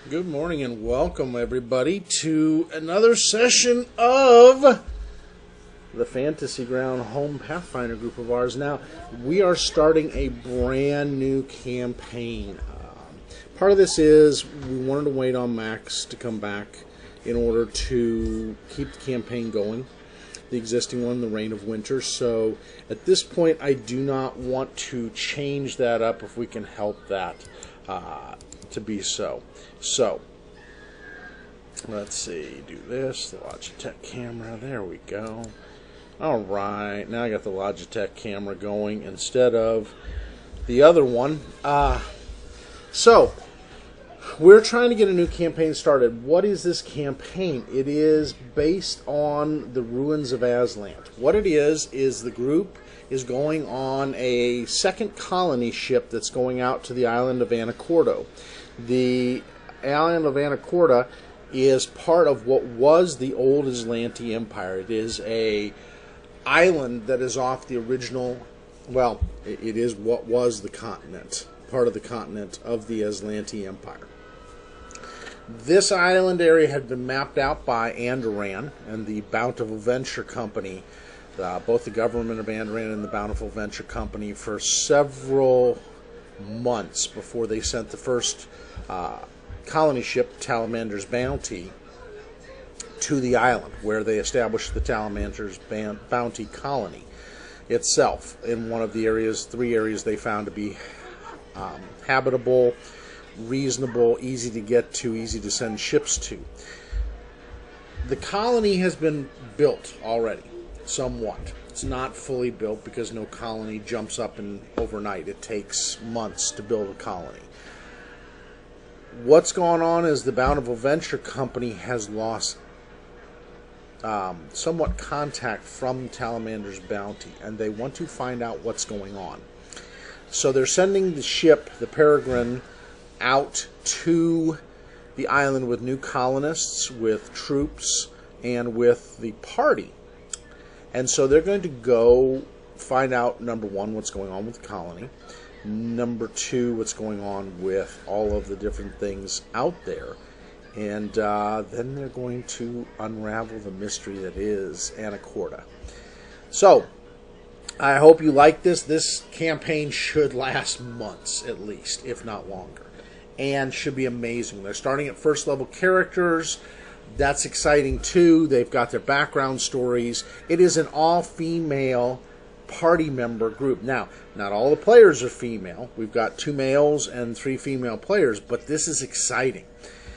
Good morning and welcome everybody to another session of the Fantasy Ground Home Pathfinder group of ours. Now, we are starting a brand new campaign. Part of this is we wanted to wait on Max to come back in order to keep the campaign going, the existing one, the Reign of Winter. So at this point I do not want to change that up if we can help that to be so. So let's see, do this, the Logitech camera, there we go. Alright, now I got the Logitech camera going instead of the other one. So we're trying to get a new campaign started. What is this campaign? It is based on the ruins of Azlant. What it is the group is going on a second colony ship that's going out to the island of Ancorato. The island of Ancorato is part of what was the old Azlanti Empire. It is a island that is off the original, well, it is what was the continent, part of the continent of the Azlanti Empire. This island area had been mapped out by Andoran and the Bountiful Venture Company, both the government of Andoran and the Bountiful Venture Company, for several months before they sent the first colony ship, Talamander's Bounty, to the island, where they established the Talamander's Bounty colony itself in one of the areas, 3 areas they found to be habitable, reasonable, easy to get to, easy to send ships to. The colony has been built already, somewhat. It's not fully built because no colony jumps up and overnight. It takes months to build a colony. What's going on is the Bountiful Venture Company has lost somewhat contact from Talamander's Bounty, and they want to find out what's going on. So they're sending the ship, the Peregrine, out to the island with new colonists, with troops, and with the party. And so they're going to go find out, number 1, what's going on with the colony. Number 2, what's going on with all of the different things out there. And then they're going to unravel the mystery that is Ancorato. So, I hope you like this. This campaign should last months at least, if not longer. And should be amazing. They're starting at first level characters. That's exciting too. They've got their background stories. It is an all-female party member group. Now, not all the players are female. We've got 2 males and 3 female players, but this is exciting.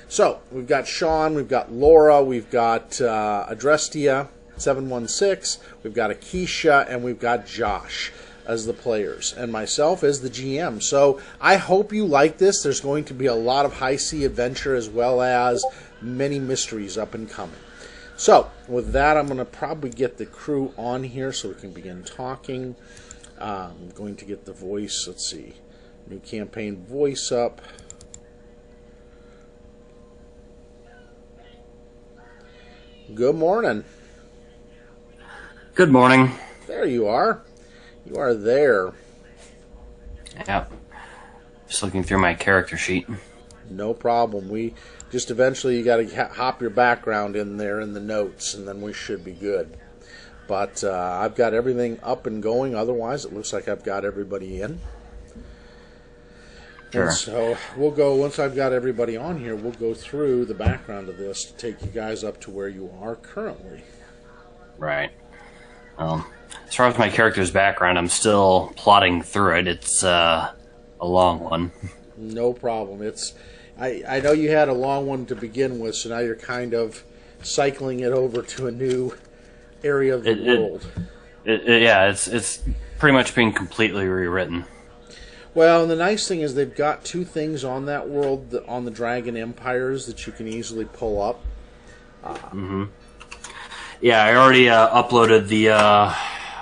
So, we've got Sean, we've got Laura, we've got Adrestia716, we've got Akeisha, and we've got Josh as the players, and myself as the GM. So, I hope you like this. There's going to be a lot of high sea adventure as well as many mysteries up and coming. So, with that, I'm going to probably get the crew on here so we can begin talking. I'm going to get the voice, let's see, new campaign voice up. Good morning. Good morning. There you are. You are there. Yep. Just looking through my character sheet. No problem. We just eventually you got to hop your background in there in the notes, and then we should be good. But I've got everything up and going. Otherwise, it looks like I've got everybody in. Sure. And so we'll go, once I've got everybody on here, we'll go through the background of this to take you guys up to where you are currently. Right. As far as my character's background, I'm still plotting through it. It's a long one. No problem. I know you had a long one to begin with, so now you're kind of cycling it over to a new area of the world. Yeah, it's pretty much being completely rewritten. Well, and the nice thing is they've got 2 things on that world, on the Dragon Empires, that you can easily pull up. Yeah, I already uploaded the,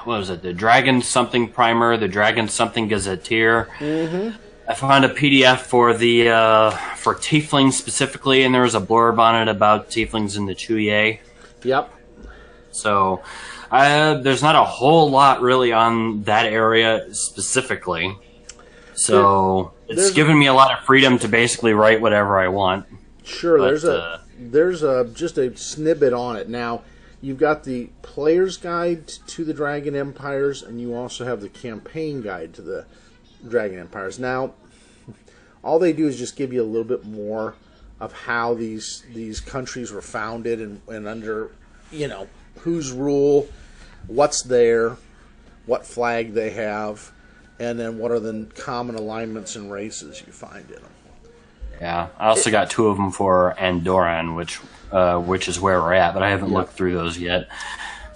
what was it, the Dragon something primer, the Dragon something gazetteer. I found a PDF for the for Tieflings specifically, and there was a blurb on it about Tieflings in the Chuye. Yep. So, there's not a whole lot really on that area specifically. So it's given me a lot of freedom to basically write whatever I want. Sure, But, there's just a snippet on it. Now, you've got the player's guide to the Dragon Empires, and you also have the campaign guide to the Dragon Empires. Now, all they do is just give you a little bit more of how these countries were founded and under, whose rule, what's there, what flag they have, and then what are the common alignments and races you find in them. Yeah, I also got 2 of them for Andorran, which is where we're at, but I haven't looked through those yet.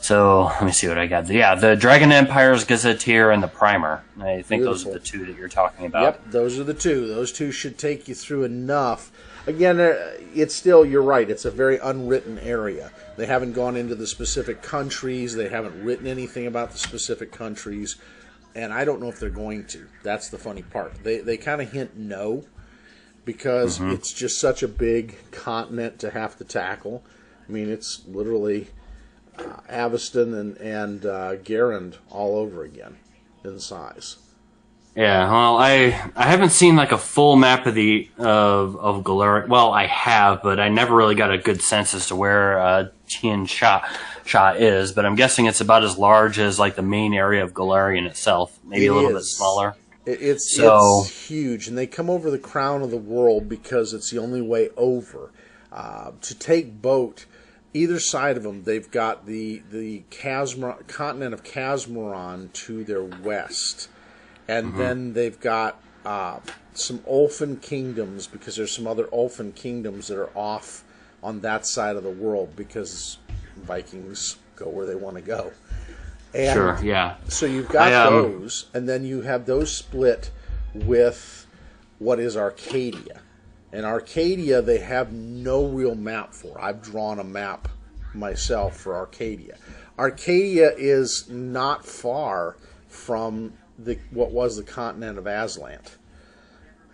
So let me see what I got. Yeah, the Dragon Empire's Gazetteer and the Primer. I think those are the 2 that you're talking about. Yep, those are the 2. Those 2 should take you through enough. Again, it's still, you're right, it's a very unwritten area. They haven't gone into the specific countries. They haven't written anything about the specific countries. And I don't know if they're going to. That's the funny part. They kind of hint no, because it's just such a big continent to have to tackle. I mean, it's literally Aveston and Garand all over again in size. Yeah, well, I haven't seen like a full map of Galarian. Well, I have, but I never really got a good sense as to where Tian Sha is. But I'm guessing it's about as large as like the main area of Galarian itself, maybe a little bit smaller. It's huge, and they come over the crown of the world because it's the only way over. To take boat, either side of them, they've got the continent of Casmaron to their west. And then they've got some Ulfin kingdoms, because there's some other Ulfin kingdoms that are off on that side of the world, because Vikings go where they want to go. And sure, yeah. So you've got those, and then you have those split with what is Arcadia. And Arcadia, they have no real map for. I've drawn a map myself for Arcadia. Arcadia is not far from what was the continent of Azlant.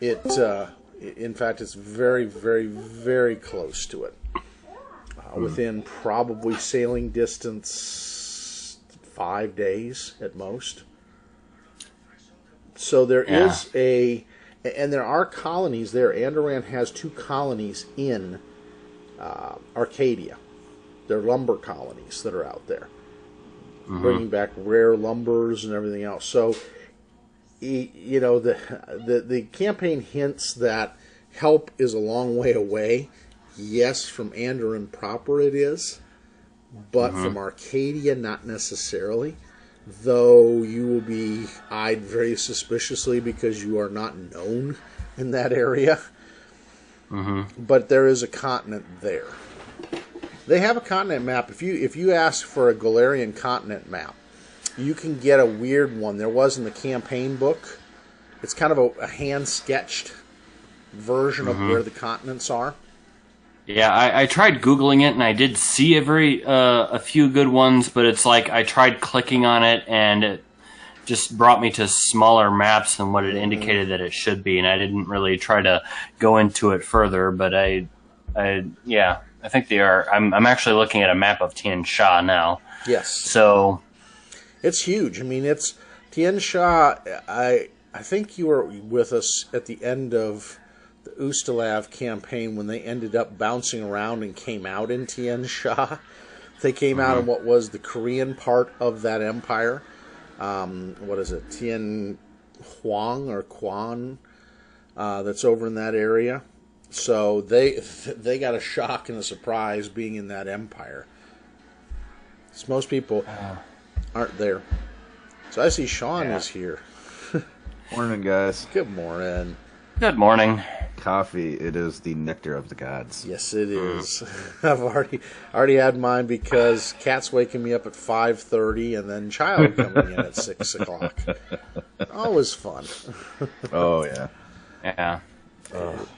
In fact, it's very, very, very close to it. Within probably sailing distance 5 days at most. So there is and there are colonies there. Andorran has 2 colonies in Arcadia. They're lumber colonies that are out there, bringing back rare lumbers and everything else. So, the campaign hints that help is a long way away. Yes, from Andorran proper it is, but from Arcadia, not necessarily. Though you will be eyed very suspiciously because you are not known in that area. But there is a continent there. They have a continent map. If you ask for a Galarian continent map, you can get a weird one. There was in the campaign book. It's kind of a hand-sketched version of where the continents are. Yeah, I tried Googling it, and I did see a few good ones, but it's like I tried clicking on it, and it just brought me to smaller maps than what it indicated that it should be, and I didn't really try to go into it further, but I think they are. I'm actually looking at a map of Tian Sha now. Yes. So it's huge. I mean, it's Tian Sha. I think you were with us at the end of the Ustalav campaign when they ended up bouncing around and came out in Tian Sha. They came out in what was the Korean part of that empire. What is it? Tien Huang or Quan, that's over in that area. So they got a shock and a surprise being in that empire. So most people aren't there. So I see Sean is here. Morning, guys. Good morning. good morning. Coffee, it is the nectar of the gods. Yes, it is. I've already had mine because Cat's waking me up at 5:30 and then Child coming in at 6 o'clock. Always fun. Oh, yeah. Yeah.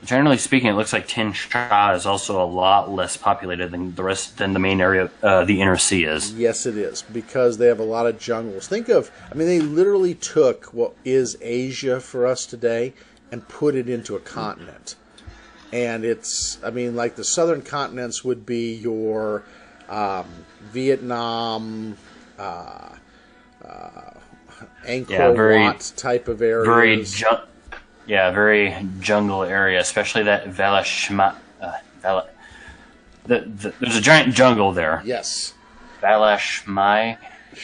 Generally speaking, it looks like Tin Sha is also a lot less populated than the main area, the Inner Sea is. Yes, it is, because they have a lot of jungles. They literally took what is Asia for us today and put it into a continent. And like the southern continents would be your Vietnam, Ancorato type of areas. Very jungle area, especially that Valashmat there's a giant jungle there. Yes. Valashmai.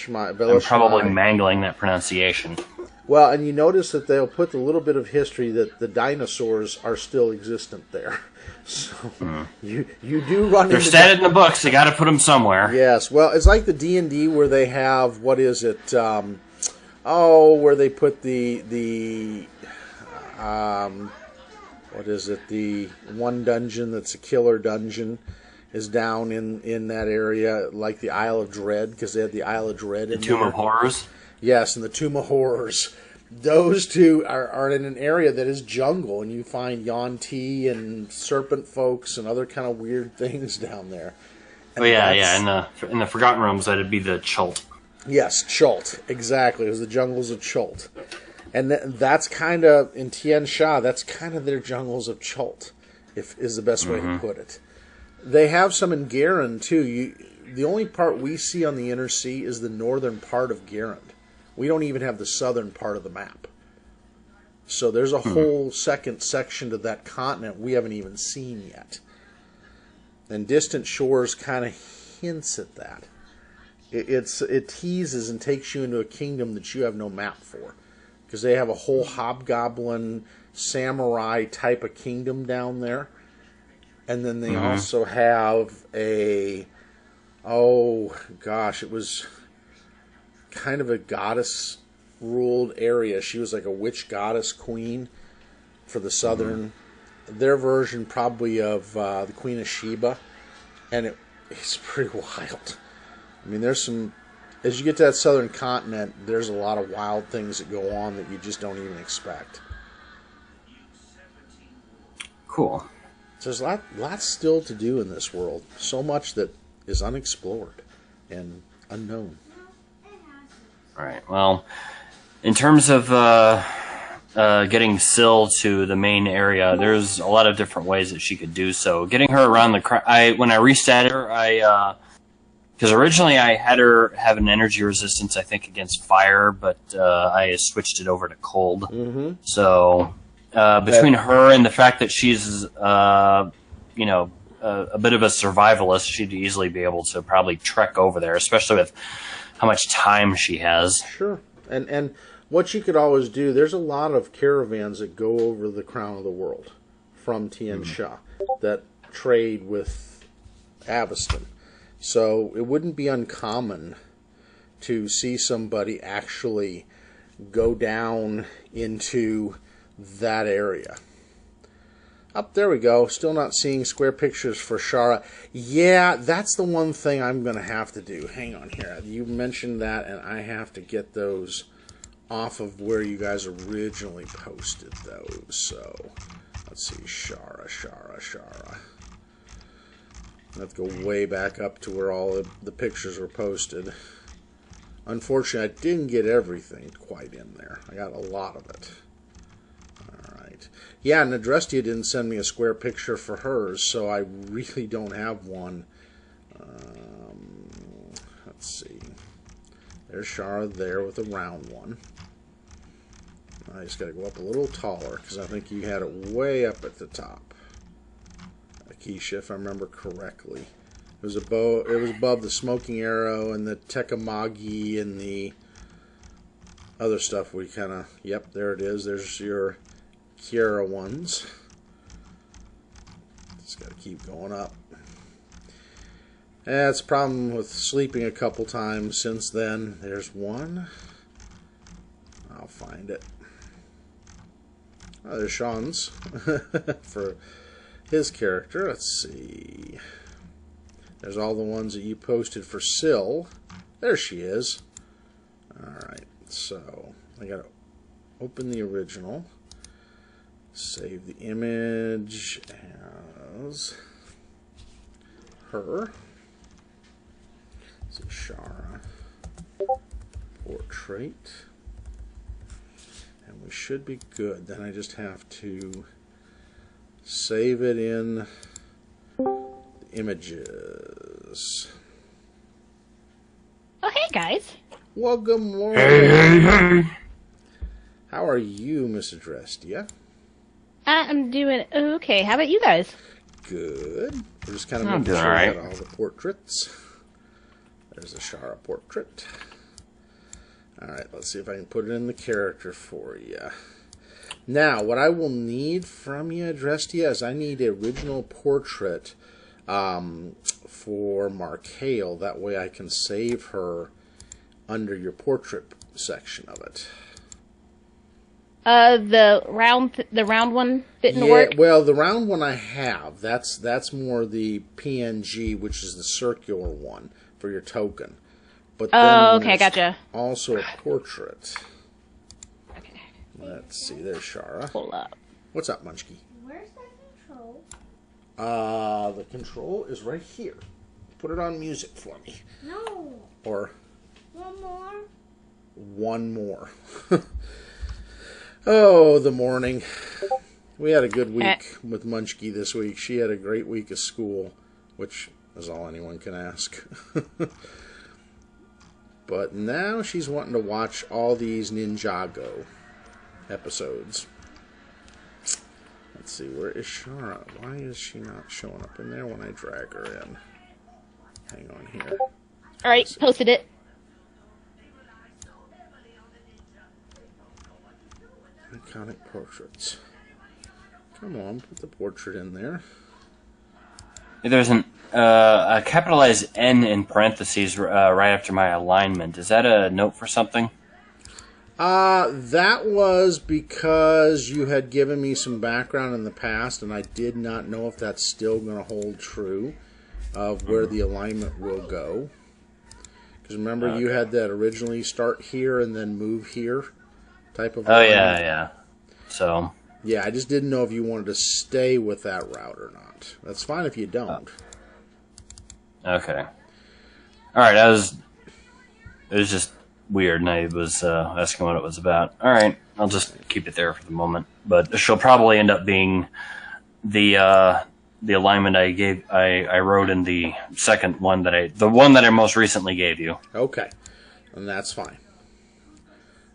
I'm probably mangling that pronunciation. Well, and you notice that they'll put a little bit of history that the dinosaurs are still existent there. So you do run They're into... stated in the books. They got to put them somewhere. Yes. Well, it's like the D&D where they have, what is it? Where they put the what is it? The one dungeon that's a killer dungeon is down in that area, like the Isle of Dread, because they had the Isle of Dread. The Tomb of Horrors? Yes, and the Tomb of Horrors. Those two are in an area that is jungle, and you find Yuan-Ti and serpent folks and other kind of weird things down there. And in the Forgotten Realms, that'd be the Chult. Yes, Chult, exactly. It was the jungles of Chult. And that's kind of, in Tian Sha, that's kind of their jungles of Chult, is the best way to put it. They have some in Garen, too. The only part we see on the Inner Sea is the northern part of Garen. We don't even have the southern part of the map. So there's a whole second section to that continent we haven't even seen yet. And Distant Shores kind of hints at that. It teases and takes you into a kingdom that you have no map for. Because they have a whole hobgoblin, samurai type of kingdom down there. And then they also have it was kind of a goddess-ruled area. She was like a witch goddess queen for the southern. Their version probably of the Queen of Sheba. And it's pretty wild. I mean, there's some... As you get to that southern continent, there's a lot of wild things that go on that you just don't even expect. Cool. So there's lots still to do in this world. So much that is unexplored and unknown. All right. Well, in terms of getting Syl to the main area, there's a lot of different ways that she could do so. Getting her around when I reset her, because originally I had her have an energy resistance, I think, against fire, but I switched it over to cold. Mm-hmm. So between her and the fact that she's, a bit of a survivalist, she'd easily be able to probably trek over there, especially with how much time she has. Sure. And what you could always do, there's a lot of caravans that go over the crown of the world from Tian Sha that trade with Aveston. So it wouldn't be uncommon to see somebody actually go down into that area. Up there we go. Still not seeing square pictures for Shara. Yeah, that's the one thing I'm going to have to do. Hang on here. You mentioned that, and I have to get those off of where you guys originally posted those. So let's see. Shara. I have to go way back up to where all the pictures were posted. Unfortunately, I didn't get everything quite in there. I got a lot of it. Alright. Yeah, and Adrestia didn't send me a square picture for hers, so I really don't have one. Let's see. There's Shara there with a round one. I just got to go up a little taller, because I think you had it way up at the top. Akeisha, if I remember correctly. It was above the smoking arrow and the Tekamagi and the other stuff we kind of... Yep, there it is. There's your Kiara ones. Just got to keep going up. That's a problem with sleeping a couple times since then. There's one. I'll find it. Oh, there's Sean's for his character. Let's see. There's all the ones that you posted for Syl. There she is. Alright, so I gotta open the original. Save the image as her. So Shara. Portrait. And we should be good. Then I just have to save it in images. Oh, hey, guys. Well, good morning. Hey. How are you, Miss Adrestia? I'm doing okay. How about you guys? good. We're just kind of I'm making doing sure all we right. got all the portraits. There's a Shara portrait. Alright, let's see if I can put it in the character for you. Now, what I will need from you, Adrestia, is I need the original portrait for Markale. That way I can save her under your portrait section of it. The round one didn't work. Well, the round one I have. That's more the PNG, which is the circular one for your token. But then Okay, gotcha. Also a portrait. Okay. Let's see. There's Shara. Pull up. What's up, Munchkie? Where's the control? The control is right here. Put it on music for me. No. Or One more. one more. Oh, the morning. We had a good week with Munchkie this week. She had a great week of school, which is all anyone can ask. But now she's wanting to watch all these Ninjago episodes. Let's see, where is Shara? Why is she not showing up in there when I drag her in? Hang on here. Alright, posted it. Iconic portraits. Come on, put the portrait in there. There's a capitalized N in parentheses right after my alignment. Is that a note for something? That was because you had given me some background in the past, and I did not know if that's still going to hold true of where the alignment will go. Because remember, you had that originally start here and then move here type of alignment. Yeah. So... Yeah, I just didn't know if you wanted to stay with that route or not. That's fine if you don't. Okay. Alright, it was just weird, and I was asking what it was about. Alright, I'll just keep it there for the moment. But she'll probably end up being the alignment I wrote in the second one the one that I most recently gave you. Okay, and that's fine.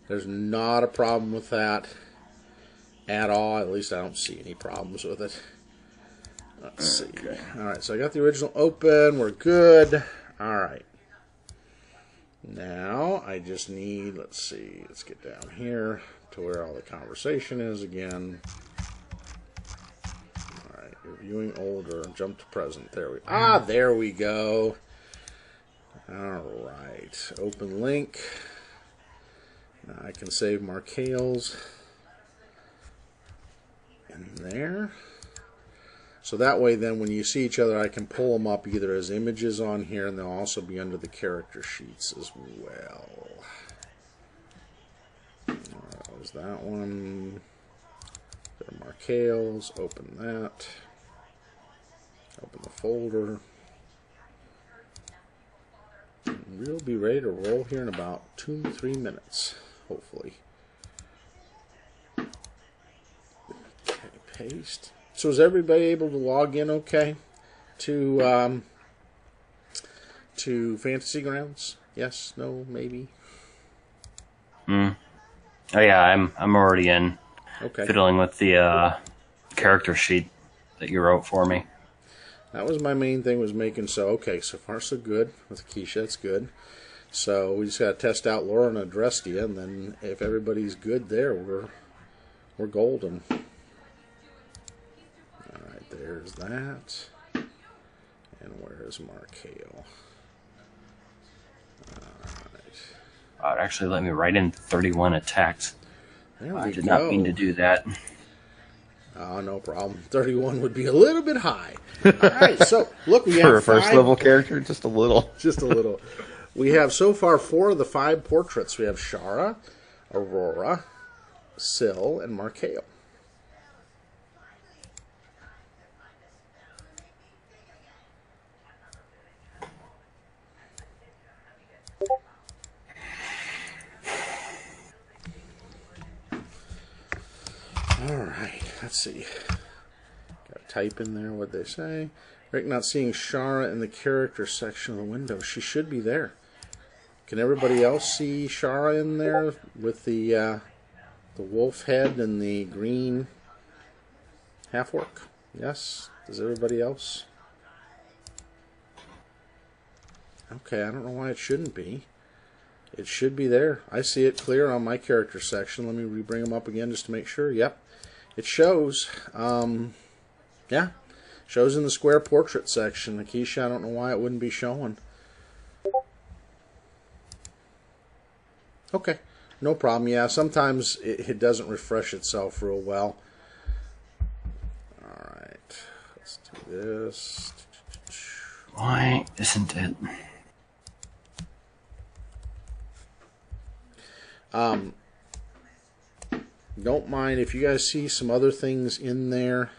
There's not a problem with that at all. At least I don't see any problems with it. Let's see. Okay. Alright, so I got the original open. We're good. Alright. Now, I just need, let's see, let's get down here to where all the conversation is again. Alright, reviewing older, jump to present. There we go. Alright, open link. Now I can save Markale's in there. So that way then when you see each other, I can pull them up either as images on here, and they'll also be under the character sheets as well. There's that one. There are Markale's. Open that. Open the folder. And we'll be ready to roll here in about 2 to 3 minutes, hopefully. Okay, paste. So is everybody able to log in okay to Fantasy Grounds? Yes, no, maybe? Oh yeah, I'm already in. Okay. Fiddling with the character sheet that you wrote for me. That was my main thing, was making so far so good with Akeisha, that's good. So we just got to test out Laura and Adrestia, and then if everybody's good there, we're golden. Alright, there's that. And where's Markale? Alright. Oh, it actually let me write in 31 attacks. There we I did go. not mean to do that. Oh, no problem. 31 would be a little bit high. Alright, so look, we have For a first level character, just a little. Just a little. We have so far 4 of the 5 portraits. We have Shara, Aurora, Syl, and Markale. Alright, let's see. Got to type in there what they say. Rick not seeing Shara in the character section of the window. She should be there. Can everybody else see Shara in there with the wolf head and the green half-orc? Yes? Does everybody else? Okay, I don't know why it shouldn't be. It should be there. I see it clear on my character section. Let me re-bring them up again just to make sure. Yep, it shows. Yeah, shows in the square portrait section. Akeisha, I don't know why it wouldn't be showing. Okay, no problem. Yeah, sometimes it doesn't refresh itself real well. Alright, let's do this. Why isn't it? Don't mind if you guys see some other things in there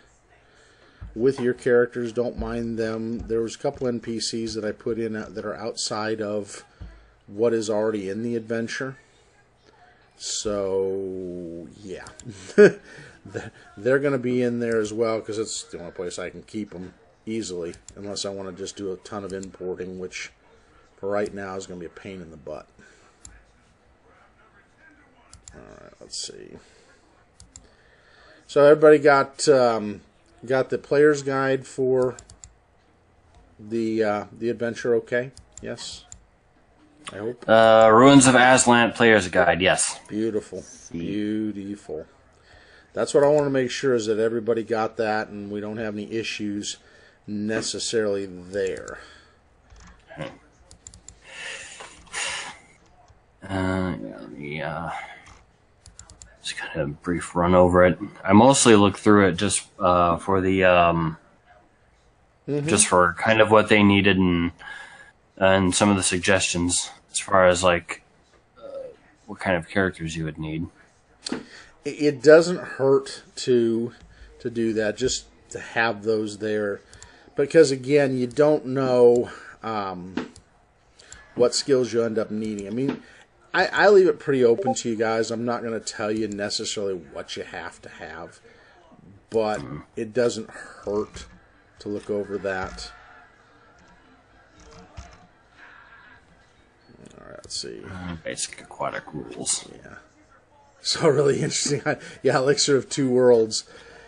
with your characters. Don't mind them. There was a couple NPCs that I put in that are outside of what is already in the adventure. So, yeah. They're going to be in there as well because it's the only place I can keep them easily unless I want to just do a ton of importing, which for right now is going to be a pain in the butt. Alright, let's see. So everybody got the player's guide for the adventure, okay? Yes? I hope. Ruins of Azlant Player's Guide, yes. Beautiful. Beautiful. That's what I want to make sure is that everybody got that and we don't have any issues necessarily there. Just kind of brief run over it. I mostly look through it just for the just for kind of what they needed and some of the suggestions as far as like what kind of characters you would need. It doesn't hurt to do that, just to have those there, because again, you don't know what skills you end up needing. I mean, I leave it pretty open to you guys. I'm not going to tell you necessarily what you have to have, but it doesn't hurt to look over that. All right, let's see. Basic aquatic rules. Yeah. So really interesting. Yeah, Elixir of Two Worlds.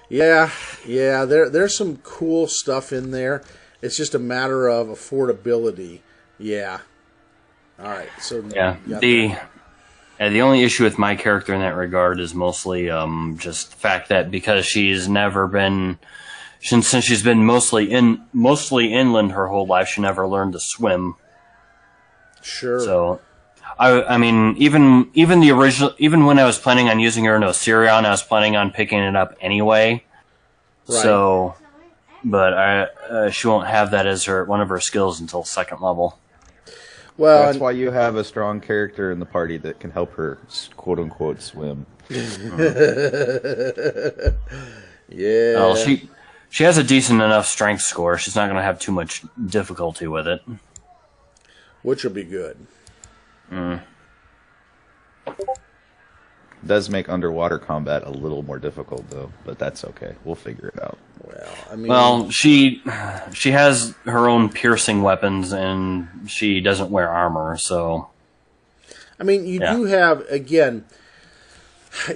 Yeah, there's some cool stuff in there. It's just a matter of affordability. Yeah. All right. So yeah, the only issue with my character in that regard is mostly just the fact that because she's never been since she's been mostly inland her whole life, she never learned to swim. Sure. So I mean, even the original, even when I was planning on using her in Osirion, I was planning on picking it up anyway. Right. So, but she won't have that as one of her skills until 2nd level. Well, that's why you have a strong character in the party that can help her, quote unquote, swim. Yeah. Well, she has a decent enough strength score. She's not going to have too much difficulty with it. Which will be good. Does make underwater combat a little more difficult, though, but that's okay. We'll figure it out. Well, I mean, well, she has her own piercing weapons, and she doesn't wear armor, so. I mean, you do have, again,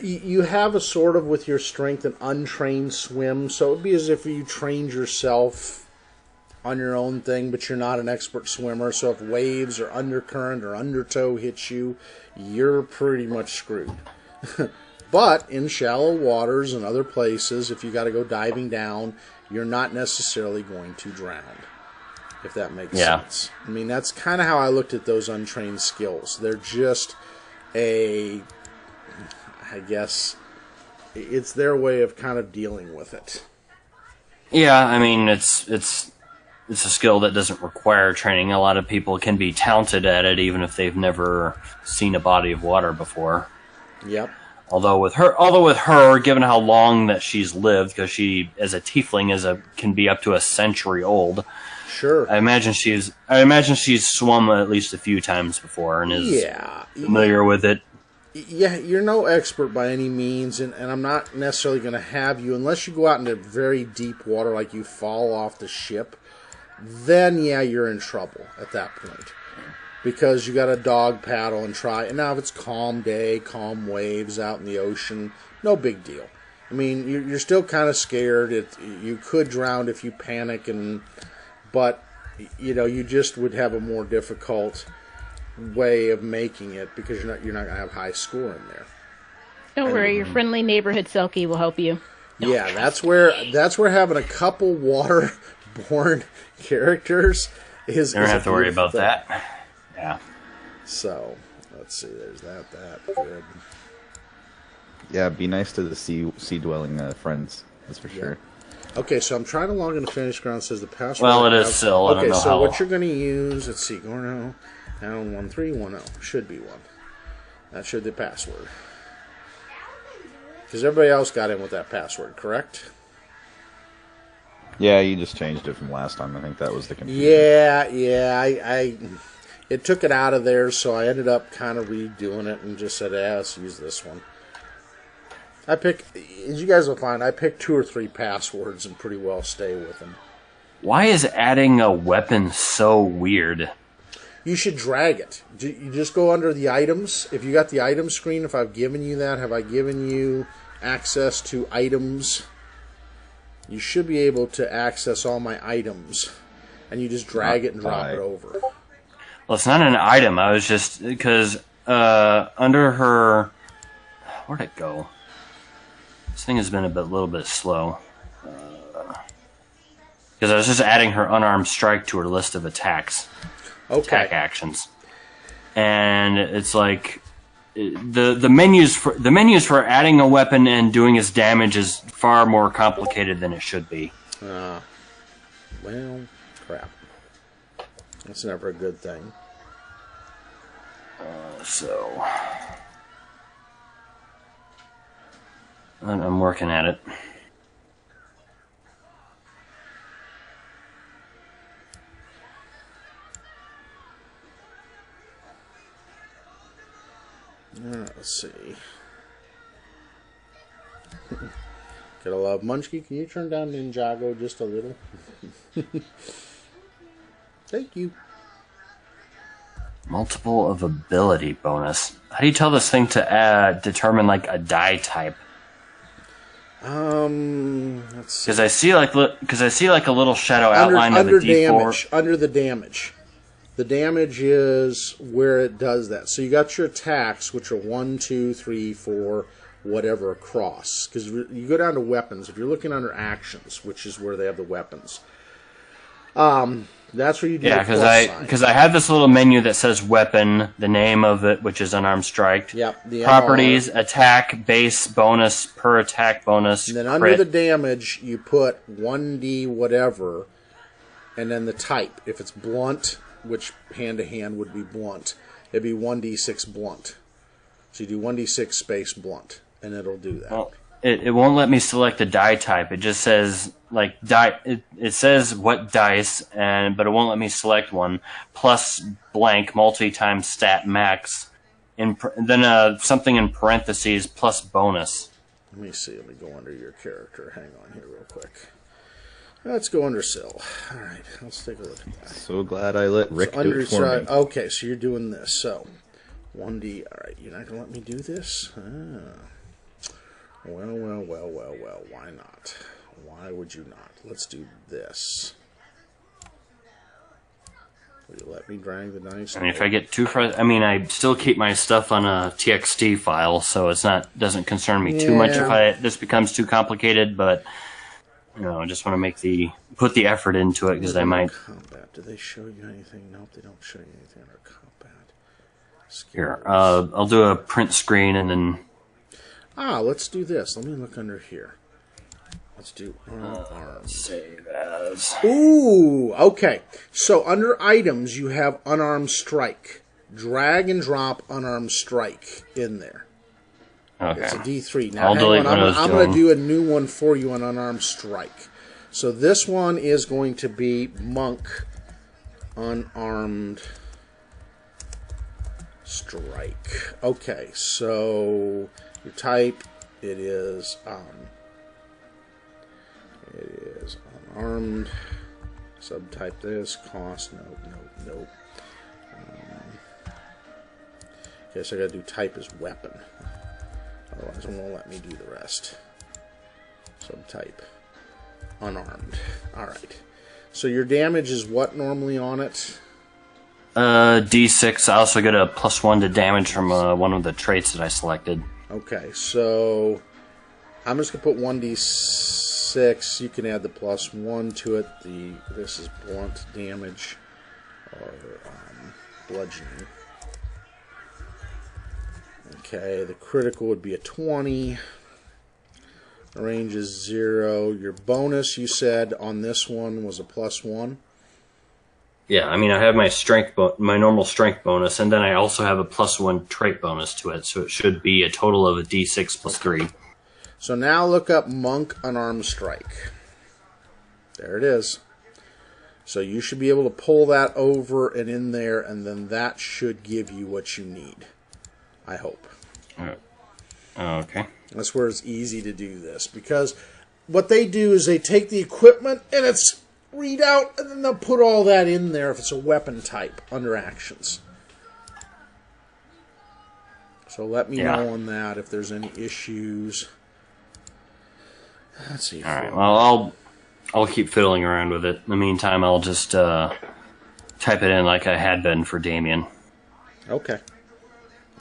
you have a sort of with your strength an untrained swim, so it would be as if you trained yourself on your own thing, but you're not an expert swimmer, so if waves or undercurrent or undertow hits you, you're pretty much screwed. But in shallow waters and other places, if you got to go diving down, you're not necessarily going to drown, if that makes sense. I mean, that's kind of how I looked at those untrained skills. They're just I guess, it's their way of kind of dealing with it. Yeah, I mean, it's a skill that doesn't require training. A lot of people can be talented at it, even if they've never seen a body of water before. Yep. Although with her, given how long that she's lived, because she, as a tiefling, can be up to a century old. Sure. I imagine she's swum at least a few times before and is familiar with it. Yeah, you're no expert by any means, and I'm not necessarily going to have you, unless you go out into very deep water, like you fall off the ship, then you're in trouble at that point. Because you got to dog paddle and try. And now if it's calm day, calm waves out in the ocean, no big deal. I mean, you're still kind of scared. You could drown if you panic, but you just would have a more difficult way of making it because you're not gonna have high score in there. Don't worry, your friendly neighborhood Selkie will help you. Yeah, that's where having a couple water-born characters is. Never have to worry about thing. that. Yeah. So let's see. There's that. Good. Yeah, be nice to the sea-dwelling friends. That's for sure. Okay, so I'm trying to log into Finished Ground. It says the password. Well, it is still. I don't know so how. what you're going to use? Let's see. Gorno, down 1310 should be one. That should be the password. Because everybody else got in with that password, correct? Yeah, you just changed it from last time. I think that was the confusion. Yeah. It took it out of there, so I ended up kind of redoing it and just said, let's use this one. As you guys will find, I picked 2 or 3 passwords and pretty well stay with them. Why is adding a weapon so weird? You should drag it. You just go under the items. If you got the item screen, if I've given you that, have I given you access to items? You should be able to access all my items. And you just drag it and drop it over. Well, it's not an item. I was just... Because under her... Where'd it go? This thing has been a little bit slow. Because I was just adding her unarmed strike to her list of attacks. Okay. Attack actions. And it's like... The menus for adding a weapon and doing its damage is far more complicated than it should be. Well, crap. That's never a good thing. So I'm working at it. Let's see. Gotta love Munchkie. Can you turn down Ninjago just a little? Thank you. Multiple of ability bonus. How do you tell this thing to determine like a die type? Let's see. Because I see like a little shadow outline of the D4. Under the damage. The damage is where it does that. So you got your attacks, which are 1, 2, 3, 4, whatever across. Because you go down to weapons. If you're looking under actions, which is where they have the weapons, that's where you do. Yeah, because I have this little menu that says weapon, the name of it, which is unarmed strike. Yep. The properties, MR. attack, base, bonus, per attack bonus. And then crit. under the damage, you put 1D whatever, and then the type. If it's blunt, which hand-to-hand would be blunt, it'd be 1d6 blunt. So you do 1d6 space blunt, and it'll do that. Well, it won't let me select a die type. It just says like die. It says what dice, but it won't let me select one. Plus blank multi-time stat max, then something in parentheses plus bonus. Let me see. Let me go under your character. Hang on here real quick. Let's go under Syl. All right, let's take a look at that. So glad I let Rick do it for me. Okay, so you're doing this. So, 1D. All right, you're not going to let me do this? Well. Why not? Why would you not? Let's do this. Will you let me drag the dice? I mean, if I get too far, I still keep my stuff on a TXT file, so doesn't concern me too much if this becomes too complicated, but... I just want to put the effort into it because I might. Combat. Do they show you anything? Nope, they don't show you anything under combat. Here, I'll do a print screen and then. Let's do this. Let me look under here. Let's do arms. Save as. Ooh, okay. So under items, you have unarmed strike. Drag and drop unarmed strike in there. Okay. It's a D3. Now, I'll delete what I was I'm going to do a new one for you on unarmed strike. So this one is going to be monk unarmed strike. Okay, so your type it is unarmed. Subtype this cost nope. Okay, so I got to do type as weapon. Otherwise, it won't let me do the rest. Subtype. Unarmed. Alright. So your damage is what normally on it? D6. I also get a +1 to damage from one of the traits that I selected. Okay, so I'm just going to put 1d6. You can add the +1 to it. This is blunt damage or bludgeoning. Okay, the critical would be a 20. The range is 0. Your bonus, you said, on this one was a +1. Yeah, I mean, I have my my normal strength bonus, and then I also have a +1 trait bonus to it, so it should be a total of a D6 + 3. So now look up Monk Unarmed Strike. There it is. So you should be able to pull that over and in there, and then that should give you what you need. I hope. Okay. That's where it's easy to do this, because what they do is they take the equipment and it's read out, and then they'll put all that in there if it's a weapon type under actions. So let me know on that if there's any issues. Let's see. All right. Well, I'll keep fiddling around with it. In the meantime, I'll just type it in like I had been for Damien. Okay.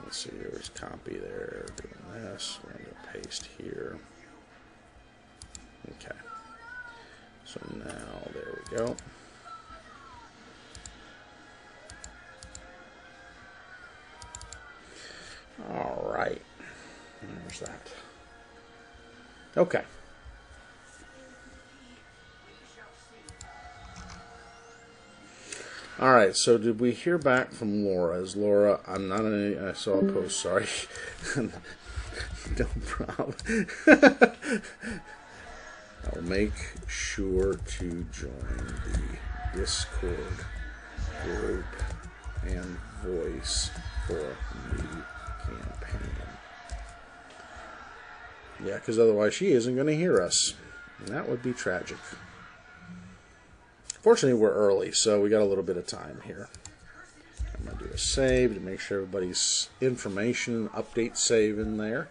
Let's see. There's copy there. Doing this. We're going to paste here. Okay. So now there we go. All right. There's that. Okay. All right. So did we hear back from Laura? Is Laura? I'm not on any. I saw a post. Sorry. No problem. I'll make sure to join the Discord group and voice for new campaign. Yeah, because otherwise she isn't going to hear us. And that would be tragic. Fortunately, we're early, so we got a little bit of time here. I'm going to do a save to make sure everybody's information, update save in there.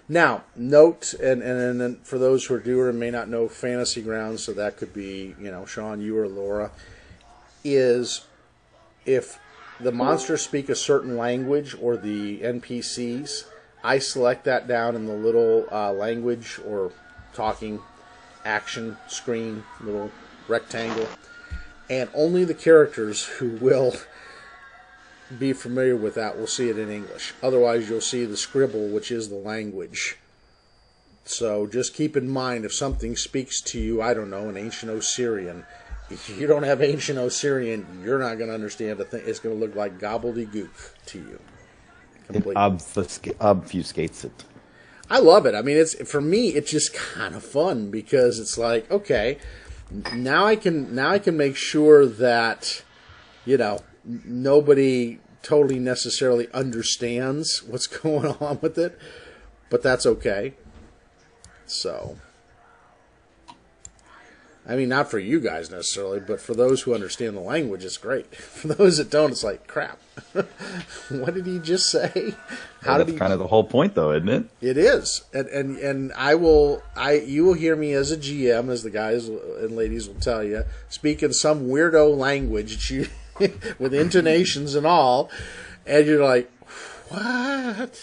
Now, note, and then for those who are newer and may not know Fantasy Grounds, so that could be, Sean, you or Laura, is if the monsters speak a certain language or the NPCs, I select that down in the little language or talking action screen, little rectangle, and only the characters who will be familiar with that will see it in English. Otherwise, you'll see the scribble, which is the language. So just keep in mind, if something speaks to you, I don't know, in Ancient Osirian, if you don't have Ancient Osirian, you're not going to understand a thing. It's going to look like gobbledygook to you. Completely. It obfuscates it. I love it. I mean, for me, it's just kind of fun because it's like, okay, now I can make sure that, nobody totally necessarily understands what's going on with it, but that's okay. So, I mean, not for you guys necessarily, but for those who understand the language, it's great. For those that don't, it's like, crap. What did he just say? That's kind of the whole point, though, isn't it? It is, and you will hear me as a GM, as the guys and ladies will tell you, speak in some weirdo language that you. With intonations and all, and you're like, what?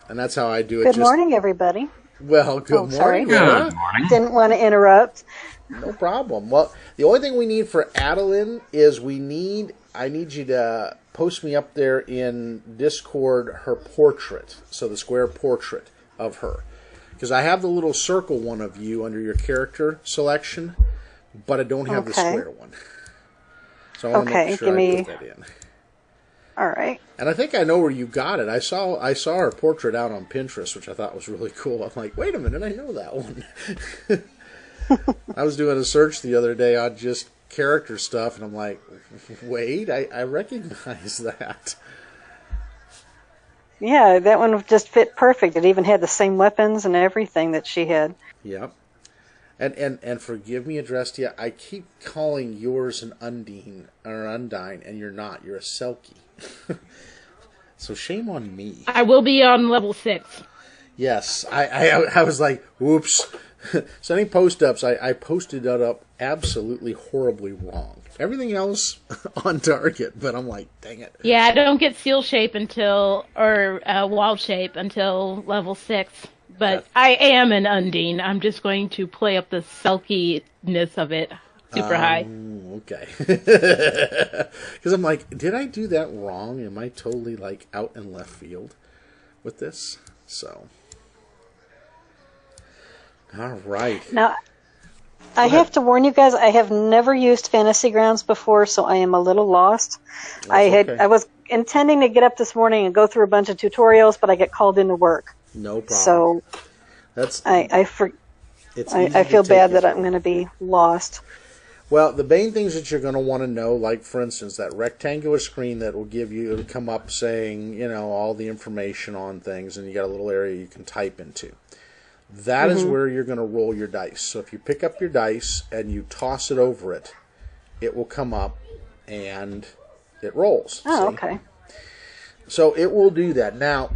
And that's how I do it. Good morning, everybody. Well, good morning. Sorry. Good morning. Didn't want to interrupt. No problem. Well, the only thing we need for Adeline is I need you to post me up there in Discord her portrait, so the square portrait of her. Because I have the little circle one of you under your character selection, but I don't have the square one. So I want to make sure I put that in. All right. And I think I know where you got it. I saw her portrait out on Pinterest, which I thought was really cool. I'm like, wait a minute, I know that one. I was doing a search the other day on just character stuff, and I'm like, wait, I recognize that. Yeah, that one just fit perfect. It even had the same weapons and everything that she had. Yep. And forgive me, Adrestia, I keep calling yours an Undine, and you're not. You're a Selkie. So shame on me. I will be on level 6. Yes, I was like, whoops. Sending post-ups, I posted that up absolutely horribly wrong. Everything else on target, but I'm like, dang it. Yeah, I don't get seal shape or wall shape until level 6. But I am an Undine. I'm just going to play up the sulkiness of it super high. Okay. Because I'm like, did I do that wrong? Am I totally like out in left field with this? So, all right. Now, I have to warn you guys, I have never used Fantasy Grounds before, so I am a little lost. Okay. I was intending to get up this morning and go through a bunch of tutorials, but I get called into work. No problem. So That's I feel bad that I'm going to be lost. Well, the main things that you're going to want to know, like for instance, that rectangular screen that will give you, it'll come up saying, you know, all the information on things, and you got a little area you can type into. That is where you're going to roll your dice. So if you pick up your dice and you toss it over it, it will come up and it rolls. Oh, see? okay. So it will do that. Now,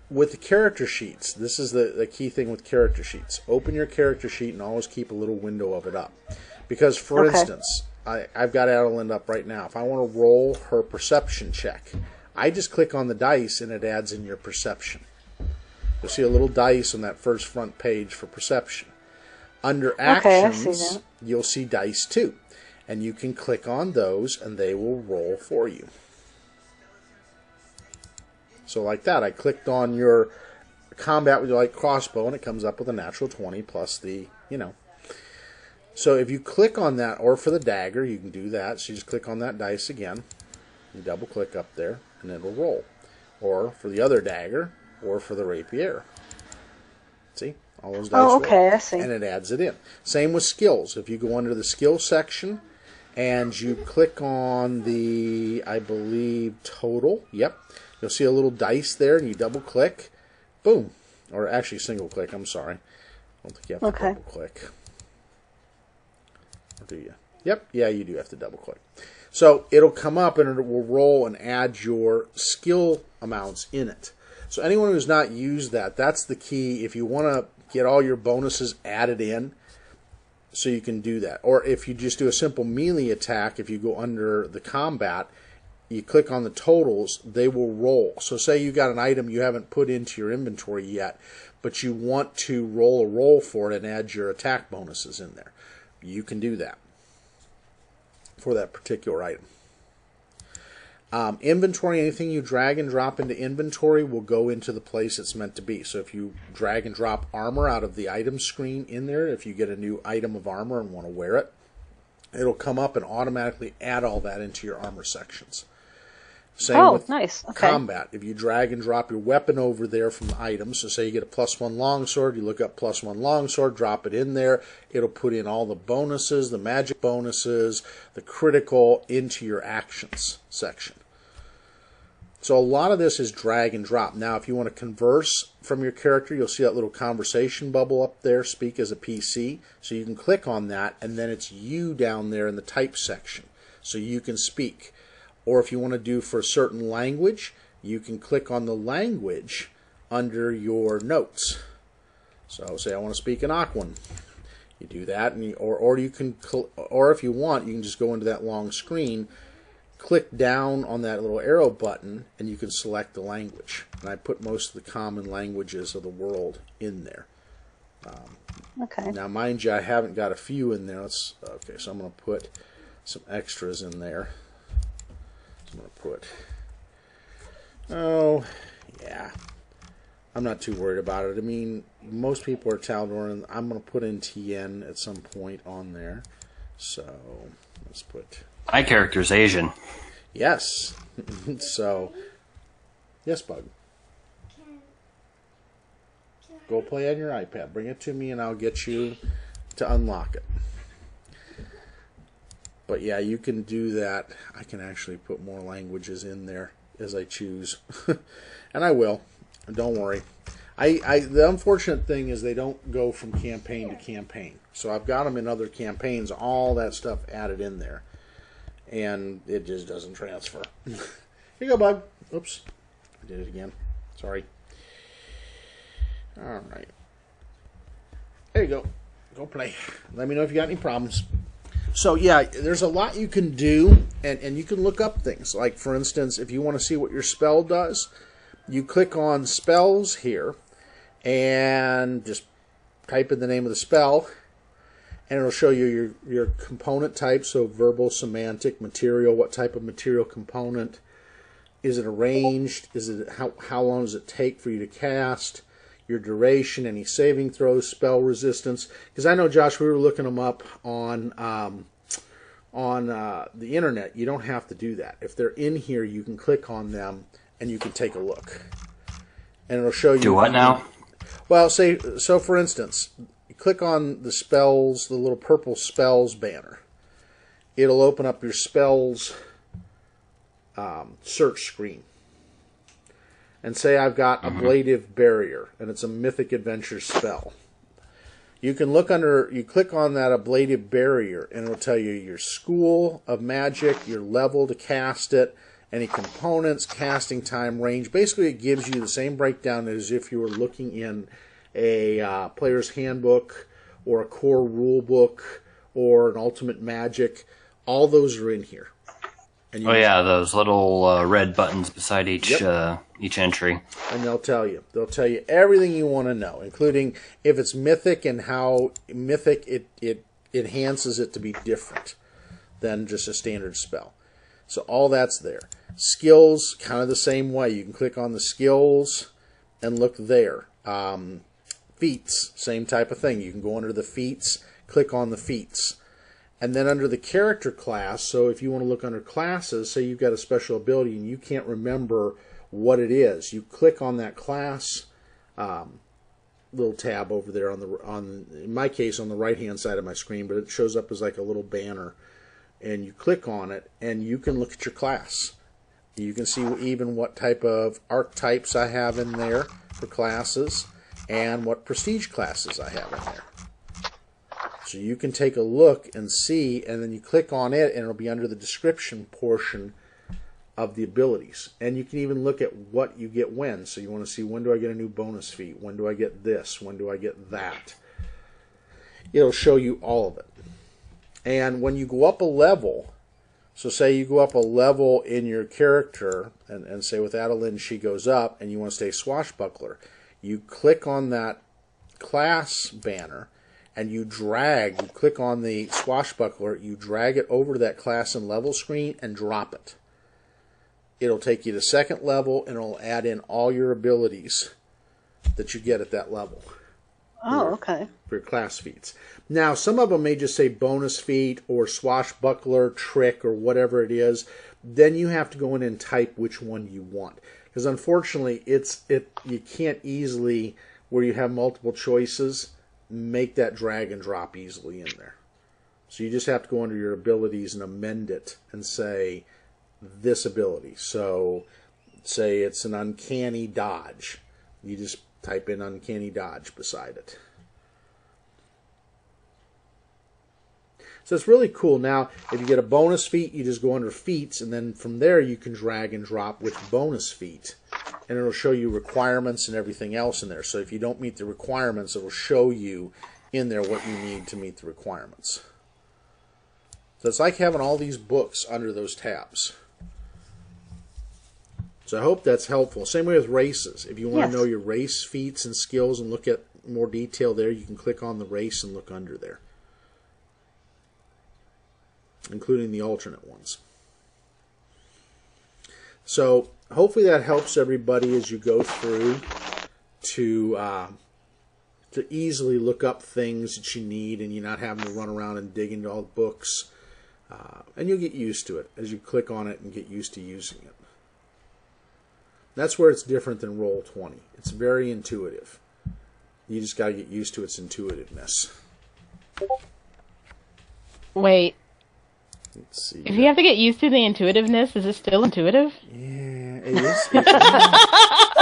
with the character sheets, this is the key thing with character sheets. Open your character sheet and always keep a little window of it up. Because, for instance, I've got Adland up right now. If I want to roll her perception check, I just click on the dice and it adds in your perception. You'll see a little dice on that first front page for perception. Under actions, I see that. you'll see dice too. And you can click on those and they will roll for you. So like that, I clicked on your combat with your light crossbow and it comes up with a natural 20 plus the, you know. So if you click on that, or for the dagger, you can do that. So you just click on that dice again. You double click up there and it'll roll. Or for the other dagger, or for the rapier. See? All those dice roll. I see. And it adds it in. Same with skills. If you go under the skill section and you click on the, I believe, total. Yep. You'll see a little dice there and you double click. Boom. Or actually single click, I'm sorry. I don't think you have to double click. Or do you? Yep. Yeah, you do have to double click. So it'll come up and it will roll and add your skill amounts in it. So anyone who's not used that, that's the key. If you want to get all your bonuses added in, so you can do that. Or if you just do a simple melee attack, if you go under the combat, you click on the totals, they will roll. So say you got an item you haven't put into your inventory yet, but you want to roll a roll for it and add your attack bonuses in there. You can do that for that particular item. Inventory, anything you drag and drop into inventory will go into the place it's meant to be. So if you drag and drop armor out of the item screen in there, if you get a new item of armor and want to wear it, it'll come up and automatically add all that into your armor sections. Same with nice. Okay. combat. If you drag and drop your weapon over there from the items, so say you get a +1 longsword, you look up +1 longsword, drop it in there, it'll put in all the bonuses, the magic bonuses, the critical into your actions section. So a lot of this is drag and drop. Now, if you want to converse from your character, you'll see that little conversation bubble up there, speak as a PC. So you can click on that, and then it's you down there in the type section. So you can speak. Or if you want to do for a certain language, you can click on the language under your notes. So say I want to speak in Aquan. You do that, and or you can, or if you want, you can just go into that long screen, click down on that little arrow button, and you can select the language. And I put most of the common languages of the world in there. Okay. Now, mind you, I haven't got a few in there. Okay, so I'm going to put some extras in there. I'm going to put, oh, yeah. I'm not too worried about it. I mean, most people are Tal'Doran. I'm going to put in Tien at some point on there. So, let's put... My character's Asian. Yes. So, yes, Bug. Go play on your iPad. Bring it to me and I'll get you to unlock it. But yeah, you can do that. I can actually put more languages in there as I choose. And I will. Don't worry. The unfortunate thing is they don't go from campaign to campaign. So I've got them in other campaigns, all that stuff added in there. And it just doesn't transfer. Here you go, Bug. Oops. I did it again. Sorry. All right. There you go. Go play. Let me know if you got any problems. So, yeah, there's a lot you can do, and you can look up things. Like, for instance, if you want to see what your spell does, you click on spells here, and just type in the name of the spell, and it'll show you your component type, so verbal, semantic, material, what type of material component. Is it arranged? Is it how long does it take for you to cast? Your duration, any saving throws, spell resistance. Because I know, Josh, we were looking them up on the internet. You don't have to do that. If they're in here, you can click on them and you can take a look, and it'll show you. Do what now? Well, so for instance, you click on the spells, the little purple spells banner. It'll open up your spells search screen. And say I've got Ablative Barrier, and it's a Mythic Adventure spell. You can you click on that Ablative Barrier, and it'll tell you your school of magic, your level to cast it, any components, casting time, range. Basically, it gives you the same breakdown as if you were looking in a player's handbook or a core rule book or an Ultimate Magic. All those are in here. And those little red buttons beside each entry. And they'll tell you everything you want to know, including if it's mythic and how mythic it enhances it to be different than just a standard spell. So all that's there. Skills, kind of the same way. You can click on the skills and look there. Feats, same type of thing. You can go under the feats, click on the feats. And then under the character class, so if you want to look under classes, say you've got a special ability and you can't remember what it is, you click on that class little tab over there in my case on the right hand side of my screen, but it shows up as like a little banner, and you click on it and you can look at your class. You can see even what type of archetypes I have in there for classes and what prestige classes I have in there. So you can take a look and see, and then you click on it, and it'll be under the description portion of the abilities. And you can even look at what you get when. So you want to see, when do I get a new bonus feat? When do I get this? When do I get that? It'll show you all of it. And when you go up a level, so say you go up a level in your character, and say with Adeline she goes up, and you want to stay swashbuckler, you click on that class banner, and you click on the swashbuckler, you drag it over to that class and level screen and drop it. It'll take you to second level, and it'll add in all your abilities that you get at that level. Oh, okay. For your class feats. Now, some of them may just say bonus feat or swashbuckler, trick, or whatever it is. Then you have to go in and type which one you want. Because unfortunately, you can't easily, where you have multiple choices, make that drag and drop easily in there. So you just have to go under your abilities and amend it and say this ability. So say it's an uncanny dodge. You just type in uncanny dodge beside it. So it's really cool. Now, if you get a bonus feat, you just go under feats, and then from there you can drag and drop which bonus feat. And it'll show you requirements and everything else in there. So if you don't meet the requirements, it will show you in there what you need to meet the requirements. So it's like having all these books under those tabs. So I hope that's helpful. Same way with races. If you want to know your race feats and skills and look at more detail there, you can click on the race and look under there, including the alternate ones. So hopefully that helps everybody as you go through to easily look up things that you need, and you're not having to run around and dig into all the books. And you'll get used to it as you click on it and get used to using it. That's where it's different than Roll20. It's very intuitive. You just got to get used to its intuitiveness. Wait. Let's see. If you have to get used to the intuitiveness, is it still intuitive? Yeah, it is.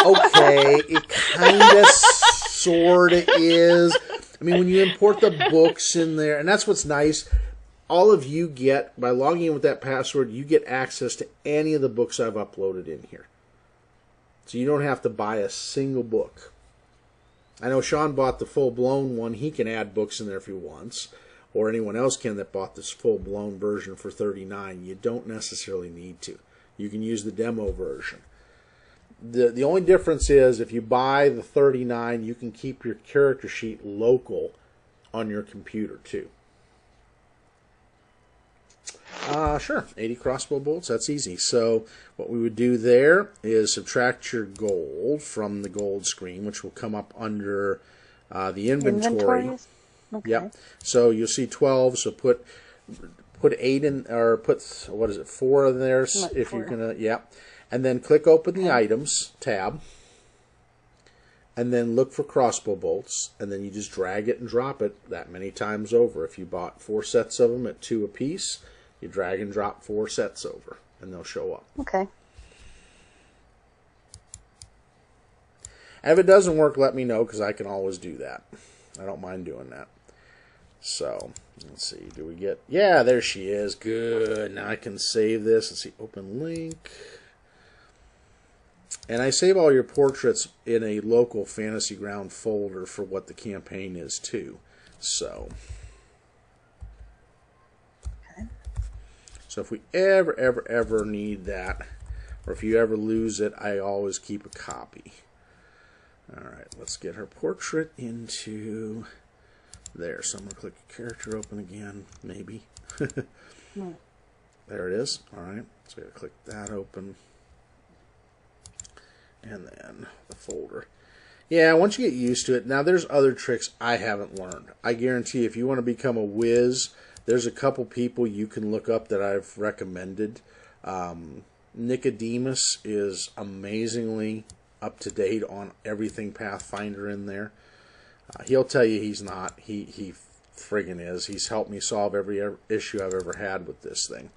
Okay, it kind of, sort of is. I mean, when you import the books in there, and that's what's nice, all of you get, by logging in with that password, you get access to any of the books I've uploaded in here. So you don't have to buy a single book. I know Sean bought the full-blown one. He can add books in there if he wants, or anyone else can that bought this full-blown version for $39. You don't necessarily need to. You can use the demo version. The only difference is if you buy the $39, you can keep your character sheet local on your computer too. Sure, 80 crossbow bolts, that's easy. So what we would do there is subtract your gold from the gold screen, which will come up under the inventory. Inventories? Okay. Yep. So you'll see 12, so put 8 in, or put, what is it, 4 in there if you're going to, yeah. And then click open the items tab, and then look for crossbow bolts, and then you just drag it and drop it that many times over. If you bought 4 sets of them at 2 apiece, you drag and drop 4 sets over, and they'll show up. Okay. And if it doesn't work, let me know, because I can always do that. I don't mind doing that. So, let's see, do we get... Yeah, there she is. Good. Now I can save this. Let's see, open link. And I save all your portraits in a local Fantasy Ground folder for what the campaign is, too. So... So if we ever need that, or if you ever lose it, I always keep a copy. Alright, let's get her portrait into there. So I'm going to click character open again, maybe. There it is. Alright, so I'm going to click that open. And then the folder. Yeah, once you get used to it, now there's other tricks I haven't learned. I guarantee if you want to become a whiz, there's a couple people you can look up that I've recommended. Nicodemus is amazingly up to date on everything Pathfinder in there. He'll tell you he's not. He friggin' is. He's helped me solve every issue I've ever had with this thing.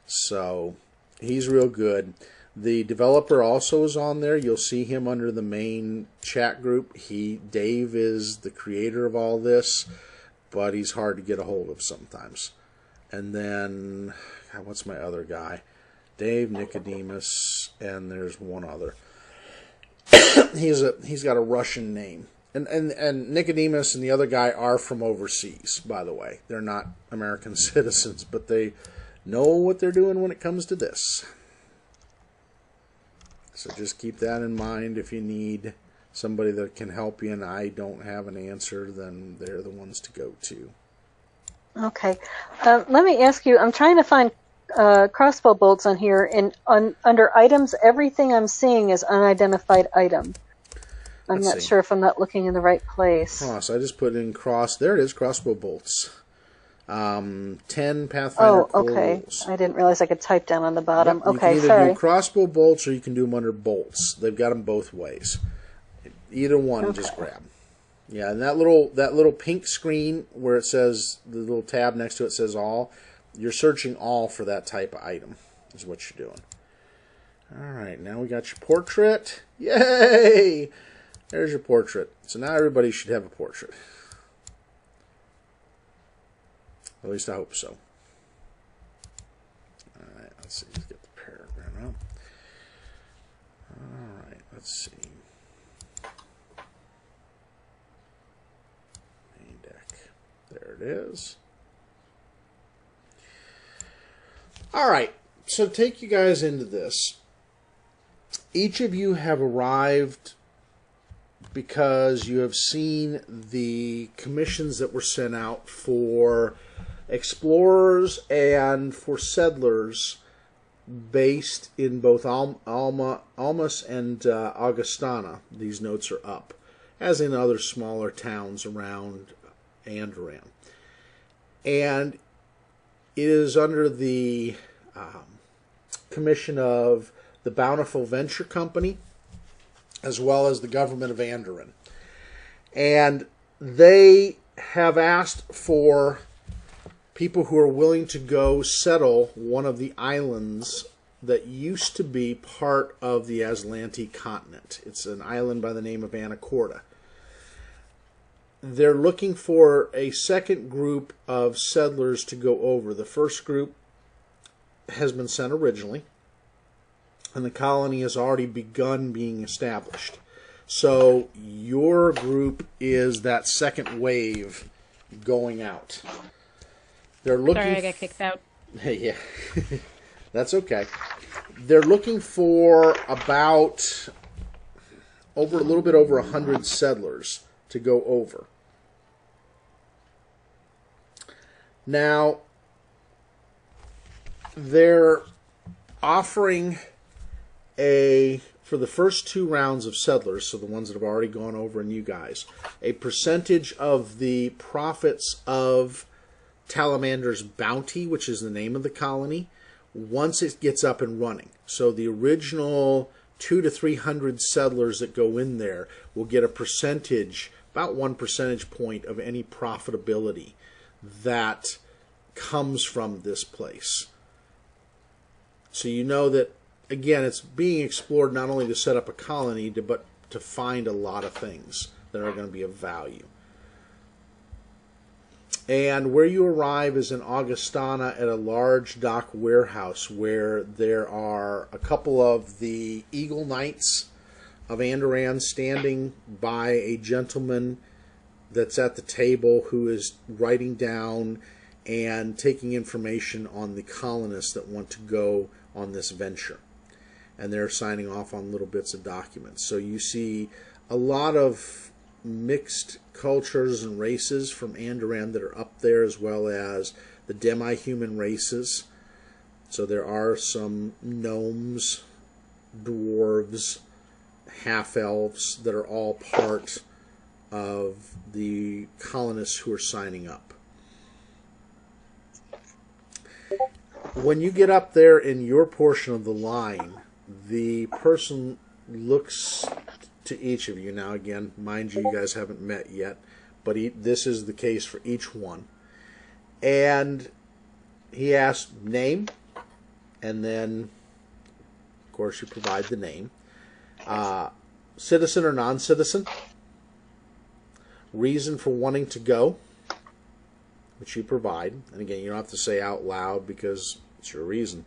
So he's real good. The developer also is on there. You'll see him under the main chat group. Dave is the creator of all this, but he's hard to get a hold of sometimes. And then, God, what's my other guy? Dave, Nicodemus, and there's one other. He's got a Russian name. And Nicodemus and the other guy are from overseas, by the way. They're not American citizens, but they know what they're doing when it comes to this. So just keep that in mind. If you need somebody that can help you and I don't have an answer, then they're the ones to go to. Okay. Let me ask you, I'm trying to find crossbow bolts on here, and under items, everything I'm seeing is unidentified item. I'm not sure if I'm not looking in the right place. So I just put in there it is, crossbow bolts. 10 Pathfinder okay. Rolls. I didn't realize I could type down on the bottom. Yep, okay, you can sorry. either do crossbow bolts or you can do them under bolts. They've got them both ways. Either one, just grab. Yeah, and that little pink screen where it says, the little tab next to it says all, you're searching all for that type of item, is what you're doing. Alright, now we got your portrait. Yay! There's your portrait. So now everybody should have a portrait. At least I hope so. Alright, let's see. Let's get the Peregrine out. Alright, let's see. Main deck. There it is. Alright, so take you guys into this. Each of you have arrived because you have seen the commissions that were sent out for explorers and for settlers based in both Almas and Augustana. These notes are up, as in other smaller towns around Andoran. And it is under the commission of the Bountiful Venture Company, as well as the government of Andoran. And they have asked for people who are willing to go settle one of the islands that used to be part of the Azlanti continent. It's an island by the name of Ancorato. They're looking for a second group of settlers to go over. The first group has been sent originally, and the colony has already begun being established. So your group is that second wave going out. They're looking. Sorry, I got kicked out. Yeah, that's okay. They're looking for about a little bit over 100 settlers to go over. Now, they're offering for the first 2 rounds of settlers, so the ones that have already gone over and you guys, a percentage of the profits of Talamander's Bounty, which is the name of the colony, once it gets up and running. So the original 200 to 300 settlers that go in there will get a percentage, about 1 percentage point of any profitability that comes from this place. So you know that, again, it's being explored not only to set up a colony, but to find a lot of things that are going to be of value. And where you arrive is in Augustana at a large dock warehouse where there are a couple of the Eagle Knights of Andoran standing by a gentleman that's at the table who is writing down and taking information on the colonists that want to go on this venture. And they're signing off on little bits of documents. So you see a lot of mixed cultures and races from Andoran that are up there, as well as the demi-human races. So there are some gnomes, dwarves, half-elves that are all part of the colonists who are signing up. When you get up there in your portion of the line, the person looks to each of you. Now, again, mind you, you guys haven't met yet, but this is the case for each one. And he asks name, and then, of course, you provide the name. Citizen or non-citizen. Reason for wanting to go, which you provide. And again, you don't have to say out loud because it's your reason.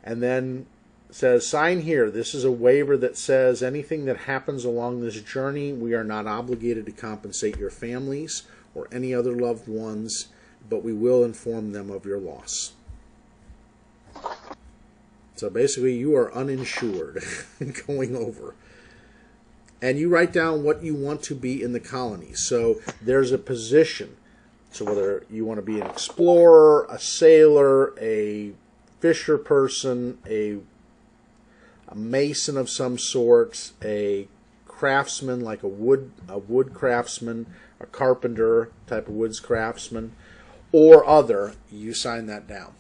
And then says, sign here. This is a waiver that says anything that happens along this journey, we are not obligated to compensate your families or any other loved ones, but we will inform them of your loss. So basically, you are uninsured going over. And you write down what you want to be in the colony. So there's a position. So whether you want to be an explorer, a sailor, a fisher person, a mason of some sort, a craftsman like a wood craftsman, a carpenter type of woods craftsman, or other, you sign that down.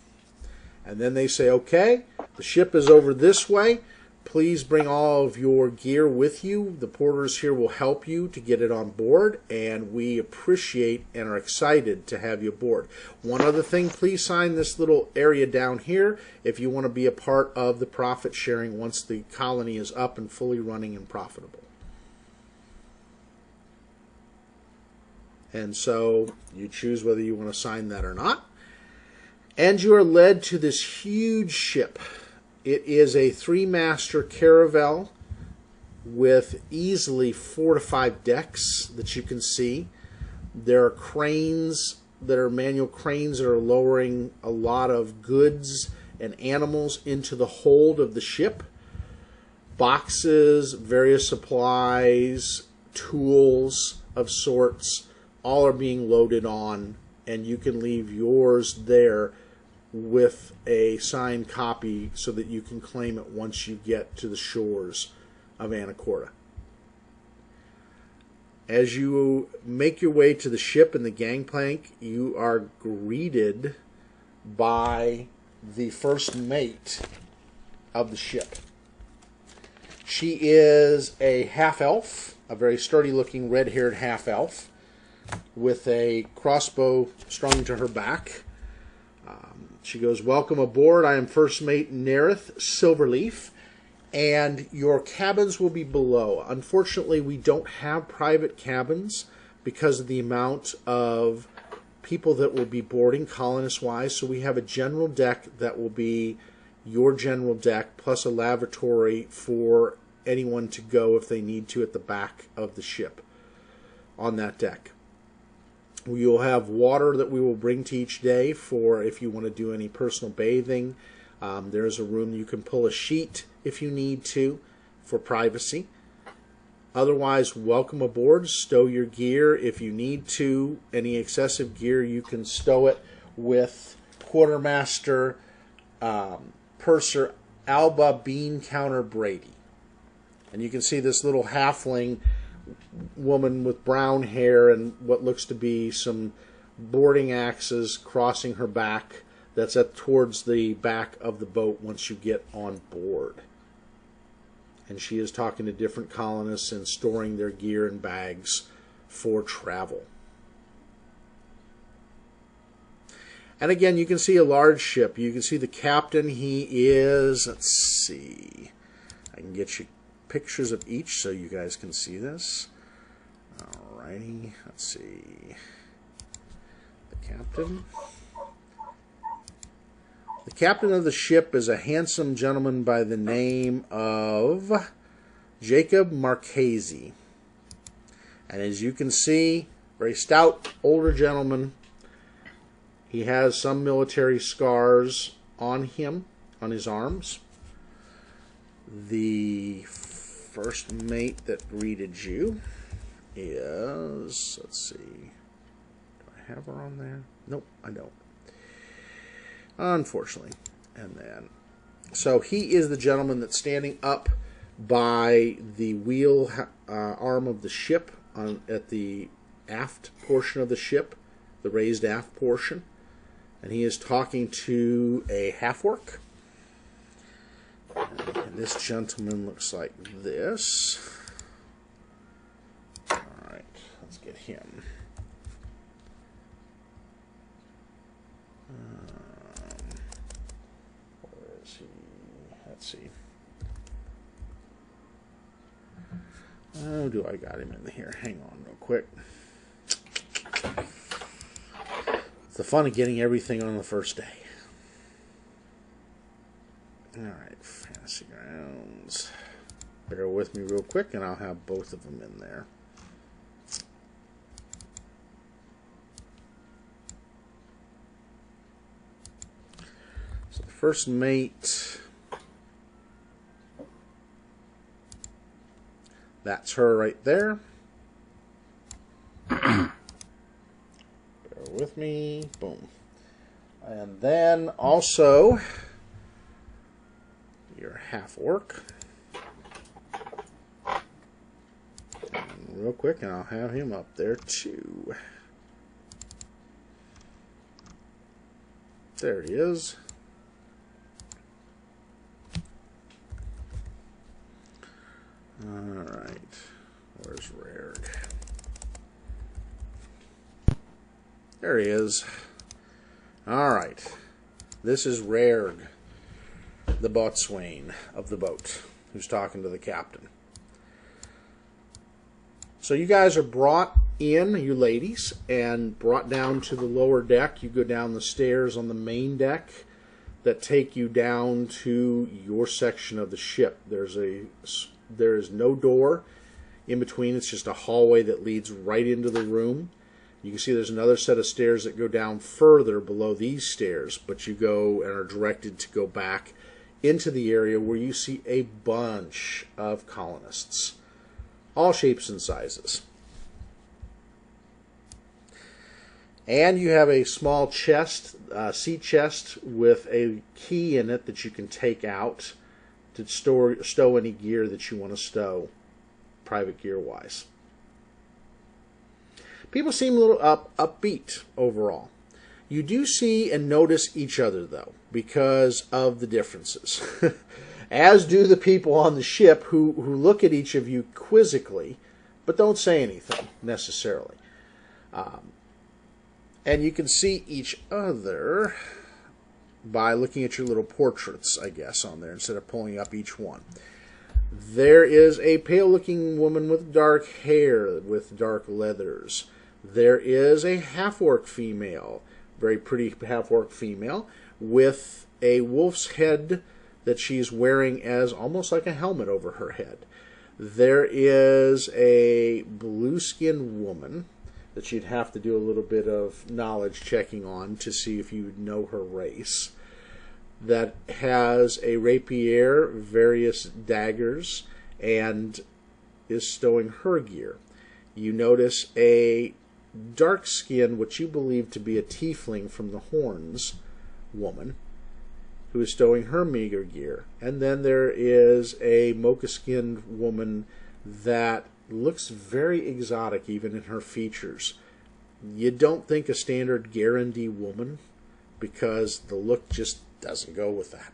And then they say, okay, the ship is over this way. Please bring all of your gear with you. The porters here will help you to get it on board, and we appreciate and are excited to have you aboard. One other thing, please sign this little area down here if you want to be a part of the profit sharing once the colony is up and fully running and profitable. And so you choose whether you want to sign that or not. And you are led to this huge ship. It is a 3-master caravel with easily 4 to 5 decks that you can see. There are cranes that are manual cranes that are lowering a lot of goods and animals into the hold of the ship. Boxes, various supplies, tools of sorts, all are being loaded on, and you can leave yours there with a signed copy so that you can claim it once you get to the shores of Ancorato. As you make your way to the ship and the gangplank, you are greeted by the first mate of the ship. She is a half-elf, a very sturdy-looking red-haired half-elf with a crossbow strung to her back. She goes, welcome aboard. I am First Mate Nerith Silverleaf, and your cabins will be below. Unfortunately, we don't have private cabins because of the amount of people that will be boarding colonist-wise, so we have a general deck that will be your general deck, plus a lavatory for anyone to go if they need to at the back of the ship on that deck. We will have water that we will bring to each day for if you want to do any personal bathing. There's a room you can pull a sheet if you need to for privacy. Otherwise, welcome aboard. Stow your gear if you need to. Any excessive gear, you can stow it with Quartermaster Purser Alba Bean Counter Brady. And you can see this little halfling woman with brown hair and what looks to be some boarding axes crossing her back. That's towards the back of the boat once you get on board. And she is talking to different colonists and storing their gear in bags for travel. And again, you can see a large ship. You can see the captain. He is, let's see, I can get you pictures of each so you guys can see this. Alrighty, let's see. The captain. The captain of the ship is a handsome gentleman by the name of Jacob Marchese. And as you can see, very stout, older gentleman. He has some military scars on him, on his arms. The first mate that greeted you is, let's see, do I have her on there? Nope, I don't. Unfortunately. And then, so he is the gentleman that's standing up by the wheel arm of the ship at the aft portion of the ship, the raised aft portion. And he is talking to a half-orc. And this gentleman looks like this. Alright, let's get him. Where is he? Let's see. Oh, do I got him in here? Hang on real quick. The fun of getting everything on the first day. Alright, Fantasy Grounds. Bear with me real quick and I'll have both of them in there. So the first mate, that's her right there. With me, boom. And then also your half-orc. Real quick, and I'll have him up there too. There he is. Alright, where's Rarg? There he is. Alright. This is Rarg, the boatswain of the boat, who's talking to the captain. So you guys are brought in, you ladies, and brought down to the lower deck. You go down the stairs on the main deck that take you down to your section of the ship. There is no door in between. It's just a hallway that leads right into the room. You can see there's another set of stairs that go down further below these stairs, but you go and are directed to go back into the area where you see a bunch of colonists, all shapes and sizes. And you have a small chest, sea chest, with a key in it that you can take out to stow any gear that you want to stow, private gear-wise. People seem a little upbeat overall. You do see and notice each other, though, because of the differences. As do the people on the ship who look at each of you quizzically, but don't say anything, necessarily. And you can see each other by looking at your little portraits, I guess, on there, instead of pulling up each one. There is a pale-looking woman with dark hair, with dark leathers. There is a half-orc female, very pretty half-orc female, with a wolf's head that she's wearing as almost like a helmet over her head. There is a blue-skinned woman that you'd have to do a little bit of knowledge checking on to see if you know her race, that has a rapier, various daggers, and is stowing her gear. You notice a dark-skinned, what you believe to be a tiefling from the Horns woman, who is stowing her meager gear. And then there is a mocha-skinned woman that looks very exotic even in her features. You don't think a standard Guarandi woman, because the look just doesn't go with that.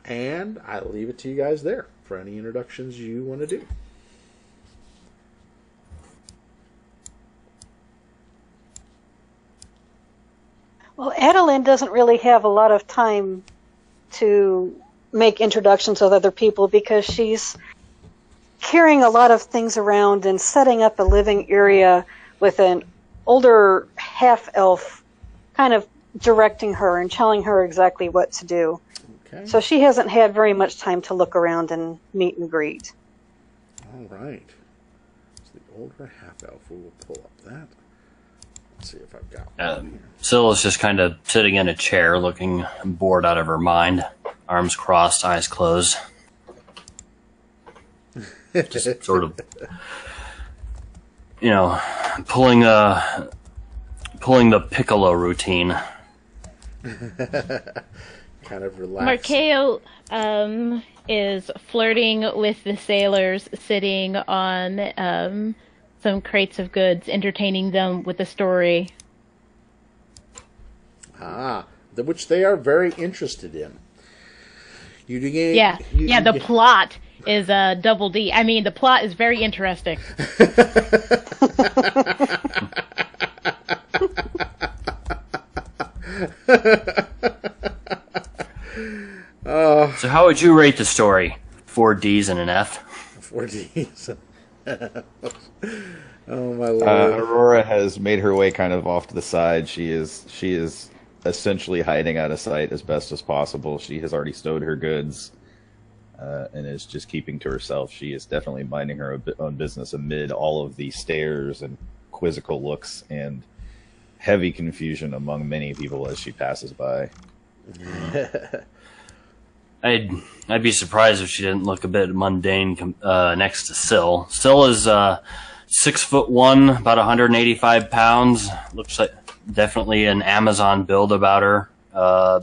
And I'll leave it to you guys there for any introductions you want to do. Well, Adeline doesn't really have a lot of time to make introductions with other people because she's carrying a lot of things around and setting up a living area with an older half-elf kind of directing her and telling her exactly what to do. Okay. So she hasn't had very much time to look around and meet and greet. All right. It's the older half-elf. We will pull up that. Let's see if I've got one here. Syl is just kind of sitting in a chair, looking bored out of her mind. Arms crossed, eyes closed. Just sort of, pulling the piccolo routine. Kind of relaxed. Markeo is flirting with the sailors sitting on some crates of goods, entertaining them with a story. Which they are very interested in. The plot is double D. I mean, the plot is very interesting. So how would you rate the story? 4 Ds and an F? 4 Ds. Oh, my Lord. Aurora has made her way kind of off to the side. She is essentially hiding out of sight as best as possible. She has already stowed her goods and is just keeping to herself. She is definitely minding her own business amid all of the stares and quizzical looks and heavy confusion among many people as she passes by. I'd be surprised if she didn't look a bit mundane next to Syl. Syl is 6'1", about 185 pounds. Looks like definitely an Amazon build about her.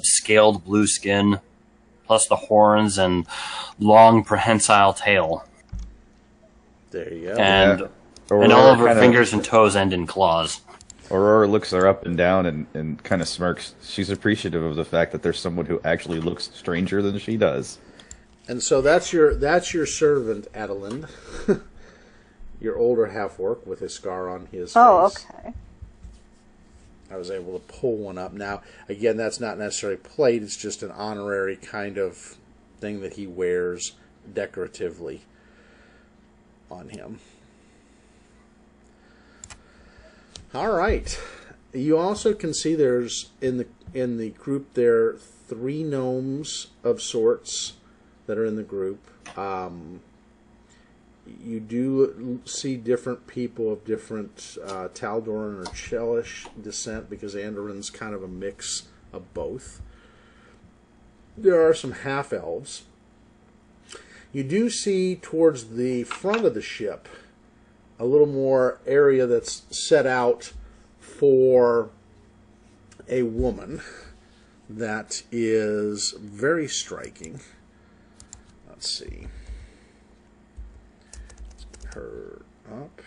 Scaled blue skin, plus the horns and long prehensile tail. There you go. And all of her fingers and toes end in claws. Aurora looks her up and down and kind of smirks. She's appreciative of the fact that there's someone who actually looks stranger than she does. And so that's your servant, Adeline. Your older half-orc with a scar on his face. Oh, okay. I was able to pull one up. Now, again, that's not necessarily plate. It's just an honorary kind of thing that he wears decoratively on him. All right. You also can see there's in the group there 3 gnomes of sorts that are in the group. You do see different people of different Tal'Doran or Chelish descent, because Andoran's kind of a mix of both. There are some half-elves. You do see towards the front of the ship a little more area that's set out for a woman that is very striking. Let's see. Let's get her up.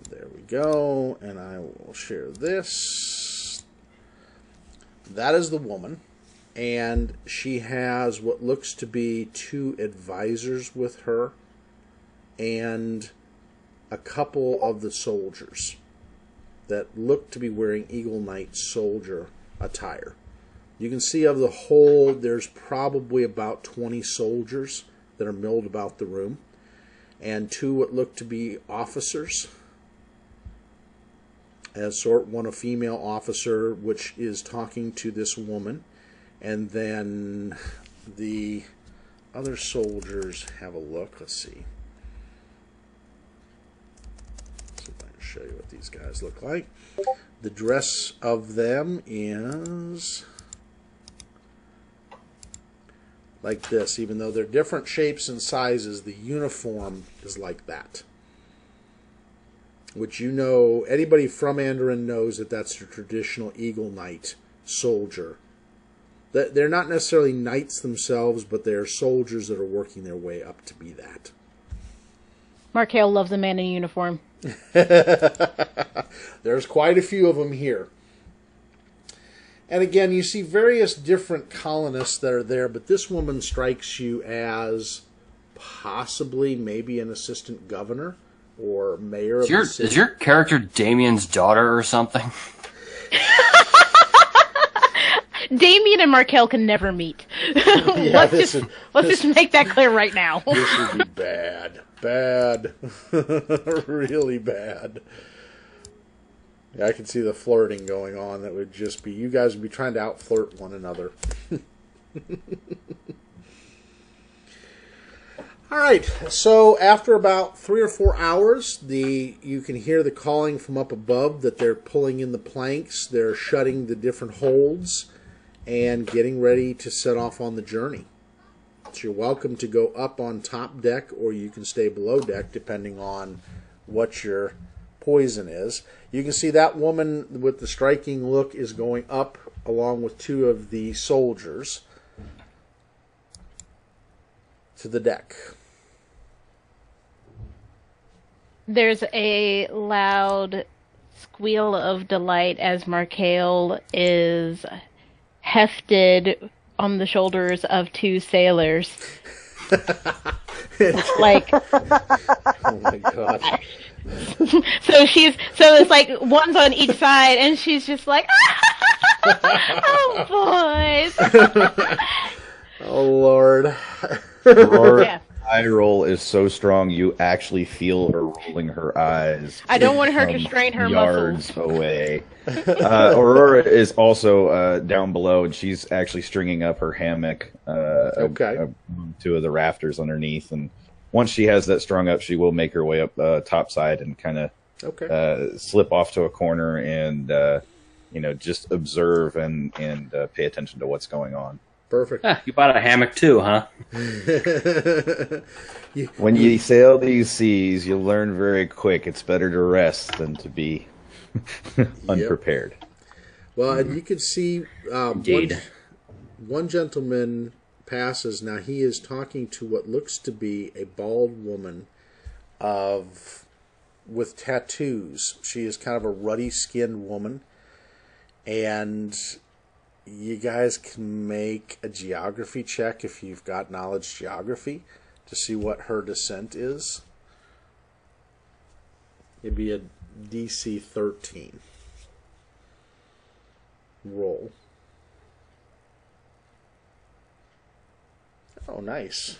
There we go. And I will share this. That is the woman. And she has what looks to be 2 advisors with her and a couple of the soldiers that look to be wearing Eagle Knight soldier attire. You can see of the whole, there's probably about 20 soldiers that are milled about the room, and 2 what look to be officers. One a female officer, which is talking to this woman. And then the other soldiers have a look. Let's see. See if I can show you what these guys look like. The dress of them is like this. Even though they're different shapes and sizes, the uniform is like that. Which, you know, anybody from Andoran knows that that's the traditional Eagle Knight soldier. They're not necessarily knights themselves, but they're soldiers that are working their way up to be that. Mark Hale loves a man in uniform. There's quite a few of them here. And again, you see various different colonists that are there, but this woman strikes you as possibly maybe an assistant governor or mayor of the city. Is your character Damien's daughter or something? Damien and Markel can never meet. Let's just make that clear right now. This would be bad. Bad. Really bad. Yeah, I can see the flirting going on. That would just be, you guys would be trying to out-flirt one another. All right, so after about 3 or 4 hours, you can hear the calling from up above that they're pulling in the planks, they're shutting the different holds, and getting ready to set off on the journey. So you're welcome to go up on top deck, or you can stay below deck, depending on what your poison is. You can see that woman with the striking look is going up along with 2 of the soldiers to the deck. There's a loud squeal of delight as Markel is hefted on the shoulders of 2 sailors. Like, oh my god. so it's like one's on each side, and she's just like, oh boys. Oh Lord. Her Yeah. eye roll is so strong you actually feel her rolling her eyes. I don't want her to strain her yards muscles. away. Aurora is also down below, and she's actually stringing up her hammock. Okay. 2 of the rafters underneath, and once she has that strung up, she will make her way up topside and kind of slip off to a corner and just observe and pay attention to what's going on. Perfect. You bought a hammock too, huh? When you sail these seas, you learn very quick it's better to rest than to be unprepared. Well, and you can see Indeed. one gentleman passes. Now he is talking to what looks to be a bald woman with tattoos. She is kind of a ruddy-skinned woman, and you guys can make a geography check if you've got knowledge geography to see what her descent is. It'd be a DC 13 roll. Oh, nice.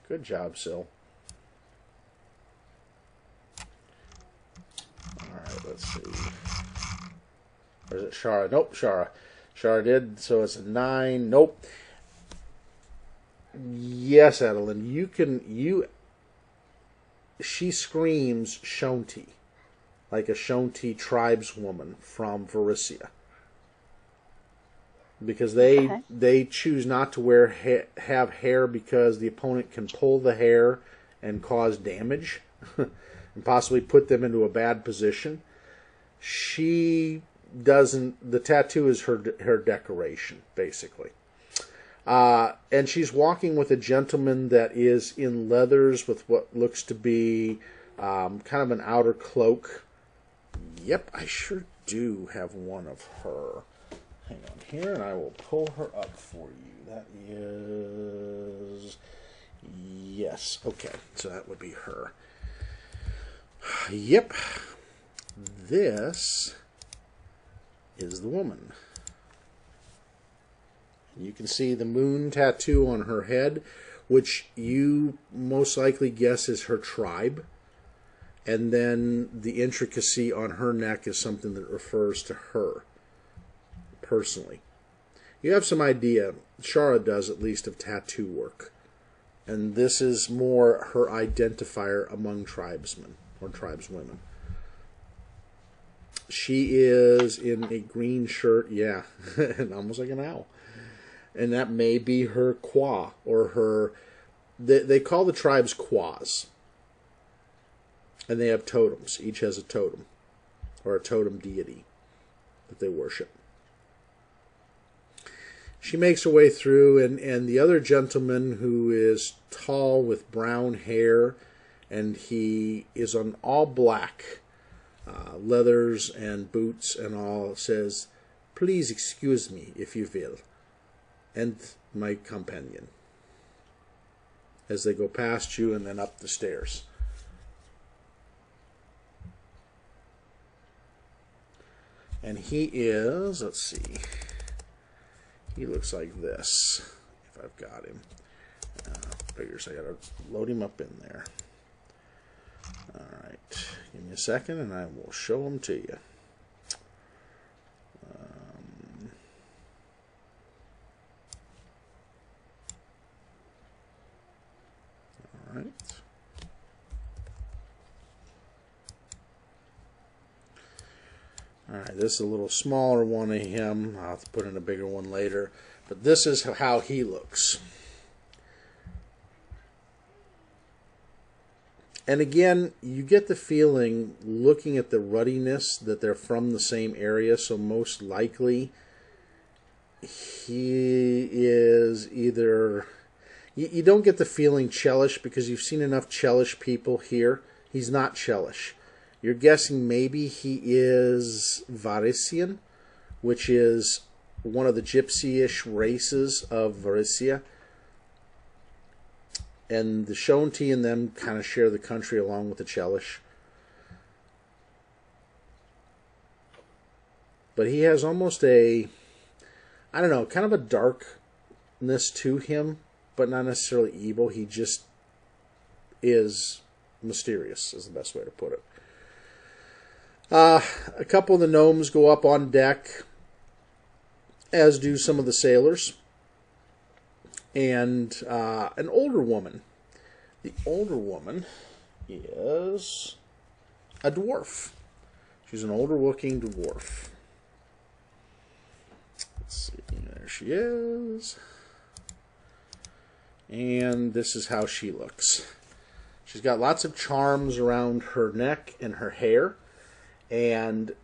Good job, Sil. Alright, let's see. Or is it Shara? Nope, Shara. Shara did, so it's a 9. Nope. Yes, Adeline, she screams Shonti, like a Shonti tribeswoman from Varisia. Because they choose not to have hair because the opponent can pull the hair and cause damage and possibly put them into a bad position. She doesn't. The tattoo is her decoration, basically. And she's walking with a gentleman that is in leathers with what looks to be kind of an outer cloak. Yep, I sure do have one of her. Hang on here, and I will pull her up for you. That is... Yes, okay, so that would be her. Yep. This is the woman. You can see the moon tattoo on her head, which you most likely guess is her tribe. And then the intricacy on her neck is something that refers to her personally. you have some idea, Shara does at least, of tattoo work. And this is more her identifier among tribesmen or tribeswomen. She is in a green shirt, yeah, and almost like an owl. And that may be her qua, or her... They call the tribes quas. And they have totems. Each has a totem, or a totem deity that they worship. She makes her way through, and the other gentleman, who is tall with brown hair, and he is on all black, leathers and boots and all, says, "Please excuse me, if you will, and my companion," as they go past you and then up the stairs. And he is, let's see, he looks like this, if I've got him. Figures I gotta load him up in there. Alright, give me a second and I will show him to you. Alright. Alright, this is a little smaller one of him. I'll have to put in a bigger one later. But this is how he looks. And again, you get the feeling, looking at the ruddiness, that they're from the same area. So most likely, he is either... You don't get the feeling Chelish, because you've seen enough Chelish people here. He's not Chelish. You're guessing maybe he is Varisian, which is one of the gypsy-ish races of Varisia. And the Shonti and them kind of share the country along with the Chelish. But he has almost a, I don't know, kind of a darkness to him, but not necessarily evil. He just is mysterious, is the best way to put it. A couple of the gnomes go up on deck, as do some of the sailors. And an older woman. The older woman is a dwarf. She's an older-looking dwarf. Let's see, there she is. And this is how she looks. She's got lots of charms around her neck and her hair. And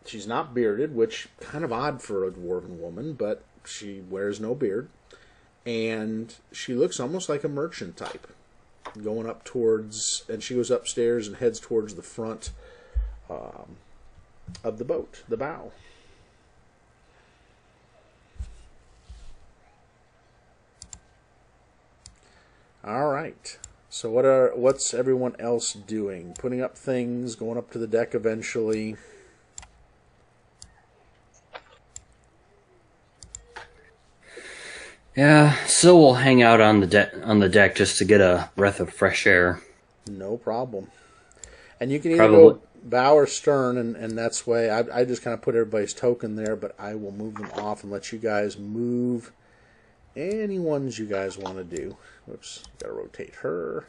she's not bearded, which kind of odd for a dwarven woman, but she wears no beard. And she looks almost like a merchant type, going up towards, and she goes upstairs and heads towards the front of the boat, the bow. All right. So what's everyone else doing? Putting up things, going up to the deck eventually. Yeah, so we'll hang out on the deck just to get a breath of fresh air. No problem. And you can either go bow or stern, and that's way I just kind of put everybody's token there, but I will move them off and let you guys move any ones you guys want to do. Whoops, gotta rotate her.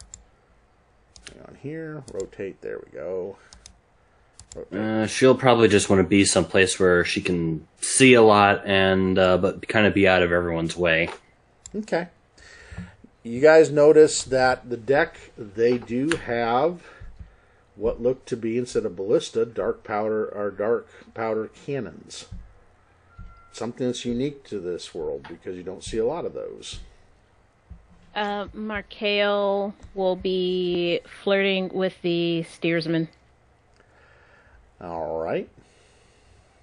Hang on here, rotate, there we go. She'll probably just want to be someplace where she can see a lot, and but kind of be out of everyone's way. Okay. You guys notice that the deck, they do have what look to be, instead of ballista, dark powder cannons. Something that's unique to this world, because you don't see a lot of those. Markael will be flirting with the steersman. All right.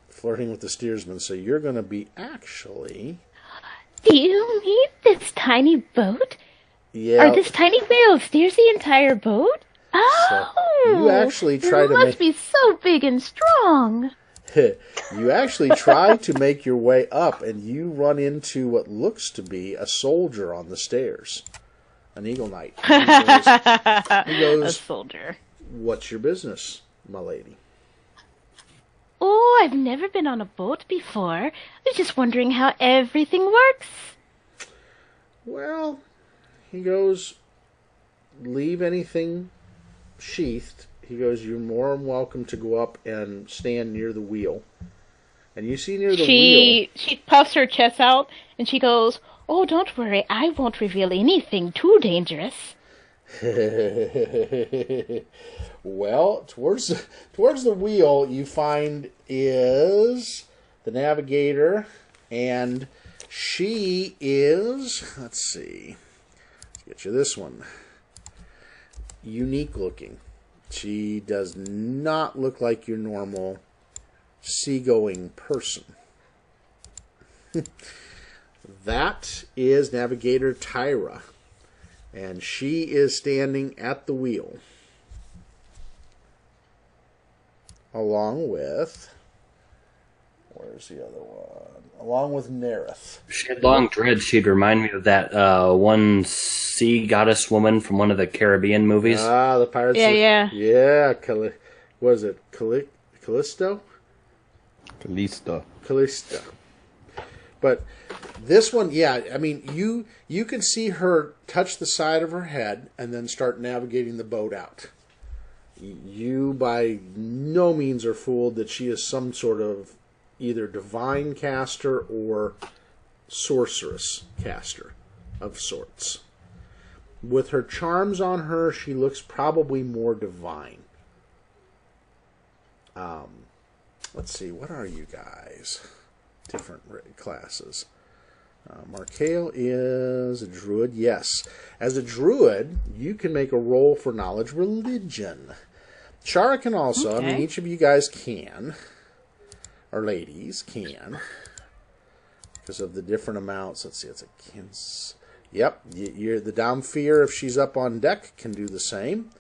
Flirting with the steersman. So you're going to be actually... Do you need this tiny boat? Yeah. Or this tiny whale steers the entire boat? Oh! So you actually try to must be so big and strong. You actually try to make your way up, and you run into what looks to be a soldier on the stairs. An Eagle Knight. He goes, a soldier. "What's your business, my lady?" Oh, I've never been on a boat before. I was just wondering how everything works. Well, he goes, leave anything sheathed. He goes, you're more than welcome to go up and stand near the wheel. And you see near the wheel... She puffs her chest out, and she goes, oh, don't worry, I won't reveal anything too dangerous. Well, towards the wheel, you find is the navigator, and she is, let's see, let's get you this one, unique looking. She does not look like your normal seagoing person. That is Navigator Tyra, and she is standing at the wheel, along with, where's the other one? Along with Nerith. If she had long dreads, she'd remind me of that one sea goddess woman from one of the Caribbean movies. Ah, the Pirates. Yeah. What is it? Callisto? Callisto. But this one, yeah, I mean, you can see her touch the side of her head and then start navigating the boat out. You by no means are fooled that she is some sort of either divine caster or sorceress caster of sorts. With her charms on her, she looks probably more divine. Let's see, what are you guys? Different classes. Markale is a druid, yes. As a druid, you can make a roll for knowledge religion. Shara can also, Okay. I mean, each of you guys can, or ladies can, because of the different amounts. Let's see, it's a kins. Yep, you're the Damfir, if she's up on deck, can do the same.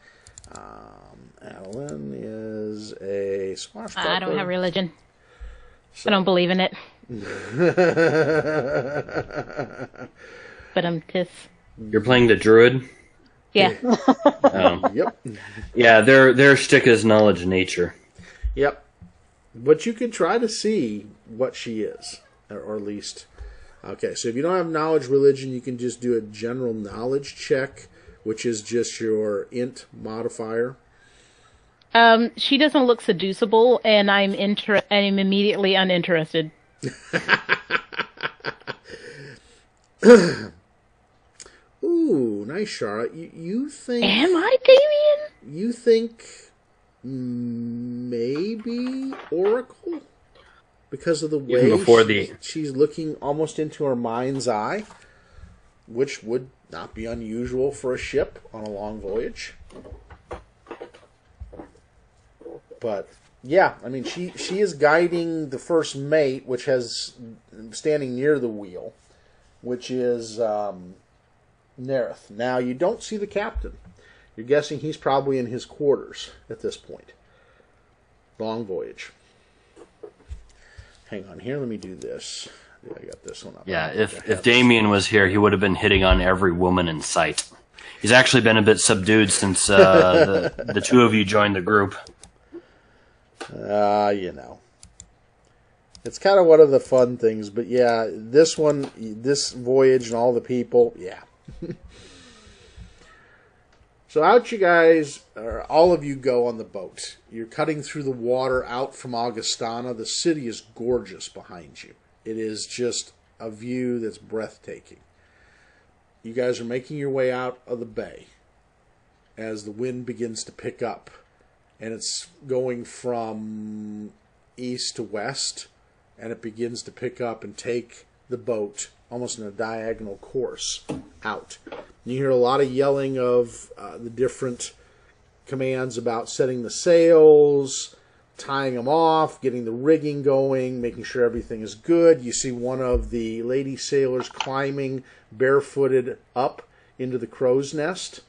Adeline is a swashbuckler. I don't have religion. I don't believe in it. But I'm just... You're playing the druid? Yeah. Yep. Yeah, their shtick is knowledge of nature. Yep. But you can try to see what she is, or at least... Okay, so if you don't have knowledge religion, you can just do a general knowledge check, which is just your int modifier. She doesn't look seducible, and I'm immediately uninterested. Ooh, nice, Shara. You think... Am I, Damien? You think maybe Oracle? Because of the way Even before the... she's looking almost into her mind's eye, which would not be unusual for a ship on a long voyage. But yeah, I mean, she is guiding the first mate, which has standing near the wheel, which is Nerith. Now you don't see the captain. You're guessing he's probably in his quarters at this point. Long voyage. Hang on here. Let me do this. I got this one up. Yeah, if Damien was here, he would have been hitting on every woman in sight. He's actually been a bit subdued since the two of you joined the group. You know. It's kind of one of the fun things, but yeah, this one, this voyage and all the people, yeah. So out you guys, or all of you go on the boat. You're cutting through the water out from Augustana. The city is gorgeous behind you. It is just a view that's breathtaking. You guys are making your way out of the bay as the wind begins to pick up. And it's going from east to west, and it begins to pick up and take the boat almost in a diagonal course out. You hear a lot of yelling of the different commands about setting the sails, tying them off, getting the rigging going, making sure everything is good. You see one of the lady sailors climbing barefooted up into the crow's nest.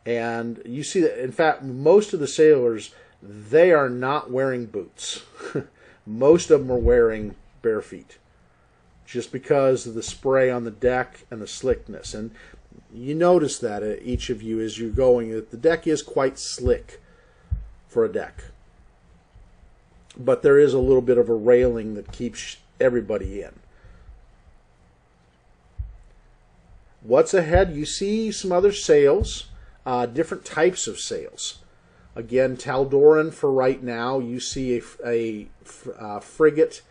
And you see that, in fact, most of the sailors, they are not wearing boots. Most of them are wearing bare feet. Just because of the spray on the deck and the slickness. And you notice that, each of you, as you're going, that the deck is quite slick for a deck. but there is a little bit of a railing that keeps everybody in. What's ahead? You see some other sails, different types of sails. Again, Taldoran for right now. You see a frigate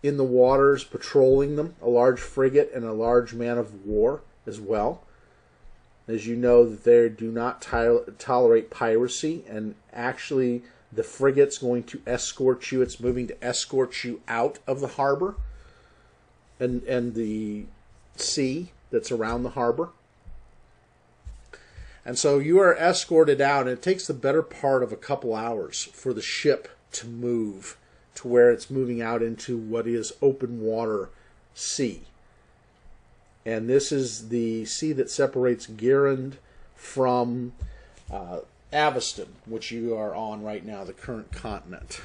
in the waters patrolling them, a large frigate and a large man of war as well. As you know, that they do not tolerate piracy, and actually the frigate's going to escort you. It's moving to escort you out of the harbor and the sea that's around the harbor. And so you are escorted out, and it takes the better part of a couple hours for the ship to move to where it's moving out into what is open water sea. And this is the sea that separates Gironde from Aveston, which you are on right now, the current continent.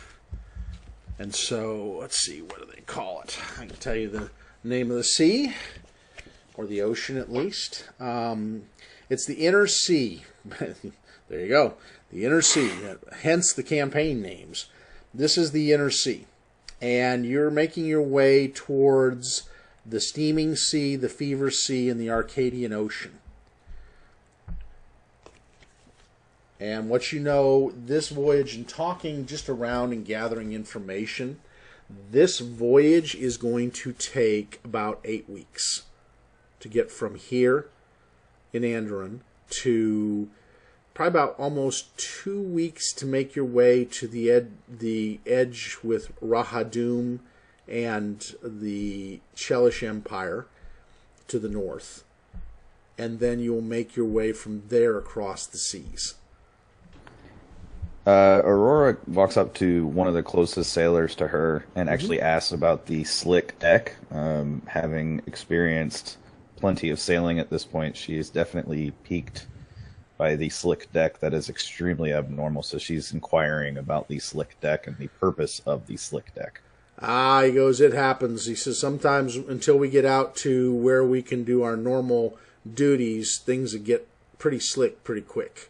And so, let's see, what do they call it? I can tell you the name of the sea, or the ocean at least. It's the Inner Sea. There you go. The Inner Sea, hence the campaign names. This is the Inner Sea. And you're making your way towards the Steaming Sea, the Fever Sea, and the Arcadian Ocean. And what you know, this voyage, and talking just around and gathering information, this voyage is going to take about 8 weeks to get from here in Andoran to probably about almost 2 weeks to make your way to the edge with Rahadum and the Chelish Empire to the north. And then you'll make your way from there across the seas. Aurora walks up to one of the closest sailors to her and actually asks about the slick deck. Having experienced plenty of sailing at this point, she is definitely piqued by the slick deck that is extremely abnormal. So she's inquiring about the slick deck and the purpose of the slick deck. He goes, it happens. He says, sometimes until we get out to where we can do our normal duties, things get pretty slick pretty quick.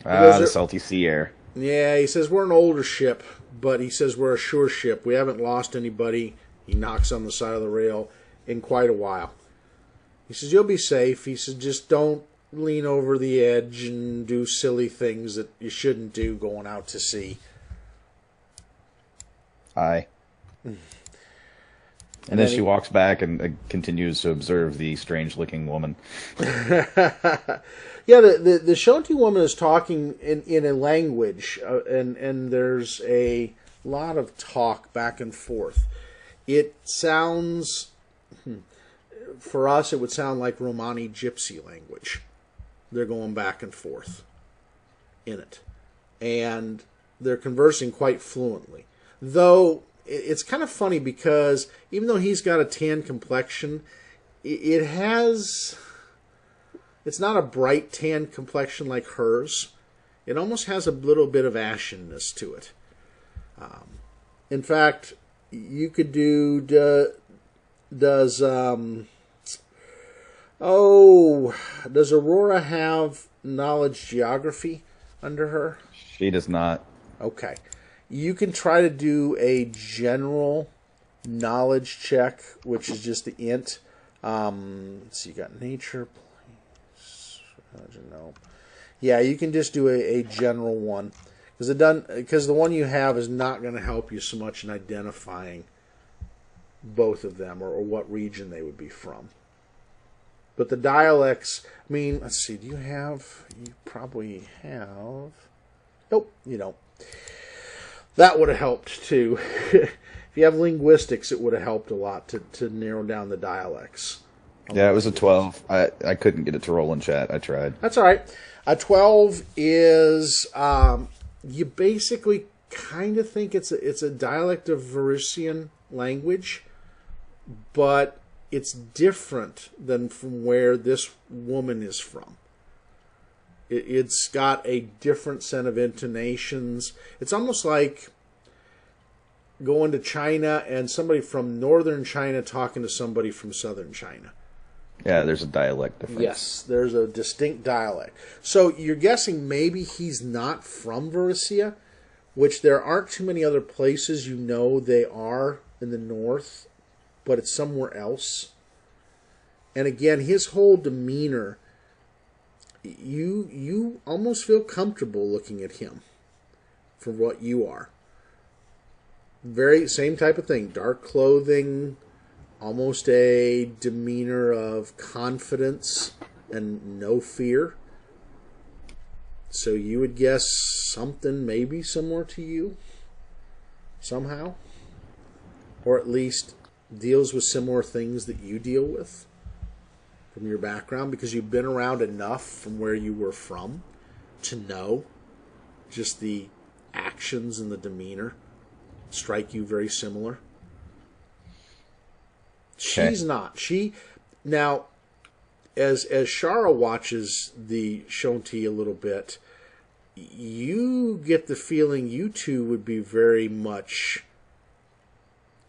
The salty sea air. Yeah, he says, we're an older ship, but he says we're a sure ship. We haven't lost anybody, he knocks on the side of the rail, in quite a while. He says, you'll be safe. He says, just don't lean over the edge and do silly things that you shouldn't do going out to sea. Aye. And then she walks back and continues to observe the strange-looking woman. Yeah, the Shonti woman is talking in a language, and there's a lot of talk back and forth. It sounds, for us, it would sound like Romani Gypsy language. They're going back and forth in it. And they're conversing quite fluently. Though, it's kind of funny because even though he's got a tan complexion, it's not a bright tan complexion like hers. It almost has a little bit of ashenness to it. In fact, you could do, does Aurora have knowledge geography under her? She does not. Okay. You can try to do a general knowledge check, which is just the int. Let's see, you got nature, place, no. Yeah, you can just do a general one. Because the one you have is not going to help you so much in identifying both of them or what region they would be from. But the dialects, I mean, let's see, you probably have, nope, you don't. That would have helped too. If you have linguistics, it would have helped a lot to narrow down the dialects. Yeah, it was a 12. I couldn't get it to roll in chat. I tried. That's all right. A 12 is, you basically kind of think it's a dialect of Varusian language, but it's different than from where this woman is from. It's got a different set of intonations. It's almost like going to China and somebody from northern China talking to somebody from southern China. Yeah, there's a dialect difference. Yes, there's a distinct dialect. So you're guessing maybe he's not from Varusia, which there aren't too many other places you know they are in the north, but it's somewhere else. And again, his whole demeanor, you almost feel comfortable looking at him for what you are. Very same type of thing. Dark clothing, almost a demeanor of confidence and no fear. So you would guess something maybe similar to you somehow. Or at least deals with similar things that you deal with from your background, because you've been around enough from where you were from to know just the actions and the demeanor strike you very similar. Okay. She's not. Now, as Shara watches the Shonti a little bit, you get the feeling you two would be very much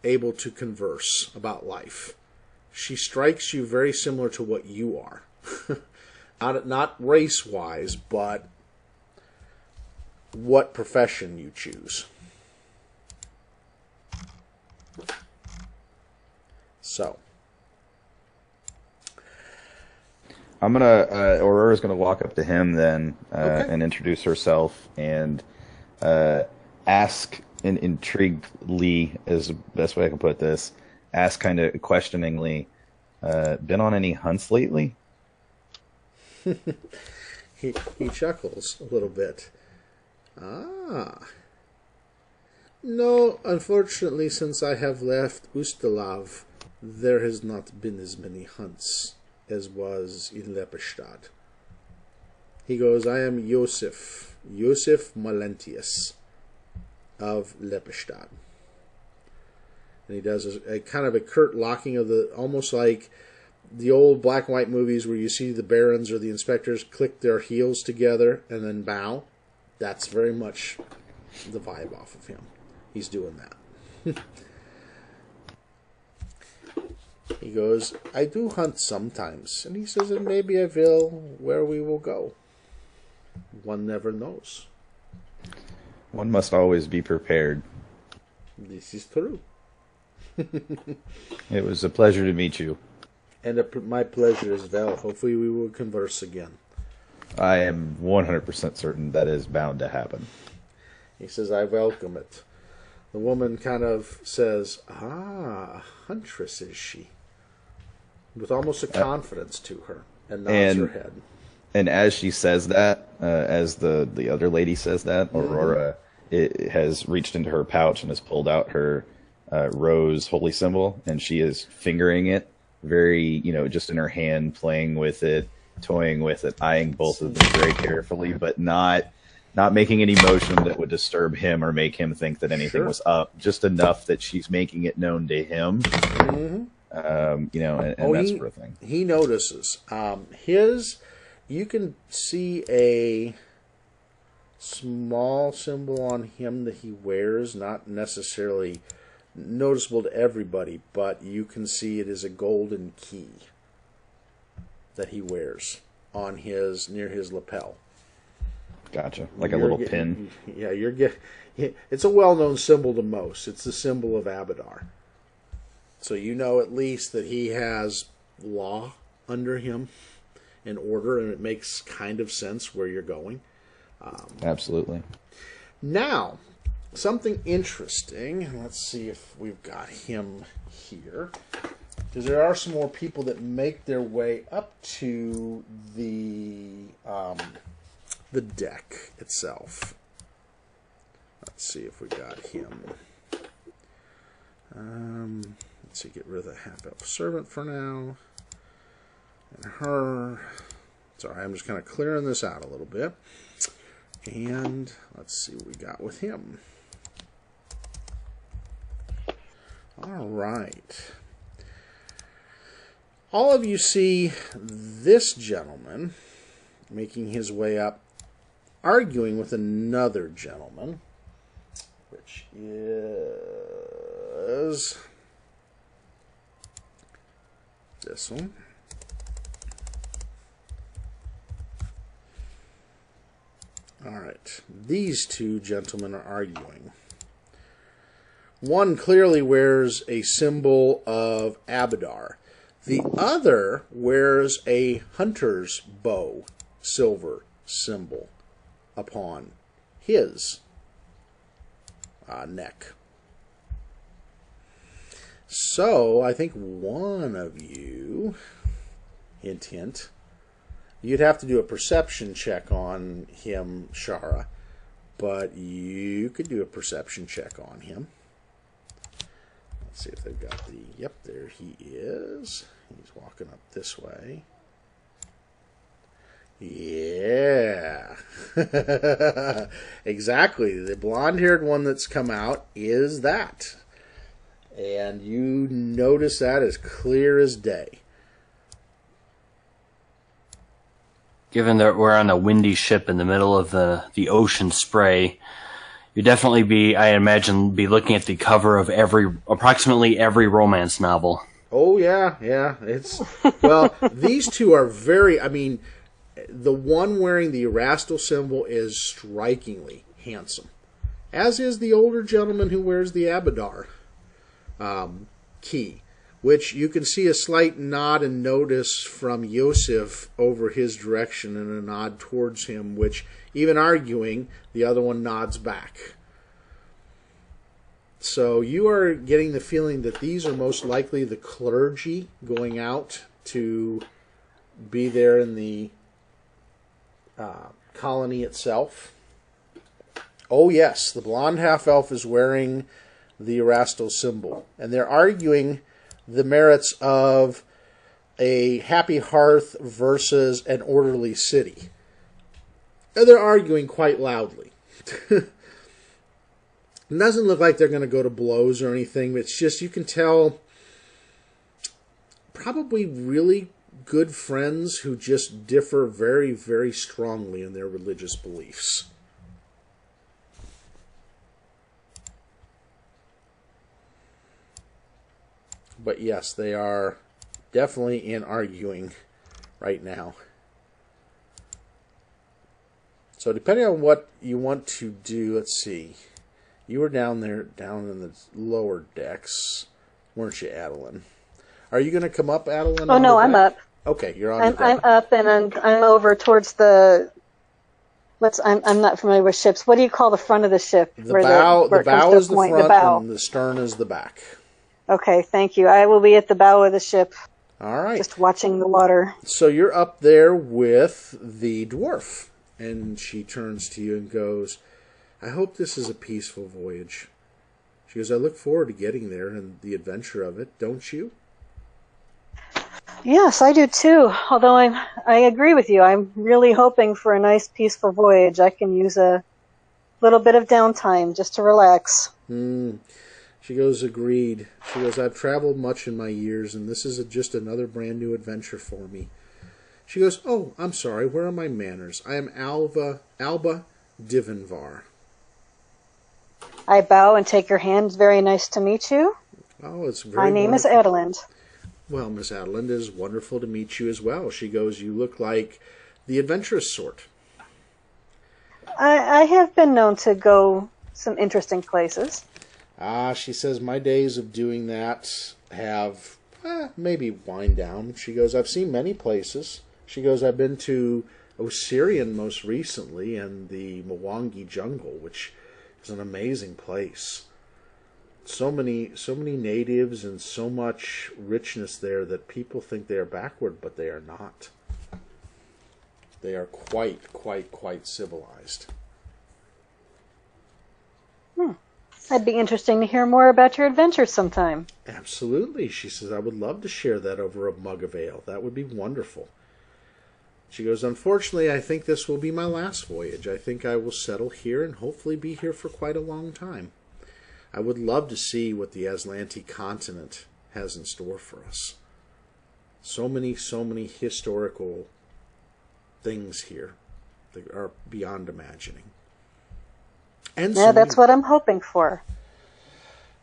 able to converse about life. She strikes you very similar to what you are. Not race-wise, but what profession you choose. So. I'm gonna Aurora's gonna walk up to him then Okay. and introduce herself and ask intriguedly, is the best way I can put this. Ask kind of questioningly, been on any hunts lately? He chuckles a little bit. Ah. No, unfortunately, since I have left Ustalav, there has not been as many hunts as was in Lepestad. He goes, I am Yosef Malentius of Lepestad. And he does a kind of a curt locking of the, almost like the old black and white movies where you see the barons or the inspectors click their heels together and then bow. That's very much the vibe off of him. He's doing that. He goes, I do hunt sometimes. And he says, and maybe I will where we will go. One never knows. One must always be prepared. This is true. It was a pleasure to meet you. And my pleasure as well. Hopefully we will converse again. I am 100% certain that is bound to happen. He says, I welcome it. The woman kind of says, a huntress is she? With almost a confidence to her, and nods her head. And as she says that, as the other lady says that, Aurora has reached into her pouch and has pulled out her rose holy symbol, and she is fingering it very, just in her hand, playing with it, toying with it, eyeing both of them very carefully, but not making any motion that would disturb him or make him think that anything was up. Just enough that she's making it known to him. Mm-hmm. And that sort of thing. He notices. You can see a small symbol on him that he wears, not necessarily noticeable to everybody, but you can see it is a golden key that he wears on near his lapel. Gotcha. Like a little pin. Yeah, it's a well-known symbol to most. It's the symbol of Abadar. So you know at least that he has law under him and order, and it makes kind of sense where you're going. Absolutely. Now, something interesting. Let's see if we've got him here. Because there are some more people that make their way up to the deck itself. Let's see if we got him. Let's see, get rid of the half-elf servant for now. And her. Sorry, I'm just kind of clearing this out a little bit. And let's see what we got with him. All right. All of you see this gentleman making his way up, arguing with another gentleman, which is this one. All right. These two gentlemen are arguing. One clearly wears a symbol of Abadar. The other wears a hunter's bow silver symbol upon his neck. So, I think one of you, hint, hint, you'd have to do a perception check on him, Shara, but you could do a perception check on him. Let's see if they've got the, yep, there he is. He's walking up this way. Yeah. Exactly. The blonde-haired one that's come out is that. And you notice that as clear as day. Given that we're on a windy ship in the middle of the ocean spray, you'd definitely I imagine, looking at the cover of approximately every romance novel. Oh, yeah. It's, well, these two are very, I mean, the one wearing the Erastil symbol is strikingly handsome, as is the older gentleman who wears the Abadar key, which you can see a slight nod and notice from Yosef over his direction and a nod towards him, which, even arguing, the other one nods back. So you are getting the feeling that these are most likely the clergy going out to be there in the colony itself. Oh yes, the blonde half-elf is wearing the Erastil symbol. And they're arguing the merits of a happy hearth versus an orderly city. And they're arguing quite loudly. It doesn't look like they're going to go to blows or anything, but it's just, you can tell, probably really good friends who just differ very, very strongly in their religious beliefs. But yes, they are definitely in arguing right now. So depending on what you want to do, let's see. You were down there, down in the lower decks, weren't you, Adeline? Are you going to come up, Adeline? Oh, no, I'm up. Okay, you're on the deck. I'm up, and I'm over towards the... I'm not familiar with ships. What do you call the front of the ship? The bow is the front, and the stern is the back. Okay, thank you. I will be at the bow of the ship. All right. Just watching the water. So you're up there with the dwarf, and she turns to you and goes, I hope this is a peaceful voyage. She goes, I look forward to getting there and the adventure of it, don't you? Yes, I do too. Although I agree with you. I'm really hoping for a nice, peaceful voyage. I can use a little bit of downtime just to relax. She goes, agreed. She goes, I've traveled much in my years, and this is just another brand new adventure for me. She goes, oh, I'm sorry, where are my manners? I am Alba Divinvar. I bow and take your hand. Very nice to meet you. Oh, it's very My name wonderful. is Adelind. Well, Miss Adeline, it is wonderful to meet you as well. She goes, you look like the adventurous sort. I have been known to go some interesting places. She says, my days of doing that have maybe wind down. She goes, I've seen many places. She goes, I've been to Osirian most recently and the Mwangi jungle, which is an amazing place. So many natives and so much richness there that people think they are backward, but they are not. They are quite civilized. That'd be interesting to hear more about your adventures sometime. Absolutely. She says, I would love to share that over a mug of ale. That would be wonderful. She goes, unfortunately, I think this will be my last voyage. I think I will settle here and hopefully be here for quite a long time. I would love to see what the Azlanti continent has in store for us. So many historical things here that are beyond imagining. And Yeah, that's what I'm hoping for.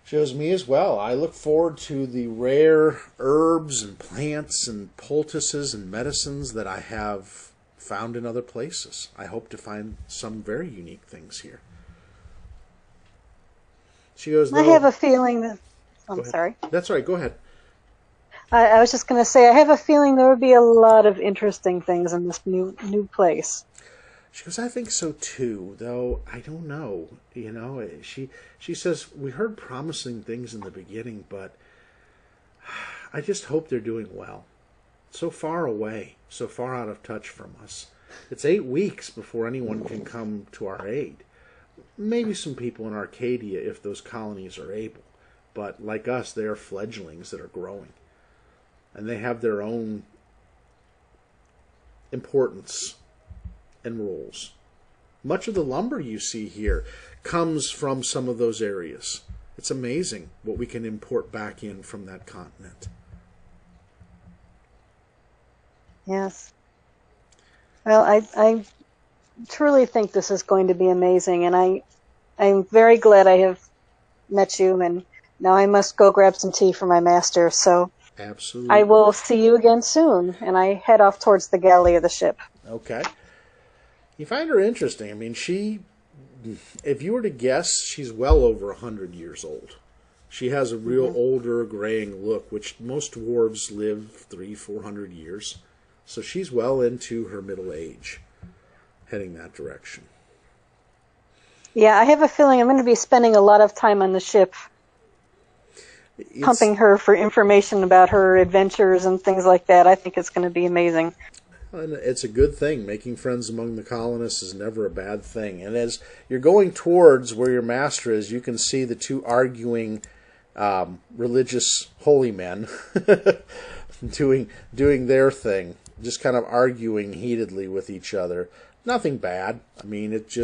Shows me as well. I look forward to the rare herbs and plants and poultices and medicines that I have found in other places. I hope to find some very unique things here. She goes, I have a feeling that... Go I'm ahead. sorry. That's all right. Go ahead. I was just going to say, I have a feeling there would be a lot of interesting things in this new place. She goes, I think so too, though I don't know. She says, we heard promising things in the beginning, but I just hope they're doing well. So far away, so far out of touch from us. It's 8 weeks before anyone can come to our aid. Maybe some people in Arcadia if those colonies are able. But like us, they are fledglings that are growing. And they have their own importance and roles. Much of the lumber you see here comes from some of those areas. It's amazing what we can import back in from that continent. Yes. Well, I truly think this is going to be amazing, and I'm very glad I have met you, and now I must go grab some tea for my master, so Absolutely. I will see you again soon, and I head off towards the galley of the ship. Okay. You find her interesting. I mean, if you were to guess, she's well over 100 years old. She has a real older, graying look, which most dwarves live 300-400 years. So she's well into her middle age, heading that direction. Yeah, I have a feeling I'm going to be spending a lot of time on the ship, pumping her for information about her adventures and things like that. I think it's going to be amazing. And it's a good thing. Making friends among the colonists is never a bad thing. And as you're going towards where your master is, you can see the two arguing religious holy men doing their thing, just kind of arguing heatedly with each other. Nothing bad. I mean, it's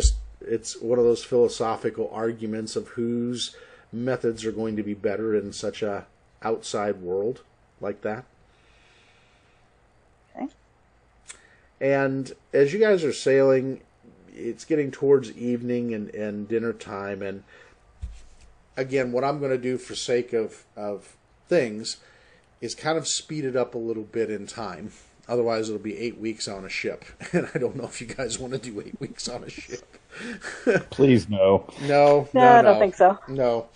one of those philosophical arguments of whose methods are going to be better in such a outside world like that. Okay. And as you guys are sailing, it's getting towards evening and dinner time. And again, what I'm going to do for sake of things is kind of speed it up a little bit in time. Otherwise, it'll be 8 weeks on a ship. And I don't know if you guys want to do 8 weeks on a ship. Please, no. No, I don't think so. No.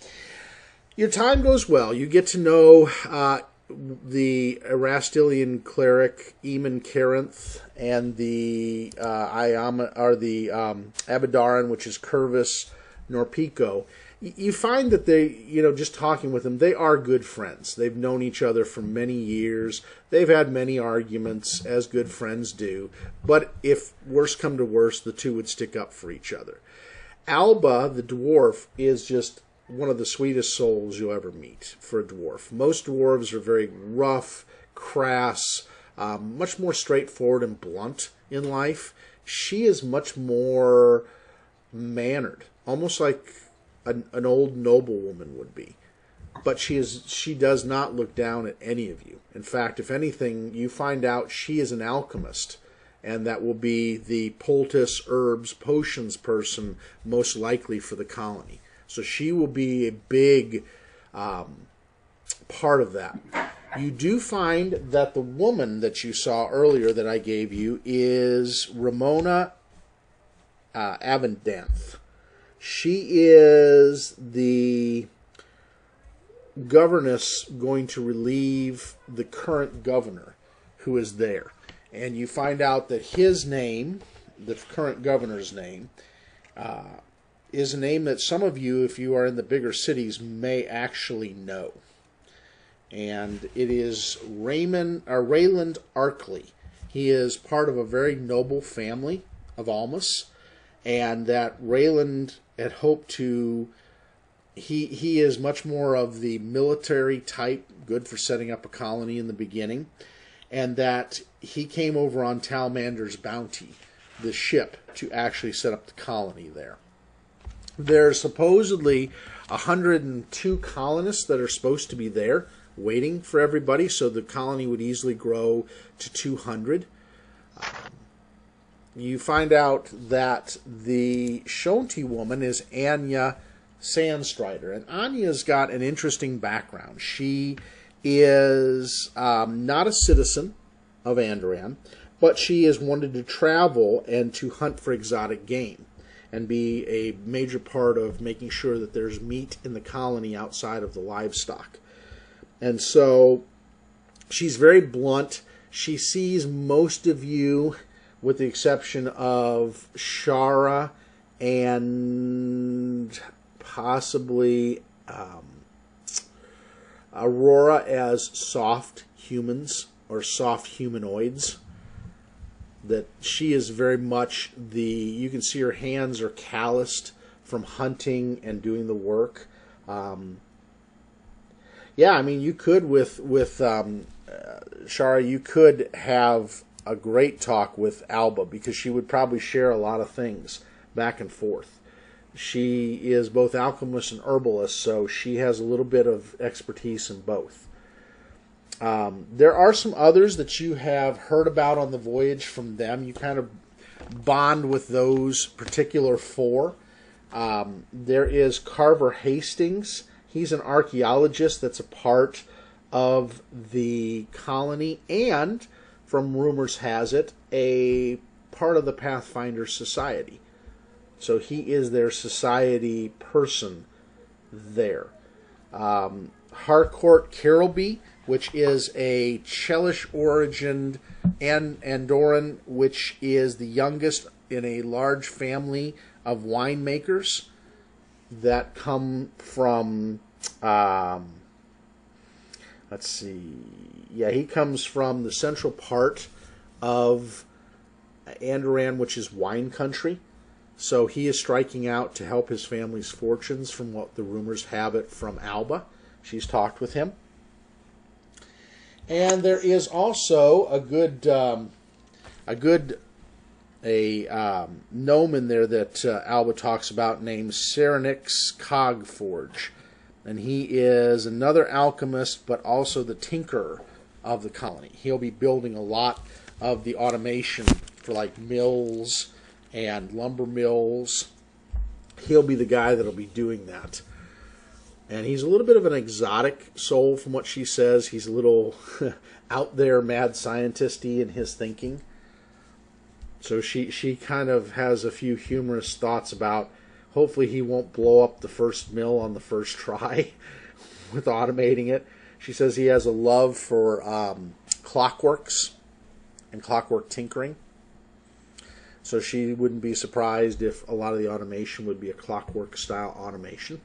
Your time goes well. You get to know the Erastilian cleric Eamon Carinth and the Abidaran, which is Curvis Norpico. You find that they, just talking with them, they are good friends. They've known each other for many years. They've had many arguments, as good friends do. But if worse come to worse, the two would stick up for each other. Alba, the dwarf, is just one of the sweetest souls you'll ever meet for a dwarf. Most dwarves are very rough, crass, much more straightforward and blunt in life. She is much more mannered, almost like an old noblewoman would be. But she does not look down at any of you. In fact, if anything, you find out she is an alchemist, and that will be the poultice, herbs, potions person most likely for the colony. So she will be a big part of that. You do find that the woman that you saw earlier that I gave you is Ramona Avendanth. She is the governess going to relieve the current governor who is there. And you find out that his name, the current governor's name, is a name that some of you, if you are in the bigger cities, may actually know. And it is Rayland Arkley. He is part of a very noble family of Almas, and that Rayland had hoped to... He is much more of the military type, good for setting up a colony in the beginning, and that he came over on Talmander's Bounty, the ship, to actually set up the colony there. There's supposedly 102 colonists that are supposed to be there, waiting for everybody, so the colony would easily grow to 200. You find out that the Shonti woman is Anya Sandstrider, and Anya's got an interesting background. She is not a citizen of Andoran, but she has wanted to travel and to hunt for exotic game and be a major part of making sure that there's meat in the colony outside of the livestock. And so she's very blunt. She sees most of you, with the exception of Shara and possibly Aurora, as soft humans or soft humanoids. That she is very much you can see her hands are calloused from hunting and doing the work. Yeah, I mean, you could with Shara, you could have a great talk with Alba, because she would probably share a lot of things back and forth. She is both alchemist and herbalist, so she has a little bit of expertise in both. There are some others that you have heard about on the voyage from them. You kind of bond with those particular four. There is Carver Hastings. He's an archaeologist that's a part of the colony, and, from rumors has it, a part of the Pathfinder Society. So he is their society person there. Harcourt Carrowby, which is a Chelish-origined Andorran, which is the youngest in a large family of winemakers that come from, let's see, yeah, he comes from the central part of Andorran, which is wine country. So he is striking out to help his family's fortunes, from what the rumors have it from Alba. She's talked with him. And there is also a gnome in there that Alba talks about named Serenix Cogforge. And he is another alchemist, but also the tinkerer of the colony. He'll be building a lot of the automation for like mills and lumber mills. He'll be the guy that'll be doing that. And he's a little bit of an exotic soul from what she says. He's a little out there, mad scientist-y in his thinking. So she kind of has a few humorous thoughts about, hopefully he won't blow up the first mill on the first try with automating it. She says he has a love for clockworks and clockwork tinkering. So she wouldn't be surprised if a lot of the automation would be a clockwork-style automation.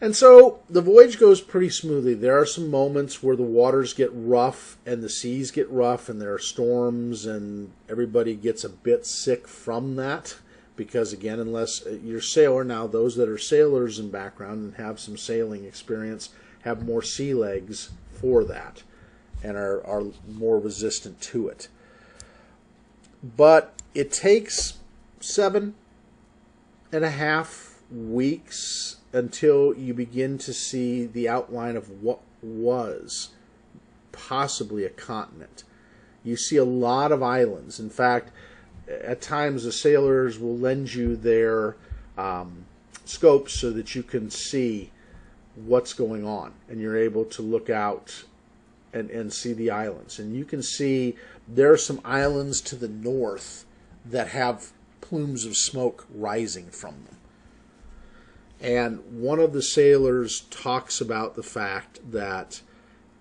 And so the voyage goes pretty smoothly. There are some moments where the waters get rough and the seas get rough and there are storms and everybody gets a bit sick from that. Because, again, unless you're a sailor, now those that are sailors in background and have some sailing experience have more sea legs for that and are more resistant to it. But it takes 7.5 weeks until you begin to see the outline of what was possibly a continent. You see a lot of islands. In fact, at times the sailors will lend you their scopes so that you can see what's going on, and you're able to look out and see the islands. And you can see there are some islands to the north that have plumes of smoke rising from them. And one of the sailors talks about the fact that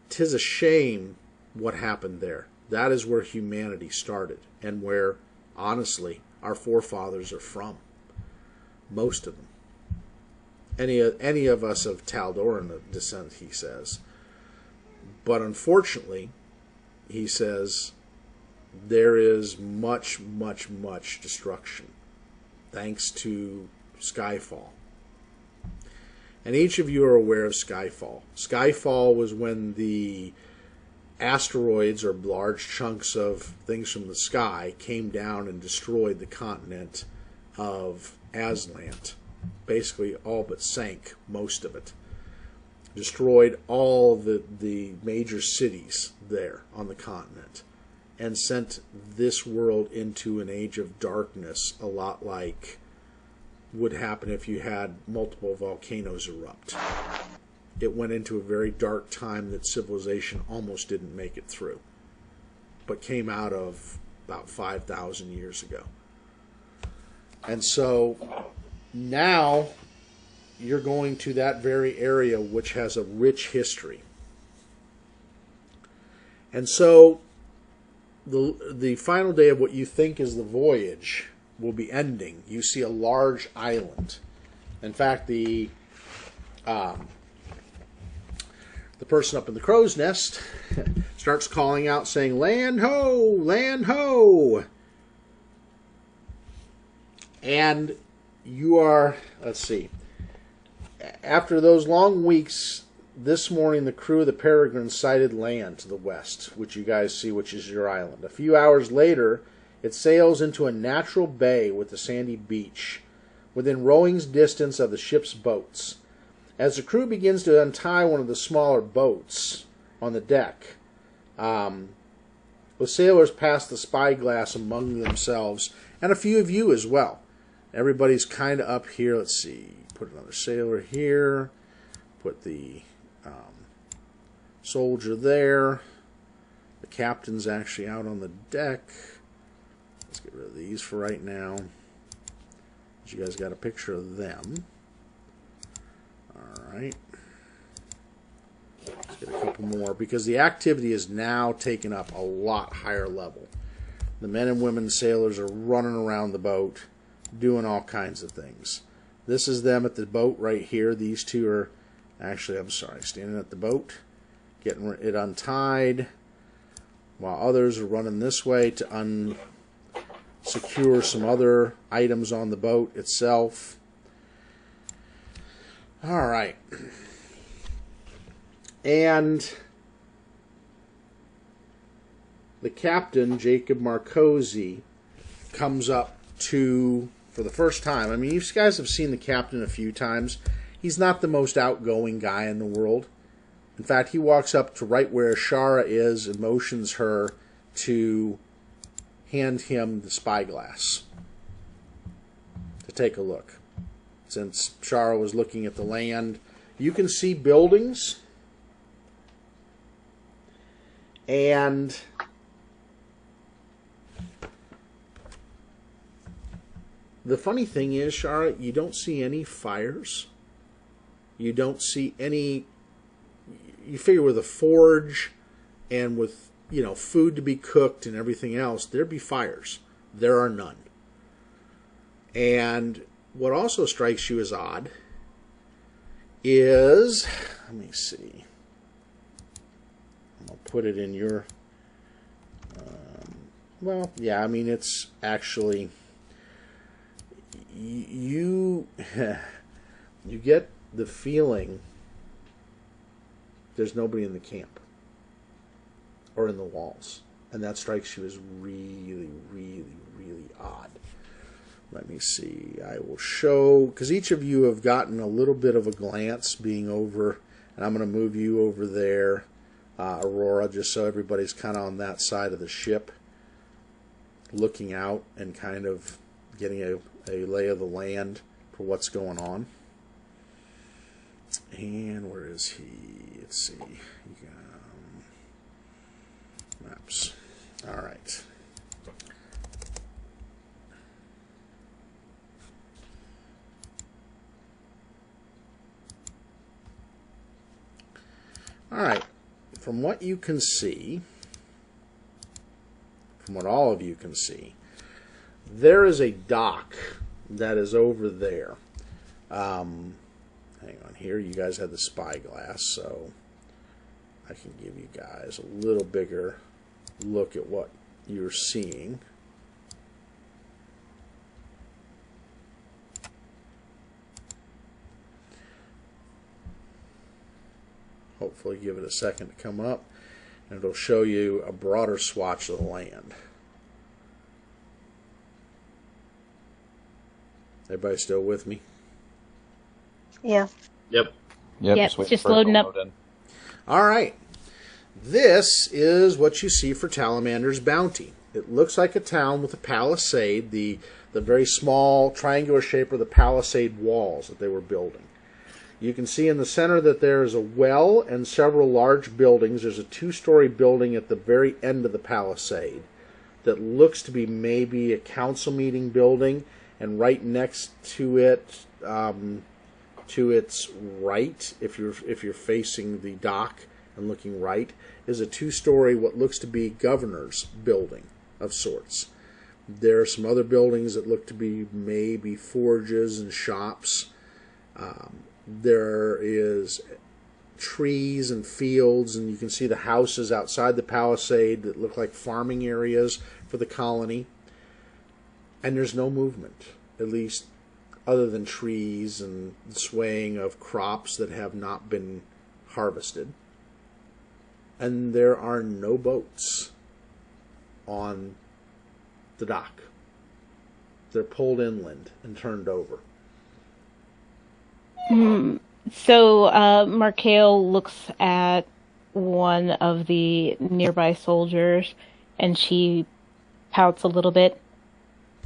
'tis a shame what happened there. That is where humanity started, and where, honestly, our forefathers are from. Most of them. Any of us of Taldoran descent, he says. But unfortunately, he says, there is much, much, much destruction thanks to Skyfall. And each of you are aware of Skyfall. Skyfall was when the asteroids, or large chunks of things from the sky, came down and destroyed the continent of Azlant. Basically all but sank most of it. Destroyed all the major cities there on the continent. And sent this world into an age of darkness, a lot like would happen if you had multiple volcanoes erupt. It went into a very dark time that civilization almost didn't make it through. but came out of about 5,000 years ago. And so now you're going to that very area which has a rich history. And so the final day of what you think is the voyage will be ending. You see a large island. In fact, the person up in the crow's nest starts calling out, saying, "Land ho! Land ho!" And you are, let's see, after those long weeks, this morning the crew of the Peregrine sighted land to the west, which you guys see, which is your island. A few hours later, it sails into a natural bay with a sandy beach, within rowing's distance of the ship's boats. As the crew begins to untie one of the smaller boats on the deck, the sailors pass the spyglass among themselves, and a few of you as well. Everybody's kind of up here. Let's see. Put another sailor here. Put the soldier there. The captain's actually out on the deck. Let's get rid of these for right now. You guys got a picture of them. Alright. Let's get a couple more, because the activity is now taken up a lot higher level. The men and women sailors are running around the boat, doing all kinds of things. This is them at the boat right here. These two are actually, standing at the boat, getting it untied, while others are running this way to unsecure some other items on the boat itself. All right. And the captain, Jacob Marcosi, comes up to, for the first time, I mean, you guys have seen the captain a few times. He's not the most outgoing guy in the world. In fact, he walks up to right where Shara is and motions her to hand him the spyglass to take a look. Since Shara was looking at the land, you can see buildings, and the funny thing is, Shara, you don't see any fires. You don't see any. You figure with a forge and with, you know, food to be cooked and everything else, there'd be fires. There are none. And what also strikes you as odd is, let me see. I'll put it in your. Well, yeah, I mean, it's actually. You get the feeling there's nobody in the camp or in the walls, and that strikes you as really, really, really odd. Let me see. I will show, because each of you have gotten a little bit of a glance being over, and I'm going to move you over there, Aurora, just so everybody's kind of on that side of the ship, looking out and kind of getting a lay of the land for what's going on. And where is he? Let's see. Maps. All right. All right. From what you can see, from what all of you can see, there is a dock that is over there. Hang on here. You guys had the spyglass, so I can give you guys a little bigger look at what you're seeing. Hopefully give it a second to come up, and it'll show you a broader swatch of the land. Everybody still with me? Yeah. Yep. Yep, Just loading up. All right. This is what you see for Talamander's Bounty. It looks like a town with a palisade, the very small triangular shape of the palisade walls that they were building. You can see in the center that there is a well and several large buildings. There's a 2-story building at the very end of the palisade that looks to be maybe a council meeting building, and right next to it, to its right, if you're facing the dock and looking right, is a 2-story what looks to be governor's building of sorts. There are some other buildings that look to be maybe forges and shops. There is trees and fields, and you can see the houses outside the palisade that look like farming areas for the colony. And there's no movement, at least other than trees and the swaying of crops that have not been harvested. And there are no boats on the dock. They're pulled inland and turned over. So Markale looks at one of the nearby soldiers, and she pouts a little bit.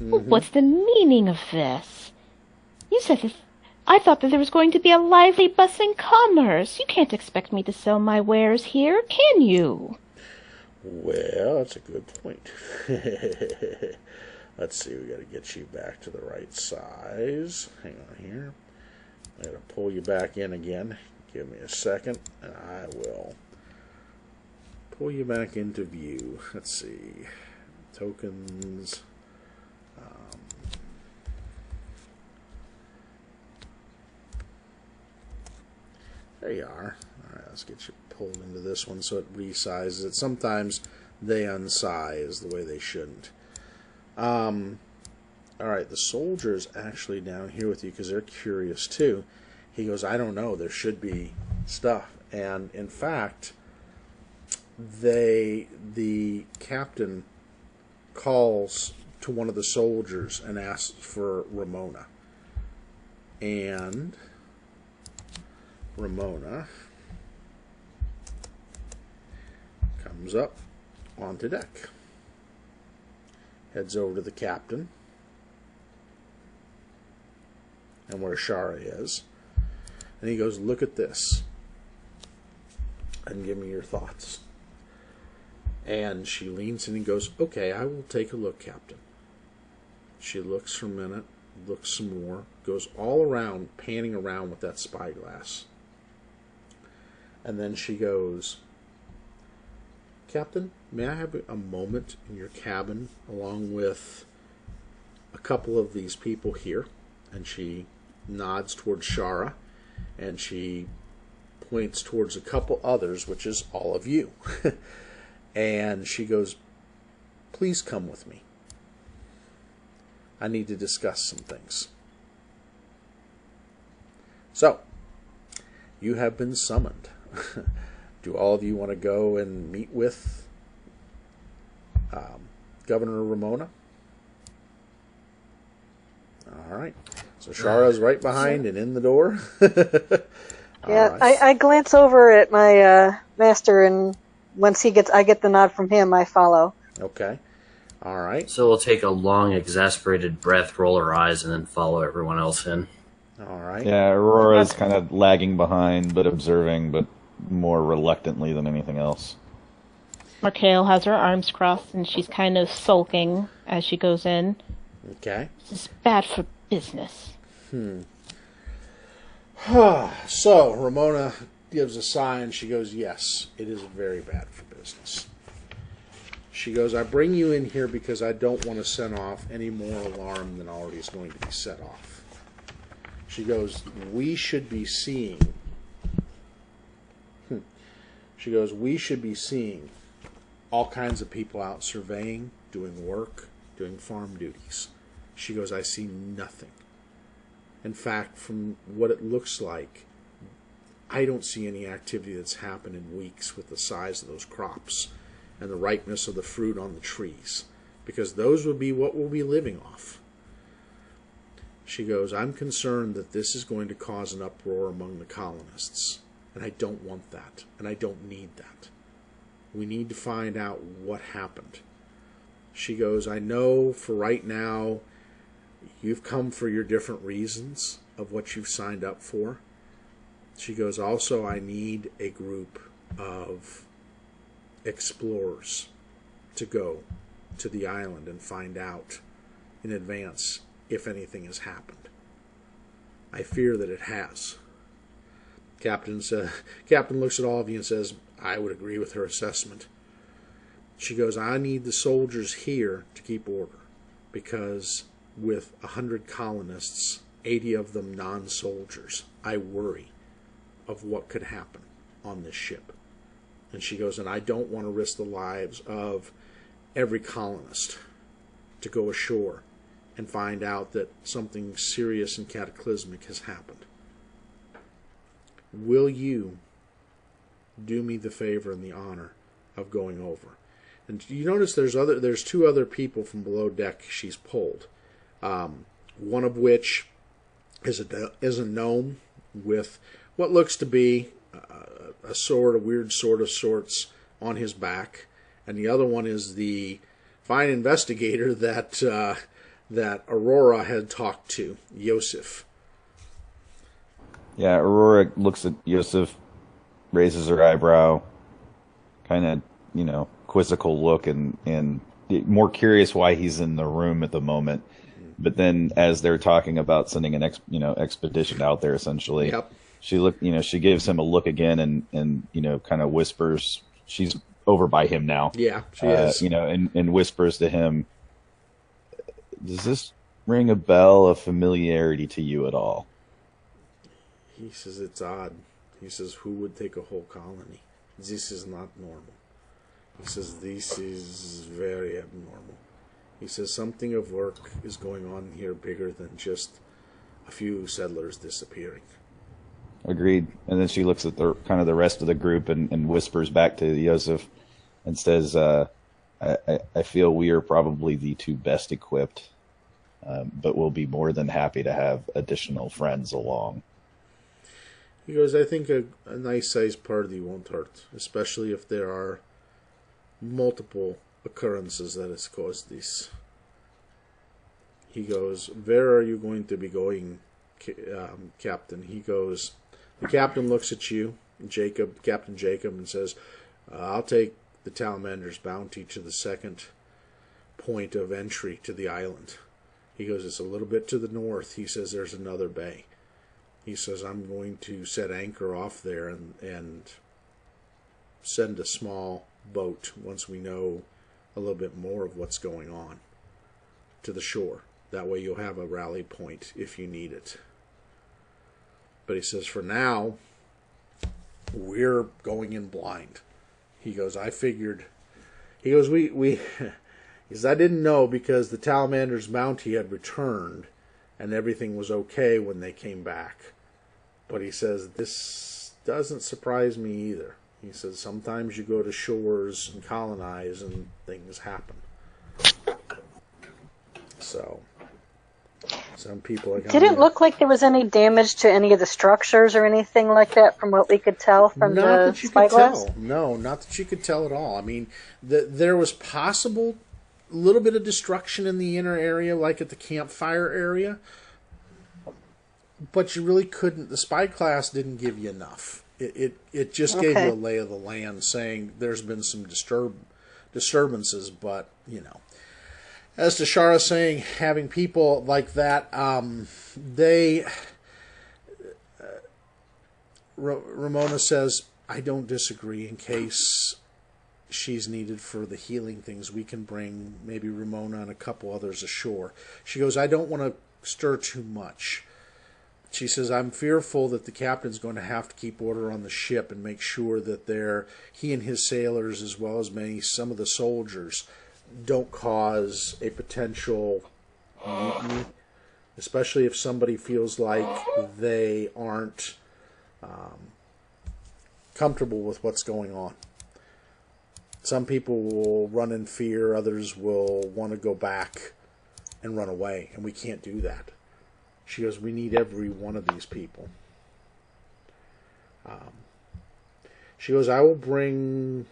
Mm-hmm. What's the meaning of this? You said that I thought that there was going to be a lively, bustling commerce. You can't expect me to sell my wares here, can you? Well, that's a good point. Let's see, we got to get you back to the right size. Hang on here. I got to pull you back in again. Give me a second, and I will pull you back into view. Let's see. Tokens. There you are. All right, let's get you pulled into this one so it resizes it. Sometimes they unsize the way they shouldn't. All right, the soldier's actually down here with you because they're curious too. He goes, I don't know, there should be stuff. And in fact, the captain calls to one of the soldiers and asks for Ramona. And Ramona comes up onto deck, heads over to the captain and where Shara is, and he goes, look at this and give me your thoughts. And she leans in and goes, okay, I will take a look, Captain. She looks for a minute, looks some more, goes all around, panning around with that spyglass. And then she goes, Captain, may I have a moment in your cabin along with a couple of these people here? And she nods towards Shara, and she points towards a couple others, which is all of you. And she goes, please come with me. I need to discuss some things. So, you have been summoned. Do all of you want to go and meet with Governor Ramona? All right. So Shara's right behind and in the door. Yeah, right. I glance over at my master, and once I get the nod from him, I follow. Okay. All right. So we'll take a long, exasperated breath, roll our eyes, and then follow everyone else in. All right. Yeah, Aurora's kind of lagging behind, but observing, but more reluctantly than anything else. Markale has her arms crossed, and she's kind of sulking as she goes in. Okay. This is bad for business. So Ramona gives a sigh and she goes, yes, it is very bad for business. She goes, I bring you in here because I don't want to set off any more alarm than already is going to be set off. She goes, we should be seeing all kinds of people out surveying, doing work, doing farm duties. She goes, I see nothing. In fact, from what it looks like, I don't see any activity that's happened in weeks with the size of those crops and the ripeness of the fruit on the trees, because those would be what we'll be living off. She goes, I'm concerned that this is going to cause an uproar among the colonists, and I don't want that, and I don't need that. We need to find out what happened. She goes, I know for right now you've come for your different reasons of what you've signed up for, She goes, also, I need a group of explorers to go to the island and find out in advance if anything has happened. I fear that it has. Captain looks at all of you and says, I would agree with her assessment. She goes, I need the soldiers here to keep order, because with 100 colonists, 80 of them non-soldiers, I worry of what could happen on this ship. And she goes, and I don't want to risk the lives of every colonist to go ashore and find out that something serious and cataclysmic has happened. Will you do me the favor and the honor of going over? And you notice there's two other people from below deck she's pulled. One of which is a gnome with what looks to be a sword, a weird sword of sorts, on his back, and the other one is the fine investigator that Aurora had talked to, Yosef. Yeah, Aurora looks at Yosef, raises her eyebrow, kind of, quizzical look, and more curious why he's in the room at the moment. But then, as they're talking about sending an expedition out there, essentially, yep. She gives him a look again, and kind of whispers. She's over by him now. Yeah, she is. And whispers to him, "Does this ring a bell of familiarity to you at all?" He says, it's odd. He says, who would take a whole colony? This is not normal. He says, this is very abnormal. He says, something of work is going on here bigger than just a few settlers disappearing. Agreed. And then she looks at the rest of the group and whispers back to Yosef and says, I feel we are probably the two best equipped, but we'll be more than happy to have additional friends along. He goes, I think a nice-sized party won't hurt, especially if there are multiple occurrences that has caused this. He goes, where are you going to be going, Captain? He goes, the captain looks at you, Captain Jacob, and says, I'll take the Talamander's bounty to the second point of entry to the island. He goes, it's a little bit to the north. He says, there's another bay. He says, I'm going to set anchor off there and send a small boat once we know a little bit more of what's going on to the shore. That way you'll have a rally point if you need it. But he says, for now, we're going in blind. He goes, I figured. He goes, he says, I didn't know because the Talamander's bounty had returned and everything was okay when they came back. But he says, this doesn't surprise me either. He says, sometimes you go to shores and colonize and things happen. So, some people... Did it look like there was any damage to any of the structures or anything like that from what we could tell from the spyglass? No, not that you could tell at all. I mean, there was possible a little bit of destruction in the inner area, like at the campfire area. But you really couldn't. The spyglass didn't give you enough. It just gave you a lay of the land, saying there's been some disturbances. But as to Shara saying, having people like that, Ramona says, I don't disagree. In case she's needed for the healing things, we can bring maybe Ramona and a couple others ashore. She goes, I don't want to stir too much. She says, I'm fearful that the captain's going to have to keep order on the ship and make sure that he and his sailors, as well as some of the soldiers, don't cause a potential mutiny, especially if somebody feels like they aren't comfortable with what's going on. Some people will run in fear, others will want to go back and run away, and we can't do that. She goes, we need every one of these people. She goes, I will bring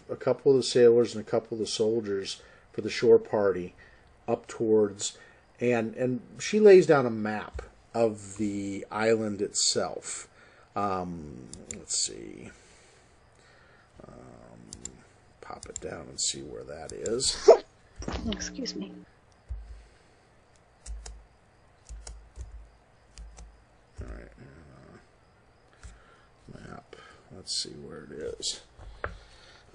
a couple of the sailors and a couple of the soldiers for the shore party up towards, and she lays down a map of the island itself. Let's see. Pop it down and see where that is. Excuse me. All right. Map. Let's see where it is.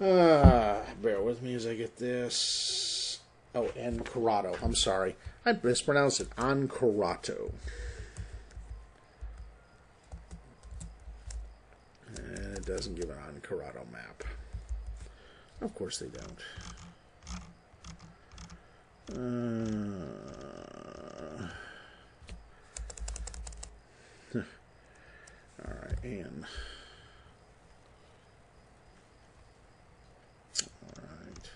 Bear with me as I get this. Oh, Ancorato. I'm sorry. I mispronounced it. Ancorato. And it doesn't give an Ancorato map. Of course they don't. All right, and all right.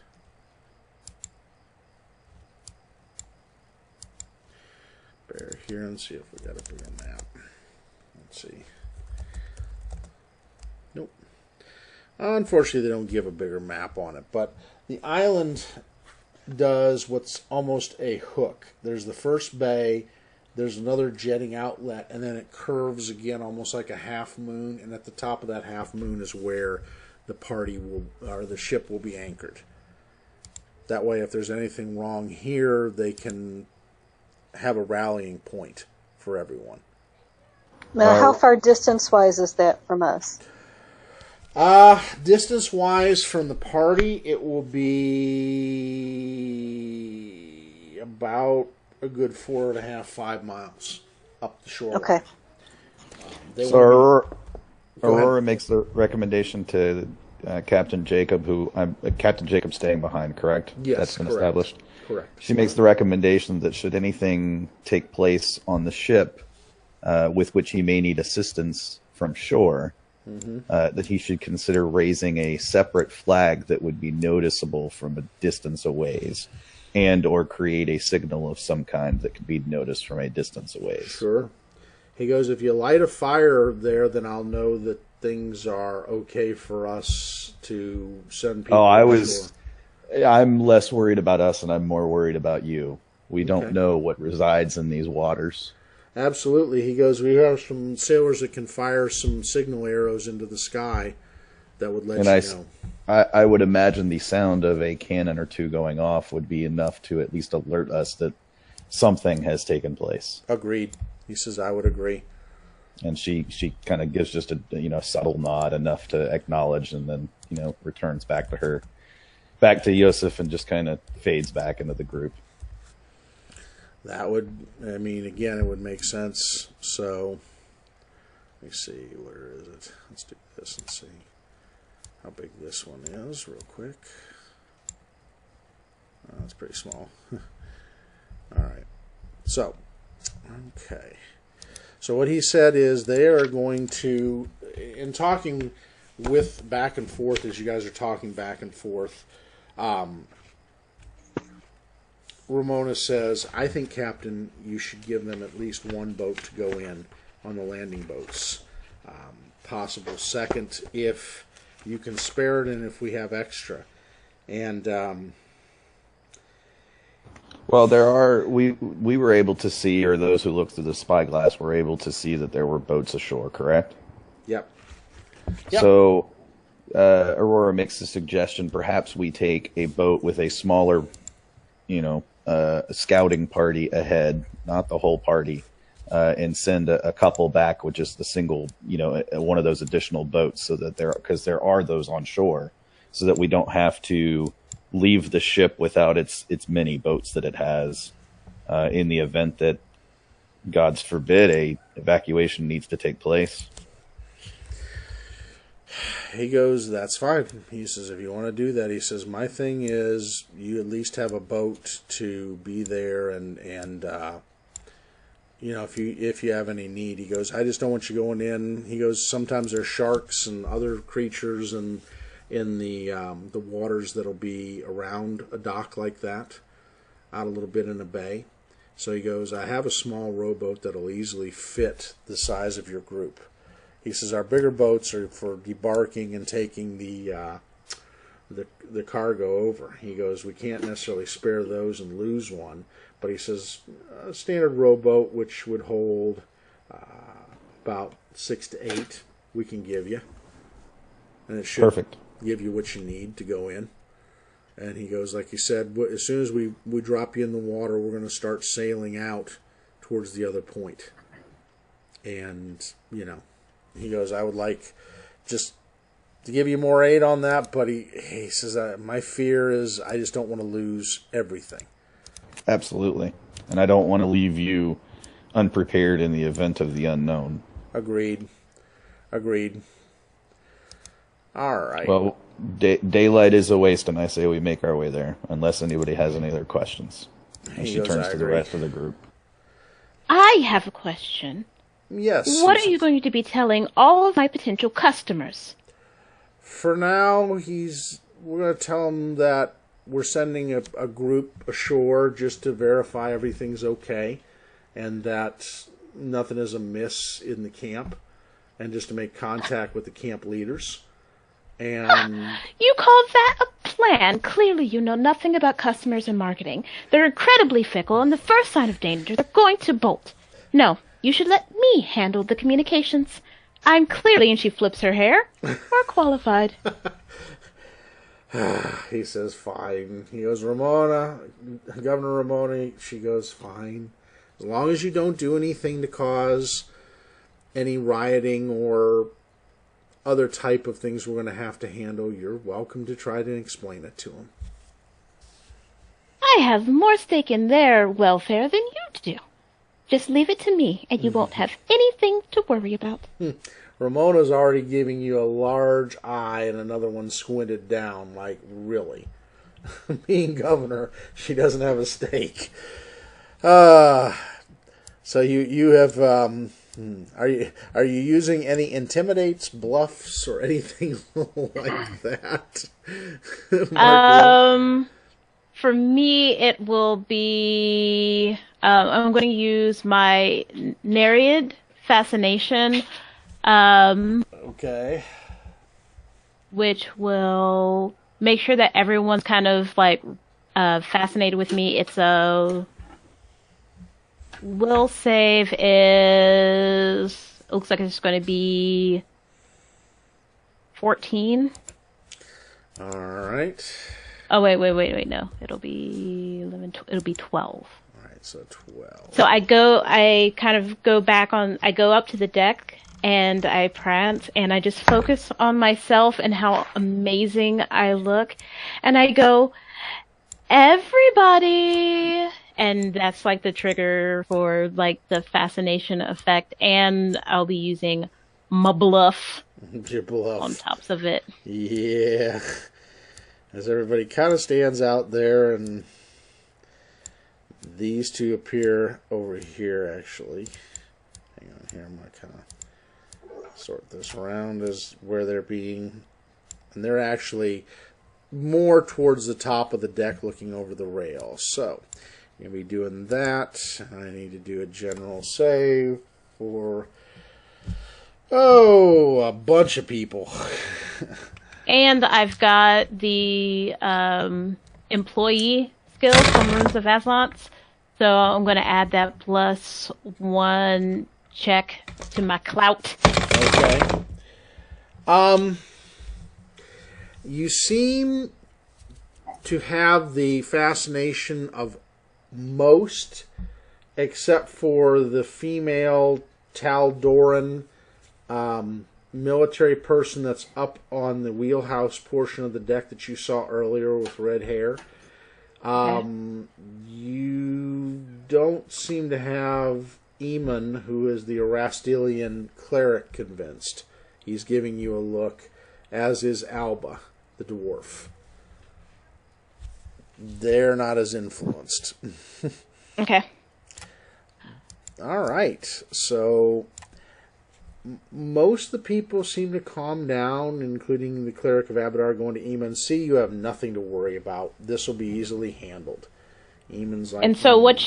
Bear here and see if we got a bigger map. Let's see. Nope. Unfortunately, they don't give a bigger map on it, but the island does what's almost a hook. There's the first bay, there's another jetting outlet, and then it curves again almost like a half moon, and at the top of that half moon is where the party will, or the ship will be anchored. That way, if there's anything wrong here, they can have a rallying point for everyone. Now, how far distance-wise is that from us? Distance-wise from the party, it will be about a good 4.5, 5 miles up the shore. Okay. So Aurora makes the recommendation to Captain Jacob, Captain Jacob staying behind, correct? Yes, that's been correct. established. Correct. She makes the recommendation that should anything take place on the ship with which he may need assistance from shore, that he should consider raising a separate flag that would be noticeable from a distance away, and or create a signal of some kind that could be noticed from a distance away. Sure. He goes, if you light a fire there, then I'll know that things are okay for us to send people. I'm less worried about us, and I'm more worried about you. We don't know what resides in these waters. Absolutely. He goes, we have some sailors that can fire some signal arrows into the sky that would let you know. I would imagine the sound of a cannon or two going off would be enough to at least alert us that something has taken place. Agreed. He says, I would agree. And she kind of gives just a subtle nod, enough to acknowledge, and then returns back to Yosef, and just kind of fades back into the group. That would, again, it would make sense. So, let me see, where is it? Let's do this and see how big this one is real quick. It's pretty small. All right. So, okay. So what he said is they are going to, in talking with back and forth, as you guys are talking back and forth, Ramona says, I think, Captain, you should give them at least one boat to go in on the landing boats. Possible second if you can spare it and if we have extra. And well, we were able to see, or those who looked through the spyglass were able to see, that there were boats ashore, correct? Yep. So Aurora makes the suggestion, perhaps we take a boat with a smaller, scouting party ahead, not the whole party, and send a couple back with just the single, one of those additional boats, so that because there are those on shore, so that we don't have to leave the ship without its many boats that it has, in the event that, God's forbid, a evacuation needs to take place. He goes, that's fine. He says, if you want to do that, he says, my thing is you at least have a boat to be there, and if you have any need. He goes, I just don't want you going in. He goes, sometimes there's sharks and other creatures in the waters that'll be around a dock like that, out a little bit in a bay. So he goes, I have a small rowboat that'll easily fit the size of your group. He says, our bigger boats are for debarking and taking the cargo over. He goes, we can't necessarily spare those and lose one. But he says, a standard rowboat, which would hold about 6 to 8 we can give you. And it should Perfect. give you what you need to go in. And he goes, like he said, as soon as we drop you in the water, we're going to start sailing out towards the other point. And, he goes, I would like just to give you more aid on that, but he says, my fear is I just don't want to lose everything. Absolutely. And I don't want to leave you unprepared in the event of the unknown. Agreed. All right. Well, daylight is a waste, and I say we make our way there, unless anybody has any other questions. And she turns to the rest of the group. I have a question. Yes. What are you going to be telling all of my potential customers? For now, we're going to tell them that we're sending a group ashore just to verify everything's okay and that nothing is amiss in the camp, and just to make contact with the camp leaders. And you call that a plan? Clearly you know nothing about customers and marketing. They're incredibly fickle, and the first sign of danger, they're going to bolt. No, you should let me handle the communications. I'm clearly, and she flips her hair, more qualified. He says, fine. He goes, Ramona, Governor Ramona, she goes, fine. As long as you don't do anything to cause any rioting or other type of things we're going to have to handle, you're welcome to try to explain it to them. I have more stake in their welfare than you do. Just leave it to me, and you won't have anything to worry about. Ramona's already giving you a large eye and another one squinted down, like, really? Being governor, she doesn't have a stake. So you have, are you using any intimidates, bluffs, or anything like that? For me, it will be, I'm going to use my Nereid fascination, okay. Which will make sure that everyone's kind of like fascinated with me. It's a will save is, looks like it's going to be 14. All right. Oh wait, no, it'll be 11. It'll be 12. All right, so 12. So I go up to the deck and I prance and I just focus on myself and how amazing I look, and I go, everybody, and that's like the trigger for like the fascination effect, and I'll be using my bluff. Your bluff on tops of it. Yeah. As everybody kind of stands out there, and these two appear over here, actually. Hang on here, I'm going to kind of sort this around as where they're being. And they're actually more towards the top of the deck looking over the rail. So, you're going to be doing that. I need to do a general save for, a bunch of people. And I've got the employee skill from Runes of Azlant, so I'm going to add that +1 check to my clout. Okay. You seem to have the fascination of most, except for the female Taldoran military person that's up on the wheelhouse portion of the deck that you saw earlier with red hair. You don't seem to have Eamon, who is the Erastilian cleric, convinced. He's giving you a look, as is Alba, the dwarf. They're not as influenced. Okay. All right. So most of the people seem to calm down, including the cleric of Abadar going to Eamon. See, you have nothing to worry about. This will be easily handled. Eamon's like, and so what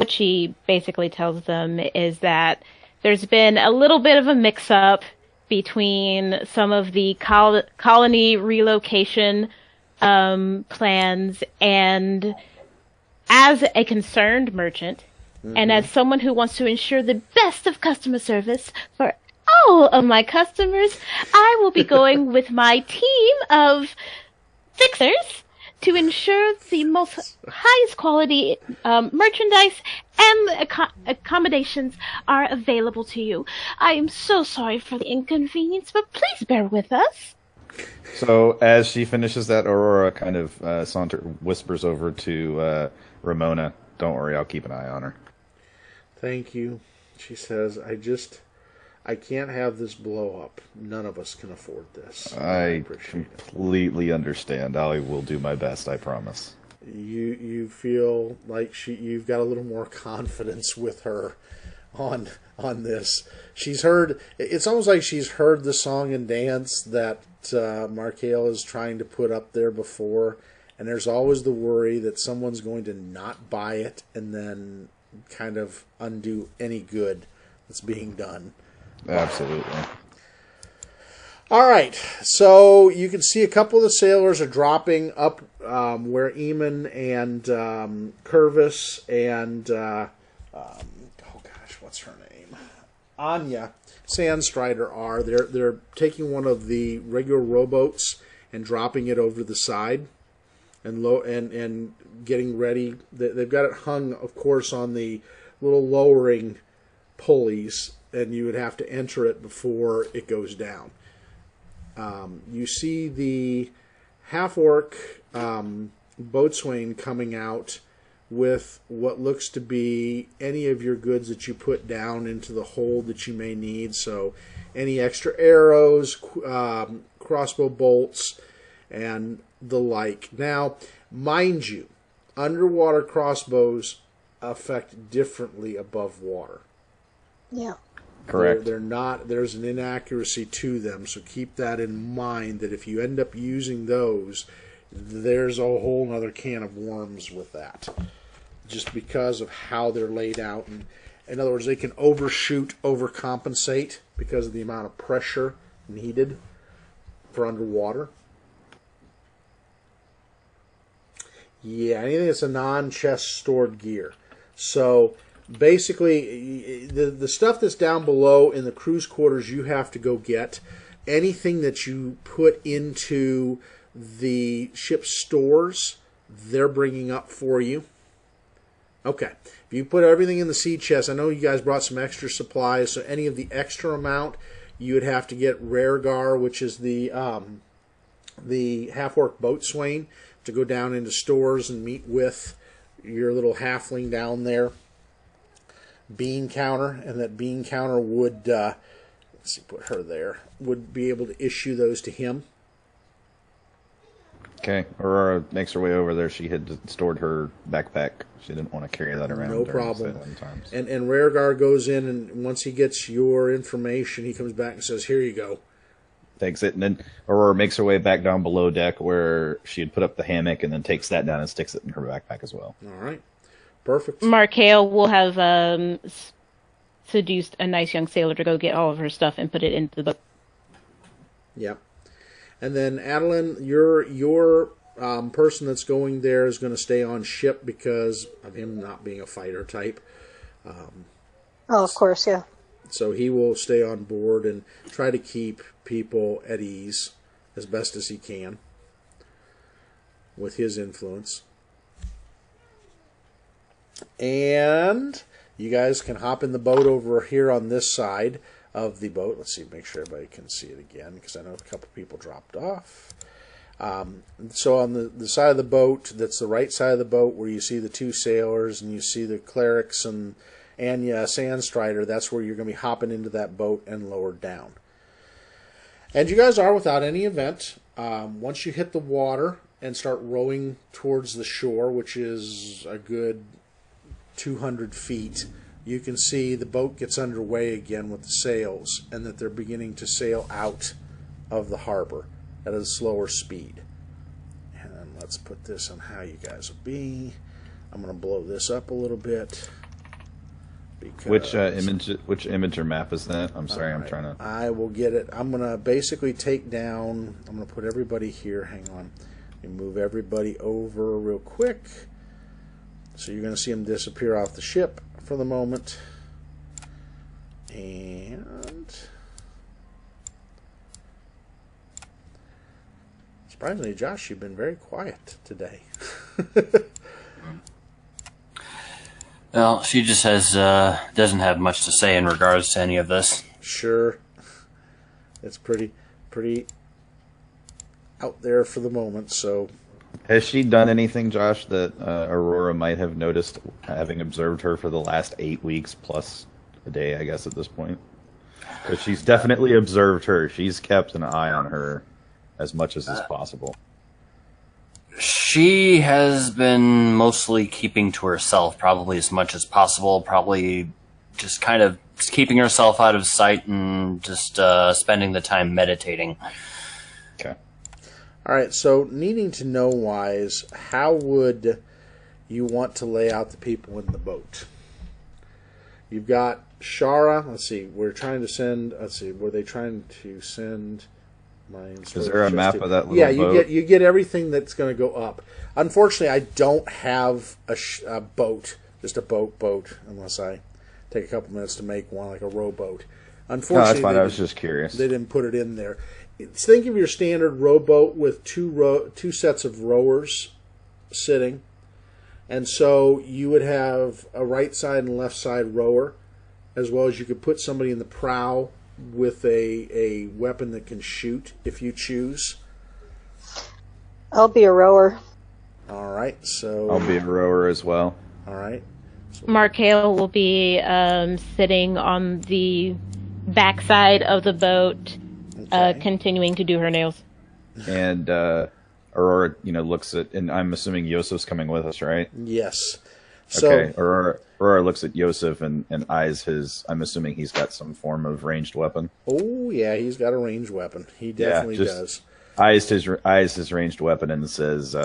she basically tells them is that there's been a little bit of a mix-up between some of the colony relocation plans, and as a concerned merchant, and as someone who wants to ensure the best of customer service for all of my customers, I will be going with my team of fixers to ensure the most highest quality merchandise and accommodations are available to you. I am so sorry for the inconvenience, but please bear with us. So as she finishes that, Aurora kind of whispers over to Ramona, "Don't worry, I'll keep an eye on her." Thank you. She says, I can't have this blow up. None of us can afford this. I completely understand. I will do my best, I promise. You feel like you've got a little more confidence with her on this. She's heard. It's almost like she's heard the song and dance that Markael is trying to put up there before, and there's always the worry that someone's going to not buy it and then kind of undo any good that's being done. Absolutely. All right, so you can see a couple of the sailors are dropping up where Eamon and Curvis and what's her name? Anya Sandstrider are. They're taking one of the regular rowboats and dropping it over the side and getting ready. They've got it hung, of course, on the little lowering pulleys, and you would have to enter it before it goes down. You see the half-orc boatswain coming out with what looks to be any of your goods that you put down into the hold that you may need. So any extra arrows, crossbow bolts, and the like. Now, mind you, underwater crossbows affect differently above water. Yeah. Correct. They're not. There's an inaccuracy to them, so keep that in mind. That if you end up using those, there's a whole other can of worms with that, just because of how they're laid out. And in other words, they can overshoot, overcompensate because of the amount of pressure needed for underwater. Yeah, anything that's a non-chest stored gear. So basically, the stuff that's down below in the crew's quarters, you have to go get. Anything that you put into the ship's stores, they're bringing up for you. Okay. If you put everything in the sea chest, I know you guys brought some extra supplies, so any of the extra amount, you would have to get Raregar, which is the half-orc boatswain, to go down into stores and meet with your little halfling down there. Bean counter, and that bean counter would, let's see, put her there, would be able to issue those to him. Okay, Aurora makes her way over there. She had stored her backpack. She didn't want to carry that around. No problem. And Raregar goes in, and once he gets your information, he comes back and says, "Here you go." Takes it, and then Aurora makes her way back down below deck where she had put up the hammock, and then takes that down and sticks it in her backpack as well. All right. Perfect. Markael will have seduced a nice young sailor to go get all of her stuff and put it into the... Yep. And then, Adeline, your person that's going there is going to stay on ship because of him not being a fighter type. Oh, of course, yeah. So he will stay on board and try to keep people at ease as best as he can with his influence. And you guys can hop in the boat over here on this side of the boat. Let's see, make sure everybody can see it again, because I know a couple people dropped off. So on the side of the boat, that's the right side of the boat, where you see the two sailors and you see the clerics and Anya Sandstrider, that's where you're going to be hopping into that boat and lowered down. And you guys are without any event. Once you hit the water and start rowing towards the shore, which is a good 200 feet, you can see the boat gets underway again with the sails, and that they're beginning to sail out of the harbor at a slower speed. And then let's put this on how you guys will be. I'm going to blow this up a little bit. Which image or map is that? I'm sorry, I'm trying to... I will get it. I'm going to basically take down... I'm going to put everybody here. Hang on. Let me move everybody over real quick. So you're going to see them disappear off the ship for the moment. And Surprisingly, Josh, you've been very quiet today. Well, she just doesn't have much to say in regards to any of this. Sure. It's pretty out there for the moment, so... Has she done anything, Josh, that Aurora might have noticed, having observed her for the last 8 weeks plus a day, I guess, at this point? Because she's definitely observed her. She's kept an eye on her as much as is possible. She has been mostly keeping to herself, probably as much as possible, probably just kind of keeping herself out of sight and just spending the time meditating. Okay. All right, so needing to know wise, how would you want to lay out the people in the boat? You've got Shara. Let's see. We're trying to send. Let's see. Were they trying to send? Is there a map of that little boat? Yeah, you get everything that's going to go up. Unfortunately, I don't have a boat, just a boat, unless I take a couple minutes to make one, like a rowboat. Unfortunately, no, that's fine. I was just curious. They didn't put it in there. Think of your standard rowboat with two sets of rowers sitting, and so you would have a right side and left side rower, as well as you could put somebody in the prow with a weapon that can shoot if you choose. I'll be a rower. All right, so I'll be a rower as well. All right. Mark Hale will be sitting on the backside of the boat, Okay. continuing to do her nails. And Aurora, looks at, and I'm assuming Yosef's coming with us, right? Yes. So, Okay. Aurora looks at Yosef and eyes his. I'm assuming he's got some form of ranged weapon. oh yeah, he's got a ranged weapon. He definitely just does. Eyes his ranged weapon and says,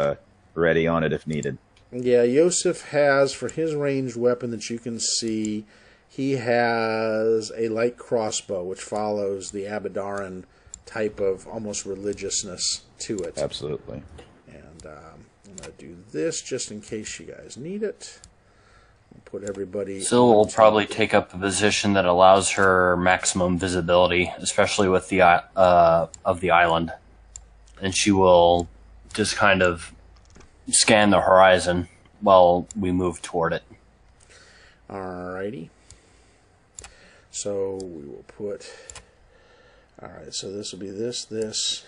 "Ready on it if needed." Yeah, Yosef has, for his ranged weapon that you can see, he has a light crossbow, which follows the Abidaran type of almost religiousness to it. Absolutely. And I'm going to do this just in case you guys need it. Put everybody... Syl will probably take up a position that allows her maximum visibility, especially with the of the island. And she will just kind of scan the horizon while we move toward it. Alrighty. So we will put... Alright, so this will be this.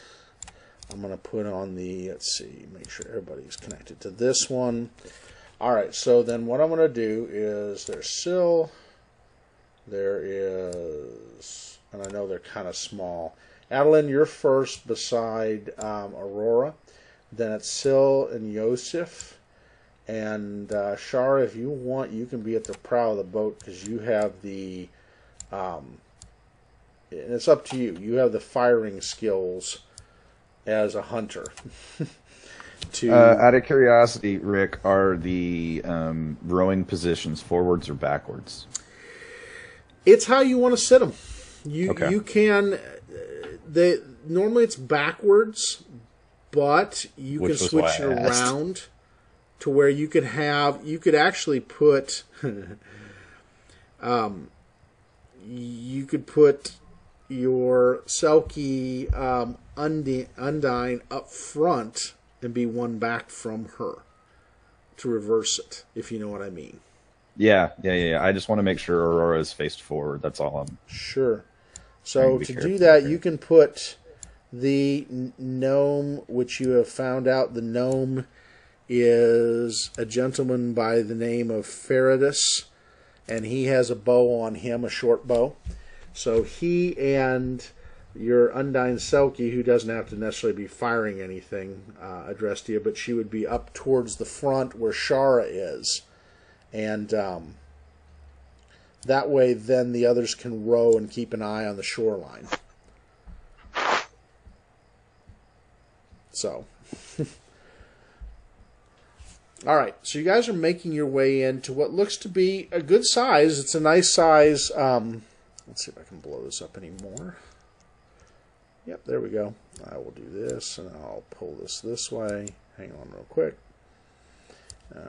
I'm going to put on the... Let's see, make sure everybody's connected to this one. Alright, so then what I'm going to do is... There's Syl. There is... And I know they're kind of small. Adeline, you're first beside Aurora. Then it's Syl and Yosef. And Shara, if you want, you can be at the prow of the boat because you have the... and it's up to you. You have the firing skills as a hunter. Out of curiosity, Rick, are the rowing positions forwards or backwards? It's how you want to sit them. Okay. You can... normally it's backwards, but you can switch it around to where you could have... You could actually put... you could put your Selkie Undine up front and be one back from her to reverse it, if you know what I mean. Yeah. I just want to make sure Aurora is faced forward. That's all I'm... Sure. So to do that, you can put the gnome, which you have found out the gnome is a gentleman by the name of Feridus, and he has a bow on him, a short bow. So he and your Undine Selkie, who doesn't have to necessarily be firing anything, Adrestia, but she would be up towards the front where Shara is. And that way then the others can row and keep an eye on the shoreline. So... All right, so you guys are making your way into what looks to be a good size. It's a nice size. Let's see if I can blow this up anymore. Yep, there we go. I will do this, and I'll pull this way. Hang on real quick. See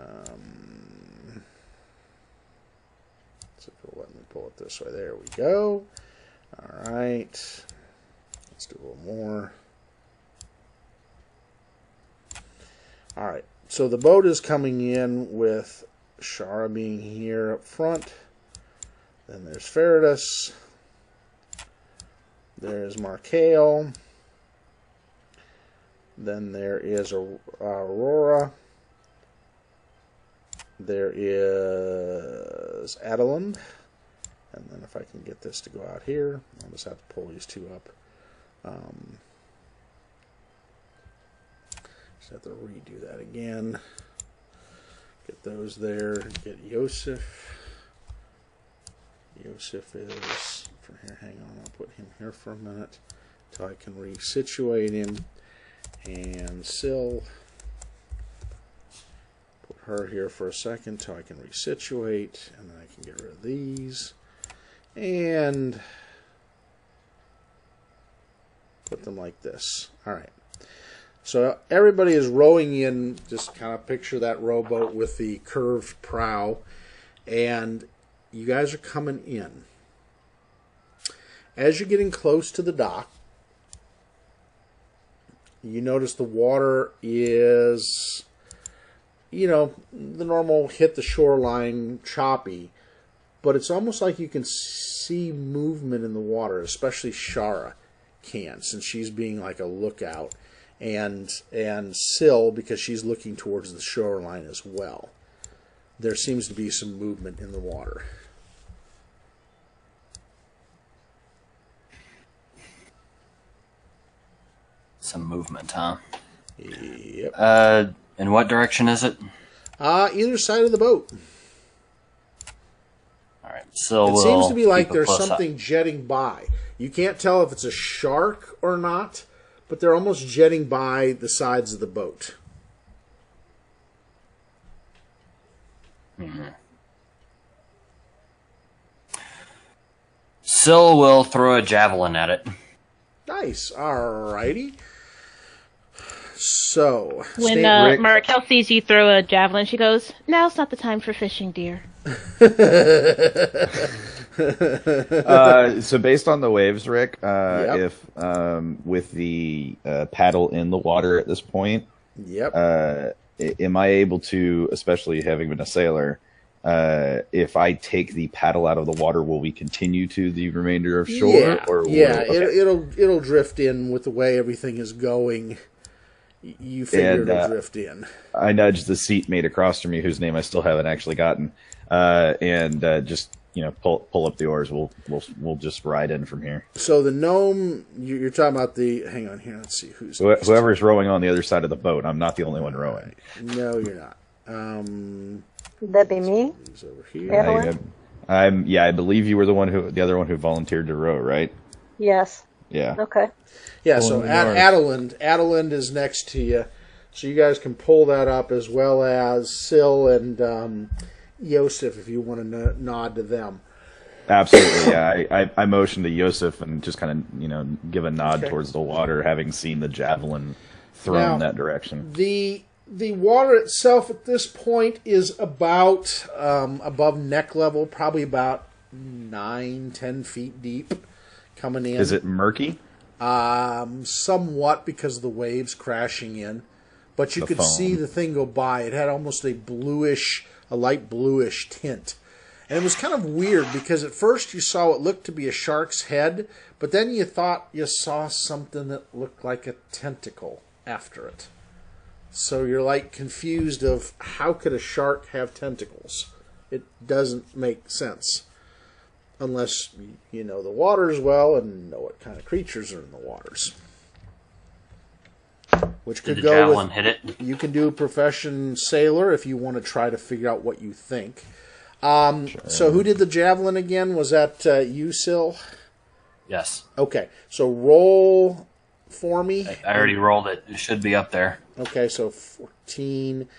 if it'll let me pull it this way. There we go. All right. Let's do a little more. All right. So the boat is coming in with Shara being here up front. Then there's Faradis. There's Markale. Then there is Aurora. There is Adland. And then if I can get this to go out here, I'll just have to pull these two up. Just have to redo that again. Get those there. Get Yosef. Yosef is from here. Hang on, I'll put him here for a minute until I can resituate him. And Syl. Put her here for a second until I can resituate, and then I can get rid of these. And put them like this. Alright. So everybody is rowing in, just kind of picture that rowboat with the curved prow. And you guys are coming in. As you're getting close to the dock, you notice the water is, you know, the normal hit the shoreline choppy. But it's almost like you can see movement in the water, especially Shara can, since she's being like a lookout. And Syl, because she's looking towards the shoreline as well. There seems to be some movement in the water. Some movement, huh? Yep. In what direction is it? Either side of the boat. All right. So it seems to be like there's close something up. jetting by. You can't tell if it's a shark or not, but they're almost jetting by the sides of the boat. Mm-hmm. Syl will throw a javelin at it. Nice. Alrighty. So, When Markel sees you throw a javelin, she goes, "Now's not the time for fishing, dear." So based on the waves, Rick, Yep. if with the paddle in the water at this point, Yep. am I able to, especially having been a sailor, if I take the paddle out of the water, will we continue to the remainder of shore? Yeah, Or okay. It'll drift in with the way everything is going. You figure it'll drift in. I nudged the seatmate across from me, whose name I still haven't actually gotten, and just pull up the oars. We'll just ride in from here. So the gnome, you're talking about the. Hang on here. Let's see who's Whoever's rowing on the other side of the boat. I'm not the only one rowing. No, you're not. Would that be me? Who's over here? Evelyn? I believe you were the other one who volunteered to row, right? Yes. Yeah. Okay. Yeah, so Adeland is next to you. So you guys can pull that up, as well as Syl and Yosef if you want to nod to them. Absolutely, yeah. I motioned to Yosef and just kind of, give a nod towards the water, having seen the javelin thrown in that direction. The water itself at this point is about above neck level, probably about 9-10 feet deep coming in. Is it murky? Somewhat, because of the waves crashing in. But you could see the thing go by. It had almost a light bluish tint. And it was kind of weird, because at first you saw what looked to be a shark's head, but then you thought you saw something that looked like a tentacle after it. So you're like confused of how could a shark have tentacles? It doesn't make sense. Unless you know the waters well and know what kind of creatures are in the waters. Which could Did the go javelin with, hit it? You can do profession sailor if you want to try to figure out what you think. So who did the javelin again? Was that you, Syl? Yes. Okay, so roll for me. I already rolled it. It should be up there. Okay, so 14.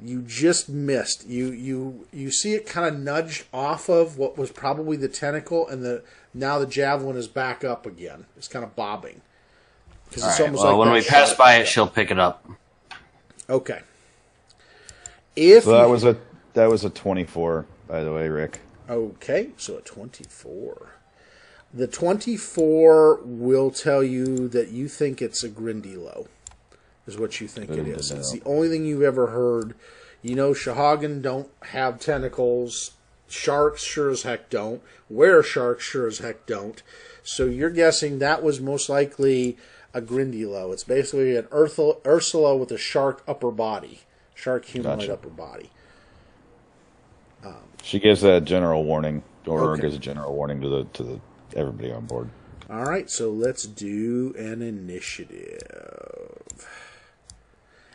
You just missed. You see it kind of nudged off of what was probably the tentacle, and now the javelin is back up again. It's kind of bobbing. All right. Well, when we pass by it, she'll pick it up. Okay. So that was a 24, by the way, Rick. Okay, so a 24. The 24 will tell you that you think it's a Grindilo, is what you think it is. It's the only thing you've ever heard. You know, Shahagan don't have tentacles. Sharks sure as heck don't. Were sharks sure as heck don't. So you're guessing that was most likely a Grindilo. It's basically an Ursula with a shark upper body. Shark humanoid upper body. She gives a general warning, or Okay. gives a general warning to the everybody on board. All right, so let's do an initiative.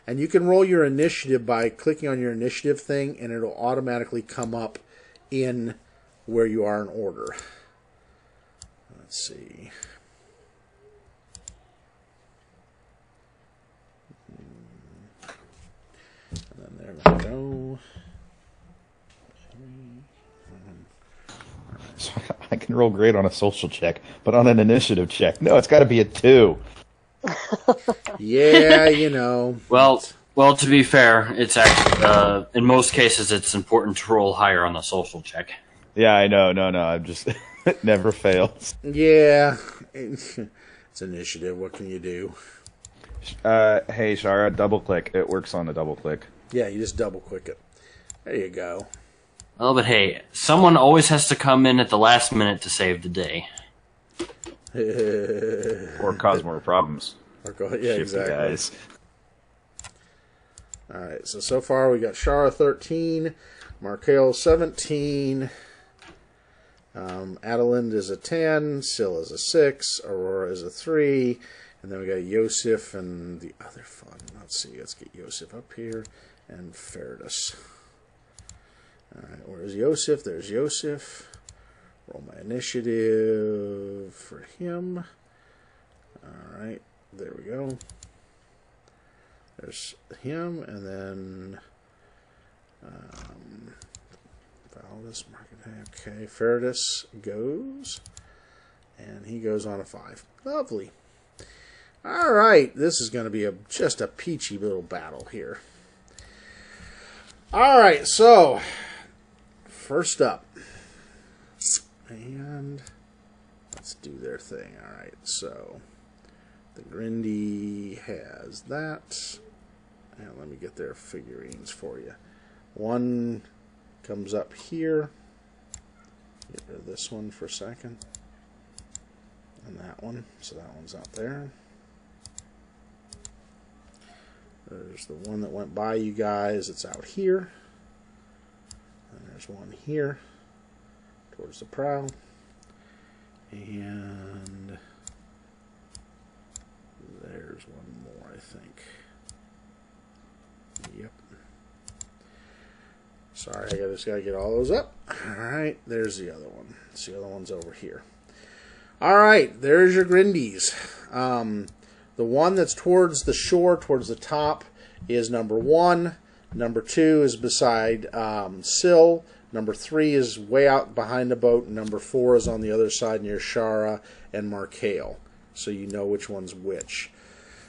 And you can roll your initiative by clicking on your initiative thing, and it'll automatically come up in where you are in order. Let's see. And then there we go. So I can roll great on a social check, but on an initiative check, no, it's got to be a 2. Yeah, you know. Well, to be fair, it's actually in most cases it's important to roll higher on the social check. Yeah, I know. No, I'm just it never fails. Yeah. It's initiative. What can you do? Hey, Shara, double click. It works on a double click. Yeah, you just double click it. There you go. Well, but hey, someone always has to come in at the last minute to save the day. Or cause more problems. Yeah, Shifty exactly. guys. All right, so far we got Shara 13, Markel 17, Adalind is a 10, Syl is a 6, Aurora is a 3, and then we got Yosef and the other fun. Let's get Yosef up here, and Ferdus. All right, where's Yosef? There's Yosef. Roll my initiative for him. All right, there we go. There's him, and then Valdis, okay, Ferdus goes, and he goes on a 5. Lovely. All right, this is going to be just a peachy little battle here. All right, so first up, and let's do their thing. All right, so the Grindy has that. And let me get their figurines for you. One comes up here. Get rid of this one for a second. And that one. So that one's out there. There's the one that went by you guys. It's out here. And there's one here. Towards the prow. And there's one more, I think. Yep. Sorry, I just got to get all those up. Alright, there's the other one. So the other one's over here. Alright, there's your Grindies. The one that's towards the shore, towards the top, is number 1. Number 2 is beside Syl. Number 3 is way out behind the boat. And number 4 is on the other side near Shara and Markale. So you know which one's which.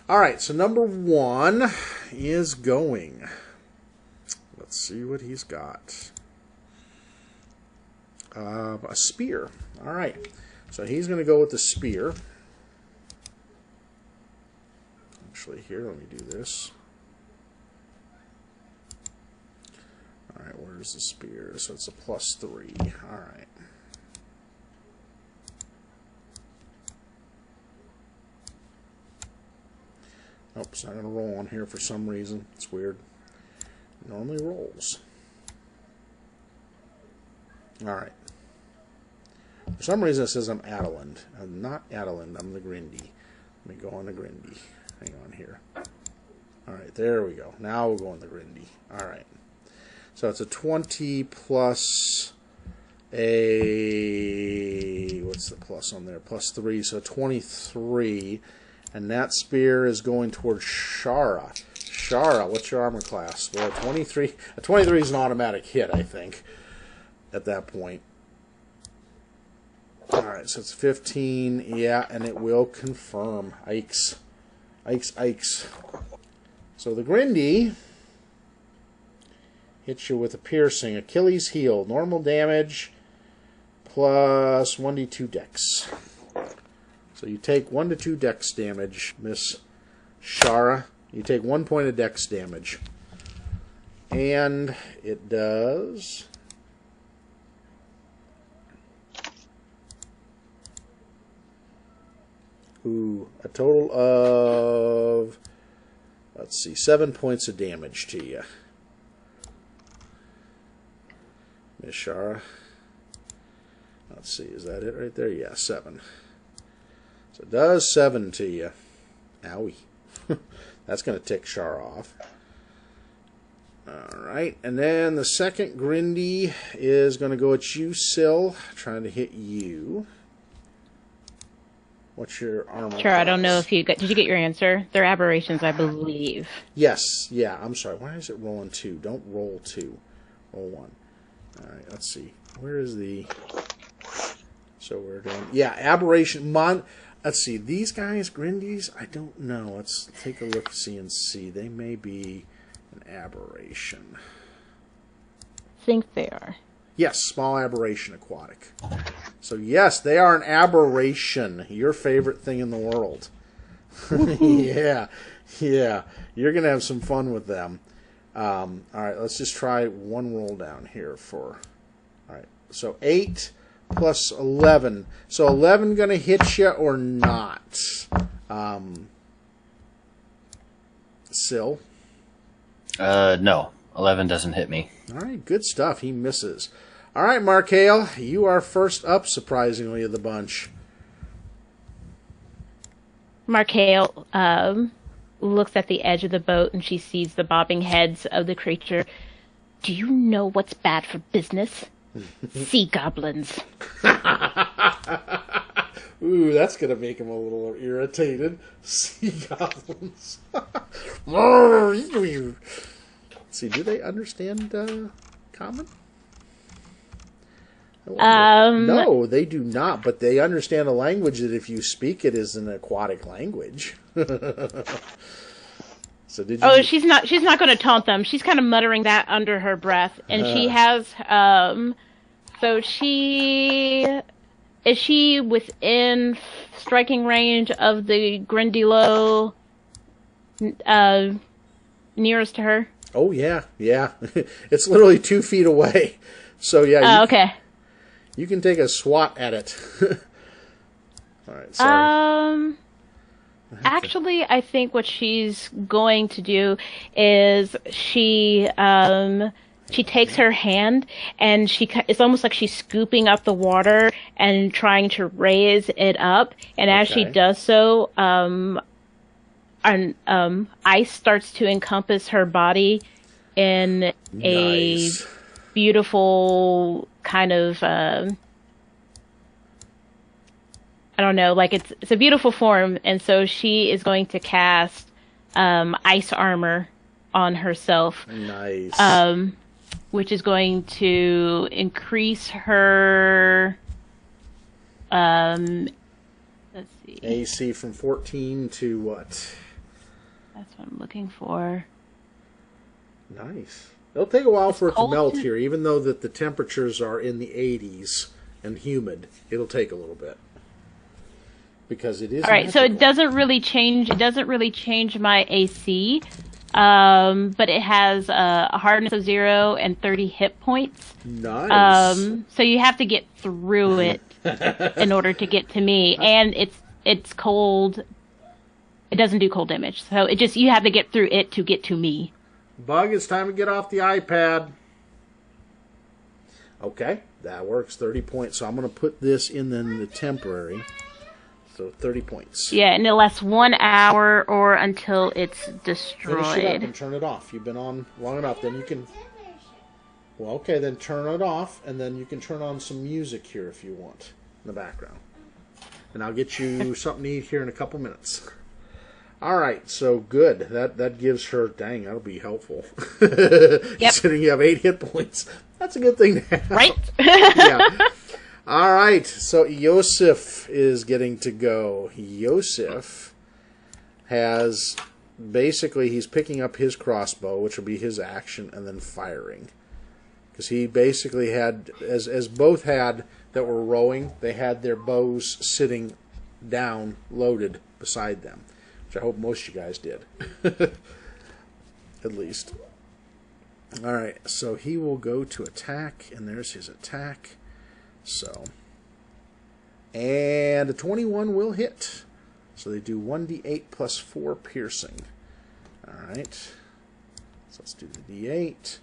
Alright, so number 1 is going. Let's see what he's got. A spear. Alright, so he's going to go with the spear. Actually, here, let me do this. Alright, where's the spear? So it's a +3. Alright. Nope, it's not going to roll on here for some reason. It's weird. It normally rolls. Alright. For some reason it says I'm Adalind. I'm not Adalind, I'm the Grindy. Let me go on the Grindy. Hang on here. Alright, there we go. Now we'll go on the Grindy. Alright. So it's a 20 plus a... What's the plus on there? +3, so 23. And that spear is going towards Shara. Shara, what's your armor class? Well, 23. A 23 is an automatic hit, I think, at that point. Alright, so it's 15. Yeah, and it will confirm. Ikes. Ikes. So the Grindy hits you with a piercing. Achilles heel. Normal damage plus 1d2 dex. So you take 1 to 2 dex damage, Miss Shara. You take 1 point of dex damage. And it does... a total of... Let's see, 7 points of damage to you. Miss Shara. Let's see, is that it right there? Yeah, 7. So it does 7 to you. Owie. That's going to tick Shara off. Alright, and then the second Grindy is going to go at you, Syl, trying to hit you. What's your armor? Sure, I don't know if you got... Did you get your answer? They're aberrations, I believe. Yes, yeah, I'm sorry. Why is it rolling 2? Don't roll 2. Roll 1. Alright, let's see. Where is the... So we're doing... Yeah, aberration. Let's see. These guys, Grindies, I don't know. Let's take a look, and see. They may be an aberration. I think they are. Yes, small aberration aquatic. So yes, they are an aberration. Your favorite thing in the world. Yeah. You're going to have some fun with them. All right, let's just try one roll down here for... All right, so 8 plus 11. So 11 going to hit you or not? Syl? No. 11 doesn't hit me. All right, good stuff. He misses. All right, Markale, you are first up, surprisingly, of the bunch. Markale looks at the edge of the boat and she sees the bobbing heads of the creature. Do you know what's bad for business? Sea goblins. Ooh, that's going to make him a little irritated. Sea goblins. See, do they understand common? No, they do not, but they understand a language that if you speak it is an aquatic language. So did you... Oh, she's not going to taunt them. She's kind of muttering that under her breath, and she has so is she within striking range of the Grindilo nearest to her? Oh yeah. It's literally 2 feet away. So yeah. Okay. You can take a swat at it. All right. Sorry. Actually, I think what she's going to do is she takes her hand and it's almost like she's scooping up the water and trying to raise it up. And as she does so, ice starts to encompass her body in a beautiful kind of I don't know, like it's a beautiful form, and so she is going to cast ice armor on herself. Nice. Which is going to increase her let's see. AC from 14 to what? That's what I'm looking for. Nice. It'll take a while for it to melt here, even though that the temperatures are in the 80s and humid. It'll take a little bit because it is. All right, magical. So it doesn't really change. It doesn't really change my AC, but it has a hardness of 0 and 30 hit points. Nice. So you have to get through it in order to get to me, and it's cold. It doesn't do cold damage, so you have to get through it to get to me. Bug, it's time to get off the iPad. Okay, that works. 30 points. So I'm going to put this in then the temporary. So 30 points. Yeah, and it lasts 1 hour or until it's destroyed. Finish it up and turn it off. You've been on long enough. Then you can... Well, okay, then turn it off, and then you can turn on some music here if you want in the background. And I'll get you something to eat here in a couple minutes. All right, so good. That gives her... Dang, that'll be helpful. Yep. Considering you have 8 hit points. That's a good thing to have. Right? Yeah. All right, so Yosef is getting to go. Yosef has... Basically, he's picking up his crossbow, which will be his action, and then firing. because he basically had, as both had that were rowing, they had their bows sitting down, loaded beside them, which I hope most of you guys did, at least. All right, so he will go to attack, and there's his attack. So, and a 21 will hit. So they do 1d8 plus 4 piercing. All right, so let's do the d8.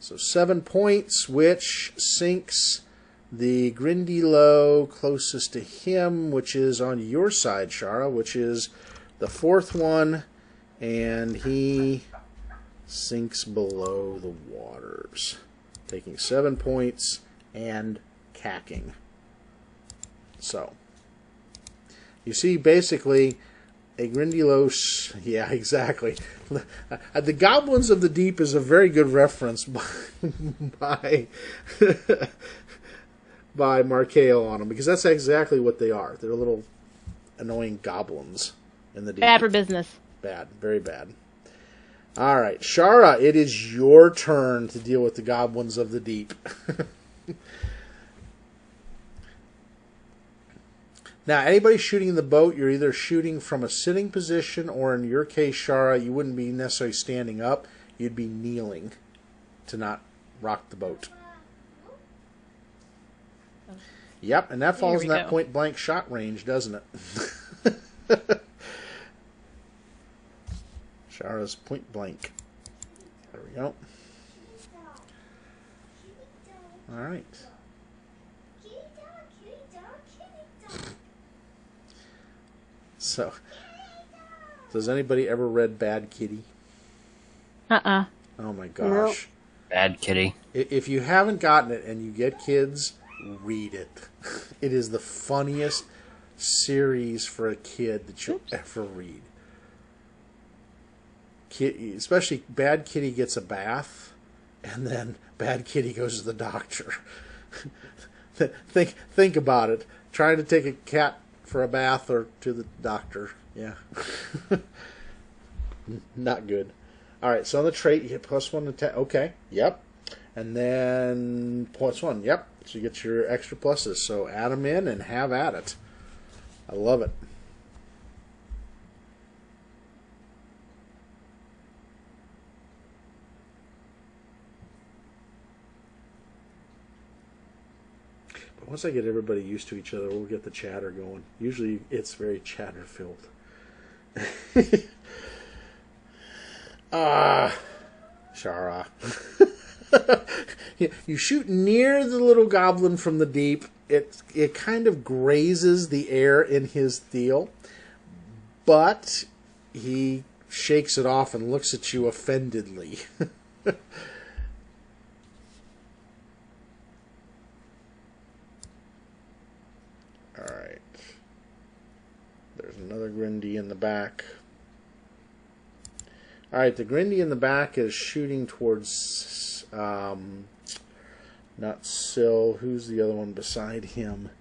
So 7 points, which sinks the Grindilo closest to him, which is on your side, Shara, which is the 4th one, and he sinks below the waters, taking 7 points and cacking. So, you see basically a Grindylos, yeah, exactly. The Goblins of the Deep is a very good reference by by Markale on them, because that's exactly what they are. They're little annoying goblins in the deep. Bad for business. Bad, very bad. All right, Shara, it is your turn to deal with the Goblins of the Deep. Now, anybody shooting the boat, you're either shooting from a sitting position, or in your case, Shara, you wouldn't be necessarily standing up. You'd be kneeling to not rock the boat. Yep, and that falls in that point-blank shot range, doesn't it? Shara's point-blank. There we go. All right. So, does anybody ever read Bad Kitty? Uh-uh. Oh my gosh. Nope. Bad Kitty. If you haven't gotten it and you get kids, read it. It is the funniest series for a kid that you'll ever read. Especially Bad Kitty gets a bath, and then Bad Kitty goes to the doctor. Think about it. Trying to take a cat for a bath or to the doctor. Yeah. Not good. All right, so on the trait, you hit +1 attack. Okay, yep. And then +1, yep. So you get your extra pluses. So add them in and have at it. I love it. But once I get everybody used to each other, we'll get the chatter going. Usually it's very chatter-filled. Shara. You shoot near the little goblin from the deep. It kind of grazes the air in his deal, but he shakes it off and looks at you offendedly. Alright. There's another Grindy in the back. Alright, the Grindy in the back is shooting towards, not Syl. Who's the other one beside him?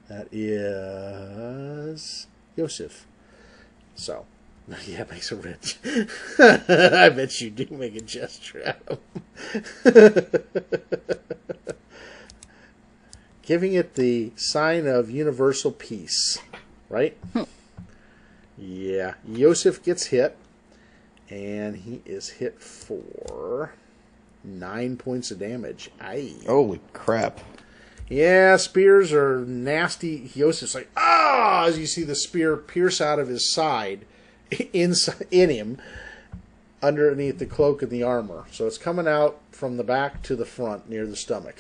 That is Yosef. So, yeah, it makes a rich. I bet you do make a gesture at him. Giving it the sign of universal peace, right? Yeah, Yosef gets hit. And he is hit for 9 points of damage. Aye. Holy crap. Yeah, spears are nasty. Yosef's like, ah! As you see the spear pierce out of his side, in him, underneath the cloak and the armor. So it's coming out from the back to the front, near the stomach.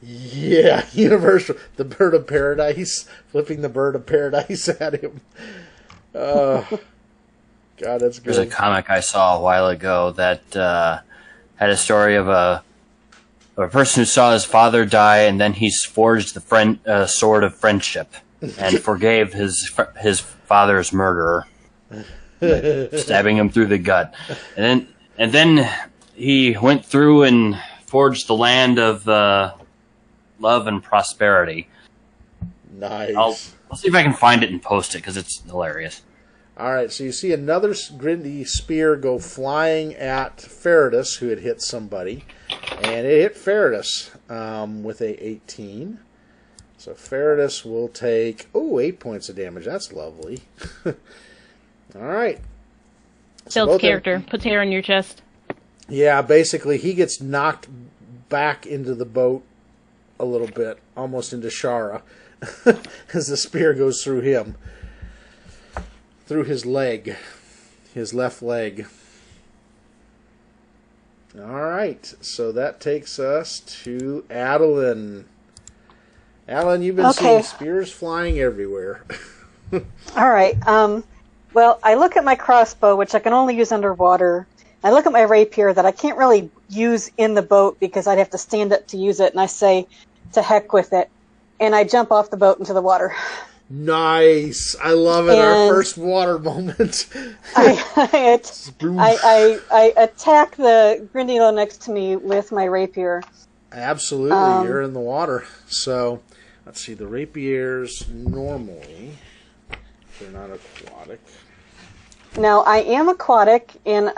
Yeah, universal. The bird of paradise. Flipping the bird of paradise at him. God, that's good. There's a comic I saw a while ago that had a story of a person who saw his father die, and then he forged the sword of friendship and forgave his father's murderer, stabbing him through the gut. And then he went through and forged the land of love and prosperity. Nice. I'll see if I can find it and post it because it's hilarious. All right, so you see another Grindy spear go flying at Feridus, who had hit somebody. And it hit Feridus with a 18. So Feridus will take, 8 points of damage. That's lovely. All right. Builds character. Puts hair on your chest. Yeah, basically he gets knocked back into the boat a little bit, almost into Shara, as the spear goes through him. Through his leg. His left leg. Alright, so that takes us to Adeline. Adeline, you've been seeing spears flying everywhere. Alright, well, I look at my crossbow, which I can only use underwater. I look at my rapier that I can't really use in the boat because I'd have to stand up to use it, and I say, to heck with it. And I jump off the boat into the water. Nice. I love it. Our first water moment. I attack the Grindilo next to me with my rapier. Absolutely. You're in the water. So, let's see. The rapiers normally, they're not aquatic. Now, I am aquatic, and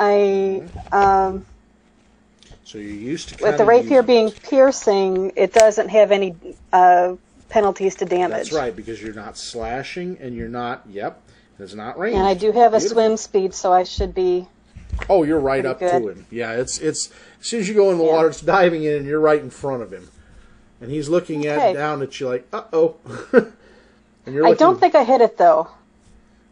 so you're used to with the rapier being piercing, it doesn't have any penalties to damage. That's right, because you're not slashing and you're not, it's not ranged. And I do have a swim speed, so I should be you're right up to him. Yeah, it's as soon as you go in the water, it's diving in and you're right in front of him. And he's looking down at you like, uh-oh. And you're I don't think I hit it, though.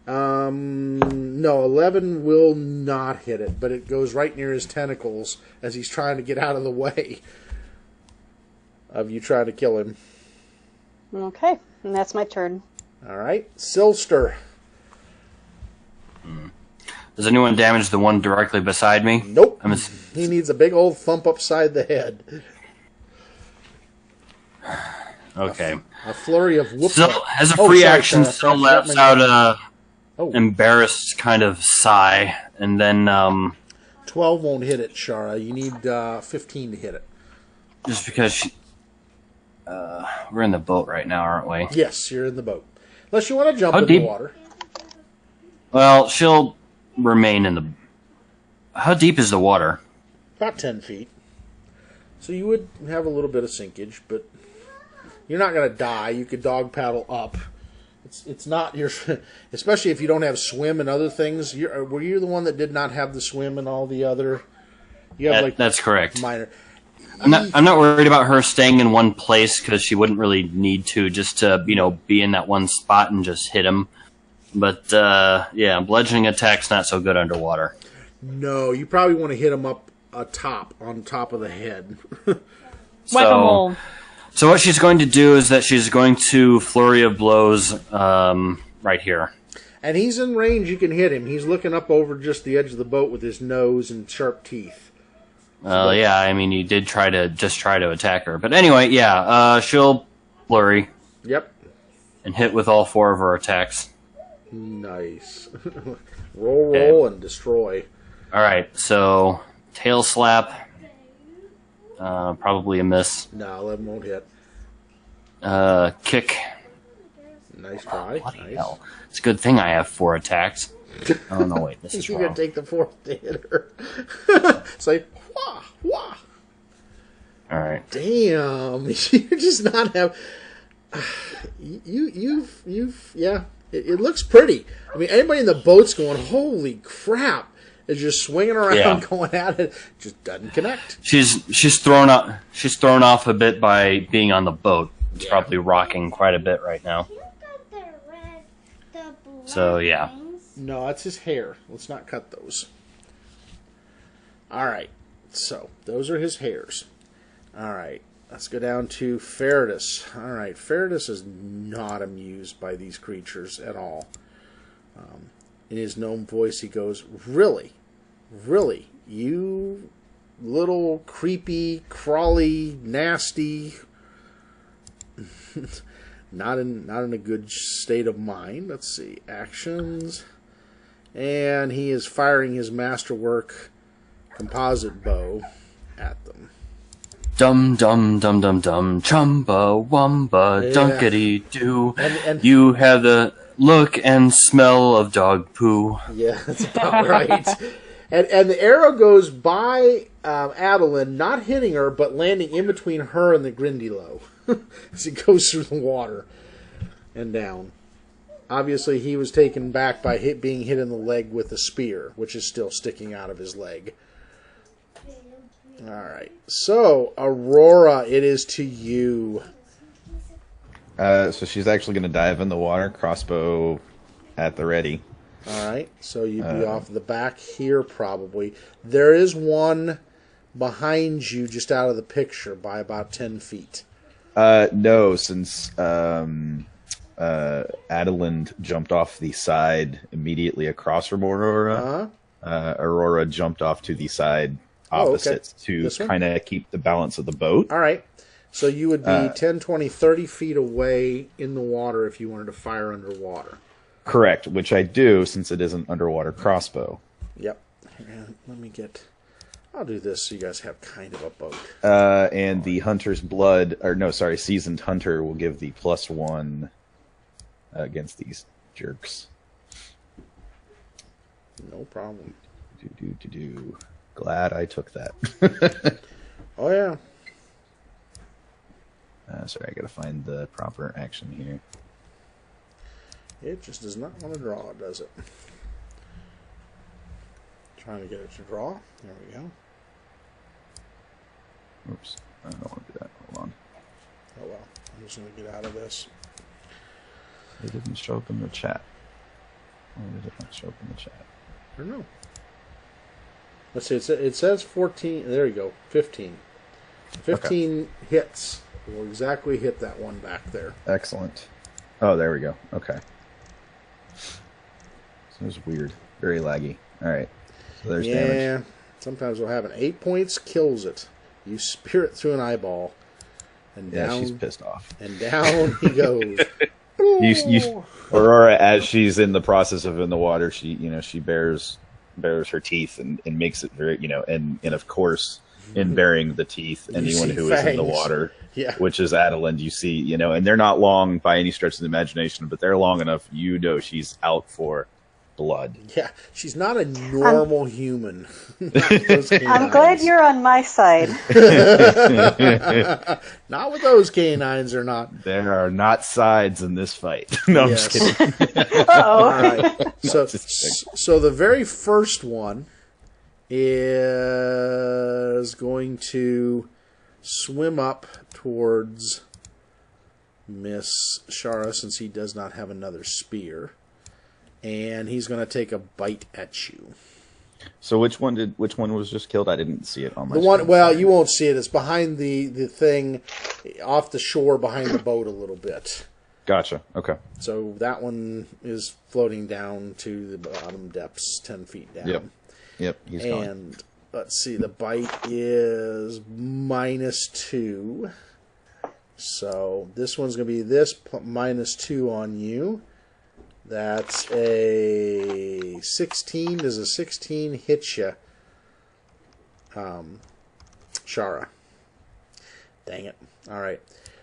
No, 11 will not hit it, but it goes right near his tentacles as he's trying to get out of the way of you trying to kill him. Okay, and that's my turn. All right, Silster. Does anyone damage the one directly beside me? Nope. He needs a big old thump upside the head. Okay. A flurry of whoop. Still, as a free action, still lets out a embarrassed kind of sigh, and then 12 won't hit it, Shara. You need 15 to hit it. Just because we're in the boat right now, aren't we? Yes, you're in the boat. Unless you want to jump in the water. Well, she'll remain in the... How deep is the water? About 10 feet. So you would have a little bit of sinkage, but you're not going to die. You could dog paddle up. It's not your... Especially if you don't have swim and other things. Were you the one that did not have the swim and all the other... You have that's correct. Minor... I'm not worried about her staying in one place because she wouldn't really need to, just to be in that one spot and just hit him. But bludgeoning attack's not so good underwater. No, you probably want to hit him up on top of the head. Whack-a-mole. So what she's going to do is that she's going to flurry of blows right here. And he's in range. You can hit him. He's looking up over just the edge of the boat with his nose and sharp teeth. You did try to attack her. But anyway, she'll flurry. Yep. And hit with all 4 of her attacks. Nice. roll, and destroy. Alright, so tail slap. Probably a miss. No, 11 won't hit. Kick. Nice try. Bloody hell. It's a good thing I have 4 attacks. Oh, no, wait. This is You're wrong. going to take the 4th to hit her. It's like, wah, wah. All right. Damn. You just not have... It looks pretty. I mean, anybody in the boat's going, holy crap, is just swinging around going at it. Just doesn't connect. She's thrown off a bit by being on the boat. It's probably rocking quite a bit right now. So, yeah. No, that's his hair. Let's not cut those. All right. So, those are his hairs. All right. Let's go down to Feridus. All right. Feridus is not amused by these creatures at all. In his gnome voice, he goes, Really? Really? You little creepy, crawly, nasty... not in a good state of mind. Let's see. Actions. And he is firing his masterwork composite bow at them. Dum dum dum dum dum chumba wumba dunkety doo. You have the look and smell of dog poo. Yeah, that's about right. And the arrow goes by Adeline, not hitting her, but landing in between her and the Grindylow as it goes through the water and down. Obviously, he was taken back by being hit in the leg with a spear, which is still sticking out of his leg. All right. So, Aurora, it is to you. So she's actually going to dive in the water, crossbow at the ready. All right. So you'd be off the back here, probably. There is one behind you, just out of the picture, by about 10 feet. No, since Adeline jumped off the side immediately across from Aurora, Aurora jumped off to the side opposite to kind of keep the balance of the boat. All right. So you would be 10, 20, 30 feet away in the water if you wanted to fire underwater. Correct, which I do since it is an underwater crossbow. Yep. Let me get... I'll do this so you guys have kind of a boat. And the hunter's blood, or no, sorry, seasoned hunter will give the +1 against these jerks. No problem. Glad I took that. Oh, yeah. Sorry, I gotta find the proper action here. It just does not want to draw, does it? Trying to get it to draw. There we go. Oops. I don't want to do that. Hold on. Oh, well. I'm just going to get out of this. It didn't show up in the chat. Why did it not show up in the chat? I don't know. Let's see. It says 14. There you go. 15. 15 hits. Will exactly hit that one back there. Excellent. Oh, there we go. Okay. So it was weird. Very laggy. All right. So there's damage. Yeah. Sometimes we'll have an 8 points, kills it. You spear it through an eyeball. And down. Yeah, she's pissed off. And down he goes. Aurora, as she's in the process of in the water, she bares her teeth and makes it very, and of course, in baring the teeth, anyone who is in the water, which is Adeline, you see, and they're not long by any stretch of the imagination, but they're long enough, she's out for blood. Yeah, she's not a normal human. I'm glad you're on my side. Not with those canines, or not. There are not sides in this fight. No, I'm just kidding. All right. So the very first one is going to swim up towards Miss Shara, since he does not have another spear. And he's going to take a bite at you. So which one was just killed? I didn't see it on my screen. Well, you won't see it. It's behind the thing off the shore behind the boat a little bit. Gotcha. Okay. So that one is floating down to the bottom depths, 10 feet down. Yep. He's and gone. Let's see, the bite is -2. So this one's going to be this -2 on you. That's a 16. Does a 16 hit you, Shara? Dang it. All right.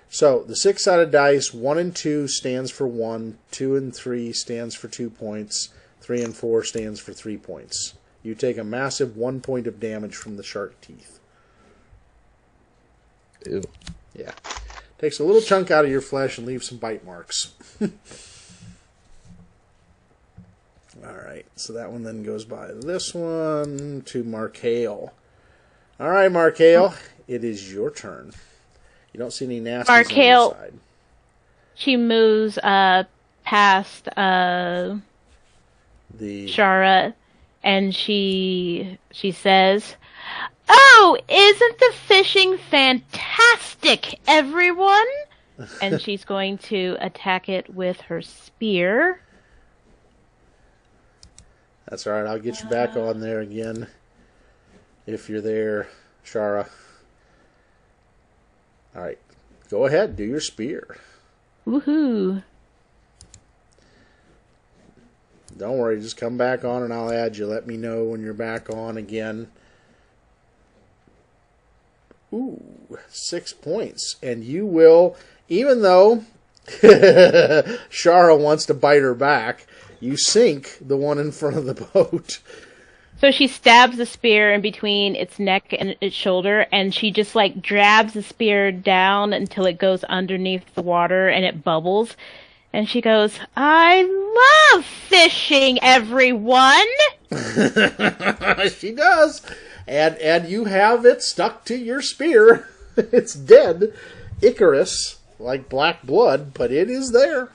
So the 6-sided dice, 1 and 2 stands for 1, 2 and 3 stands for 2 points, 3 and 4 stands for 3 points. You take a massive 1 point of damage from the shark teeth. Ew. Yeah. Takes a little chunk out of your flesh and leaves some bite marks. Alright, so that one then goes by this one to Markale. Alright, Markale, it is your turn. You don't see any nasties on your side. She moves past the Shara, and she says, "Oh, isn't the fishing fantastic, everyone?" And she's going to attack it with her spear. That's all right. I'll get you back on there again if you're there, Shara. All right. Go ahead. Do your spear. Woohoo. Don't worry. Just come back on and I'll add you. Let me know when you're back on again. Ooh, 6 points. And you will, even though Shara wants to bite her back. You sink the one in front of the boat. So she stabs the spear in between its neck and its shoulder, and she just like drabs the spear down until it goes underneath the water and it bubbles. And she goes, "I love fishing, everyone!" She does. And you have it stuck to your spear. It's dead. Icarus, like black blood, but it is there.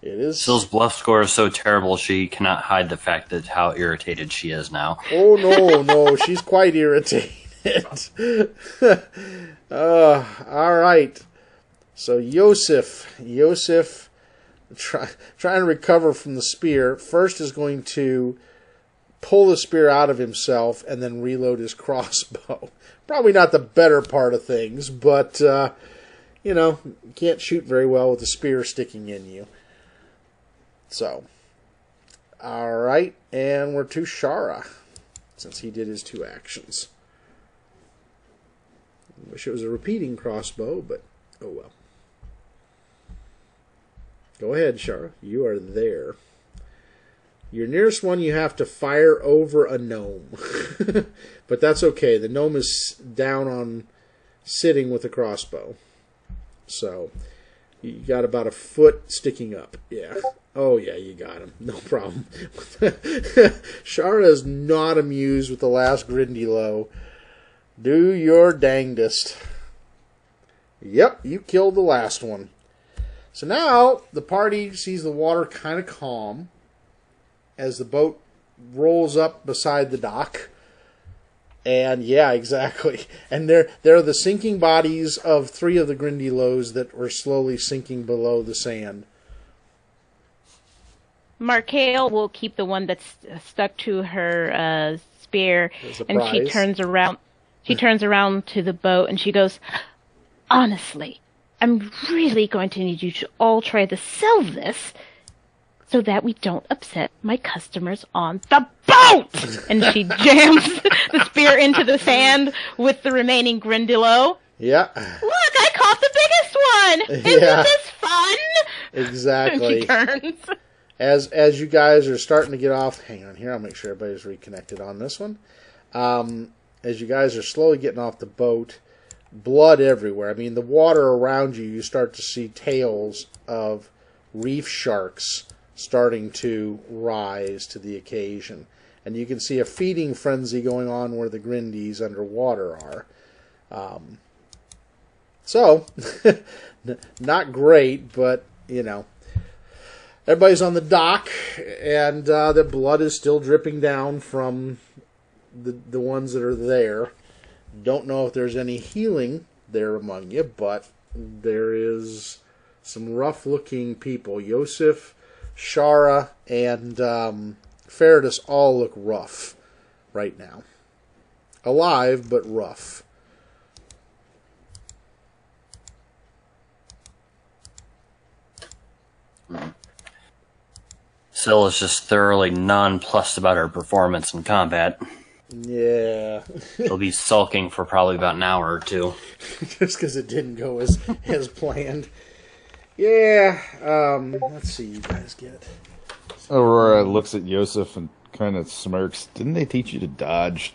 It is. Sill's bluff score is so terrible she cannot hide the fact that how irritated she is now. Oh, no, she's quite irritated. All right. So Yosef, trying to recover from the spear, first is going to pull the spear out of himself and then reload his crossbow. Probably not the better part of things, but, you can't shoot very well with the spear sticking in you. So, all right, and we're to Shara, since he did his 2 actions. Wish it was a repeating crossbow, but oh well. Go ahead, Shara. You are there. Your nearest one you have to fire over a gnome. But that's okay. The gnome is down on sitting with a crossbow. So, you got about a foot sticking up. Yeah. Oh, yeah, you got him. No problem. Shara is not amused with the last Grindylow. Do your dangdest. Yep, you killed the last one. So now the party sees the water kind of calm as the boat rolls up beside the dock. And yeah, exactly. And there are the sinking bodies of 3 of the Grindylows that were slowly sinking below the sand. Markale will keep the one that's stuck to her spear, and she prize. turns around. She turns around to the boat and she goes, "Honestly, I'm really going to need you to all try to sell this so that we don't upset my customers on the boat!" And she jams the spear into the sand with the remaining Grindylow. Yeah. Look, I caught the biggest one! Isn't this fun? Exactly. And she turns. As you guys are starting to get off, hang on here, I'll make sure everybody's reconnected on this one. As you guys are slowly getting off the boat, blood everywhere. I mean, the water around you, you start to see tails of reef sharks starting to rise to the occasion. And you can see a feeding frenzy going on where the Grindies underwater are. So, not great, but, everybody's on the dock, and the blood is still dripping down from the ones that are there. Don't know if there's any healing there among you, but there is some rough-looking people. Yosef, Shara, and Faradis all look rough right now. Alive, but rough. Sill is just thoroughly nonplussed about her performance in combat. Yeah. She'll be sulking for probably about an hour or 2. Just because it didn't go as planned. Yeah. Let's see, you guys get. Aurora looks at Yosef and kind of smirks. Didn't they teach you to dodge?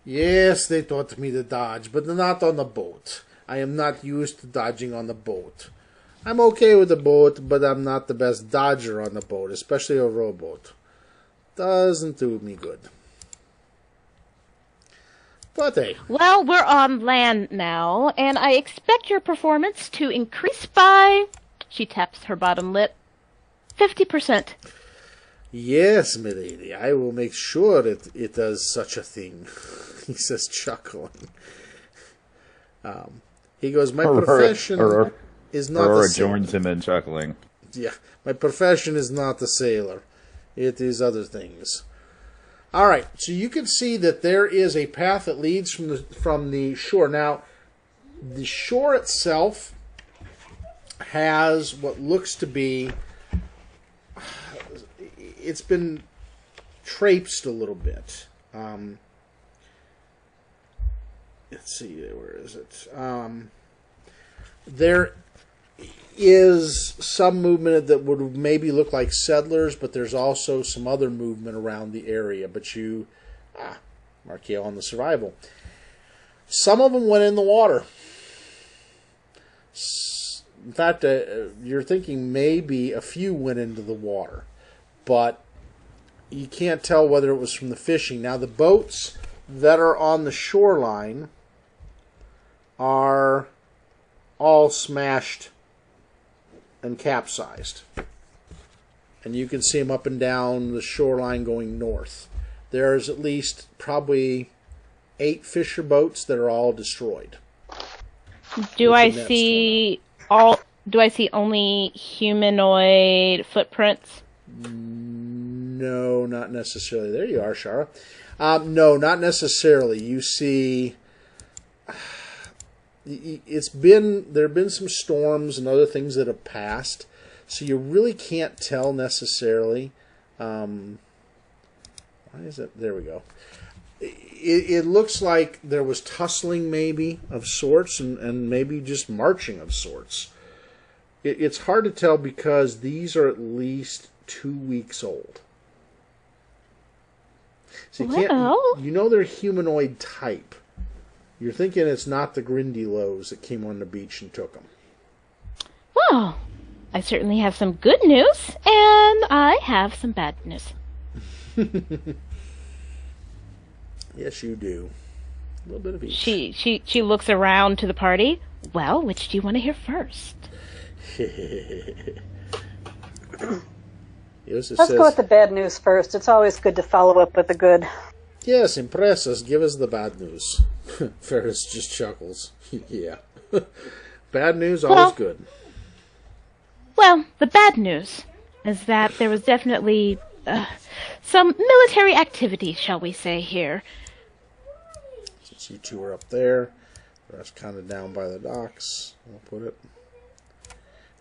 Yes, they taught me to dodge, but not on the boat. I am not used to dodging on the boat. I'm okay with the boat, but I'm not the best dodger on the boat, especially a rowboat. Doesn't do me good. But hey. Well, we're on land now, and I expect your performance to increase by, she taps her bottom lip, 50%. Yes, milady, I will make sure it does such a thing, he says, chuckling. He goes, my profession is not Aurora a sailor. joins him in chuckling. Yeah, my profession is not a sailor. It is other things. All right, so you can see that there is a path that leads from the shore. Now, the shore itself has what looks to be, it's been traipsed a little bit. Let's see, where is it? is some movement that would maybe look like settlers, but there's also some other movement around the area. But you, mark you on the survival. Some of them went in the water. In fact, you're thinking maybe a few went into the water, but you can't tell whether it was from the fishing. Now, the boats that are on the shoreline are all smashed and capsized. And you can see them up and down the shoreline going north. There's at least probably 8 fisher boats that are all destroyed. Do I see only humanoid footprints? No, not necessarily. There you are, Shara. No, not necessarily. You see, there have been some storms and other things that have passed, so you really can't tell necessarily. Why is it? There we go. It looks like there was tussling maybe of sorts and maybe just marching of sorts. It's hard to tell because these are at least 2 weeks old. So you know they're humanoid type. You're thinking it's not the Grindylows that came on the beach and took them. Well, I certainly have some good news, and I have some bad news. Yes, you do. A little bit of each. She looks around to the party. Well, which do you want to hear first? Yes, Let's go with the bad news first. It's always good to follow up with the good. Yes, impress us. Give us the bad news. Ferris just chuckles. Yeah. Bad news, always good. Well, the bad news is that there was definitely some military activity, shall we say, here. Since you two are up there, the rest kind of down by the docks, I'll put it.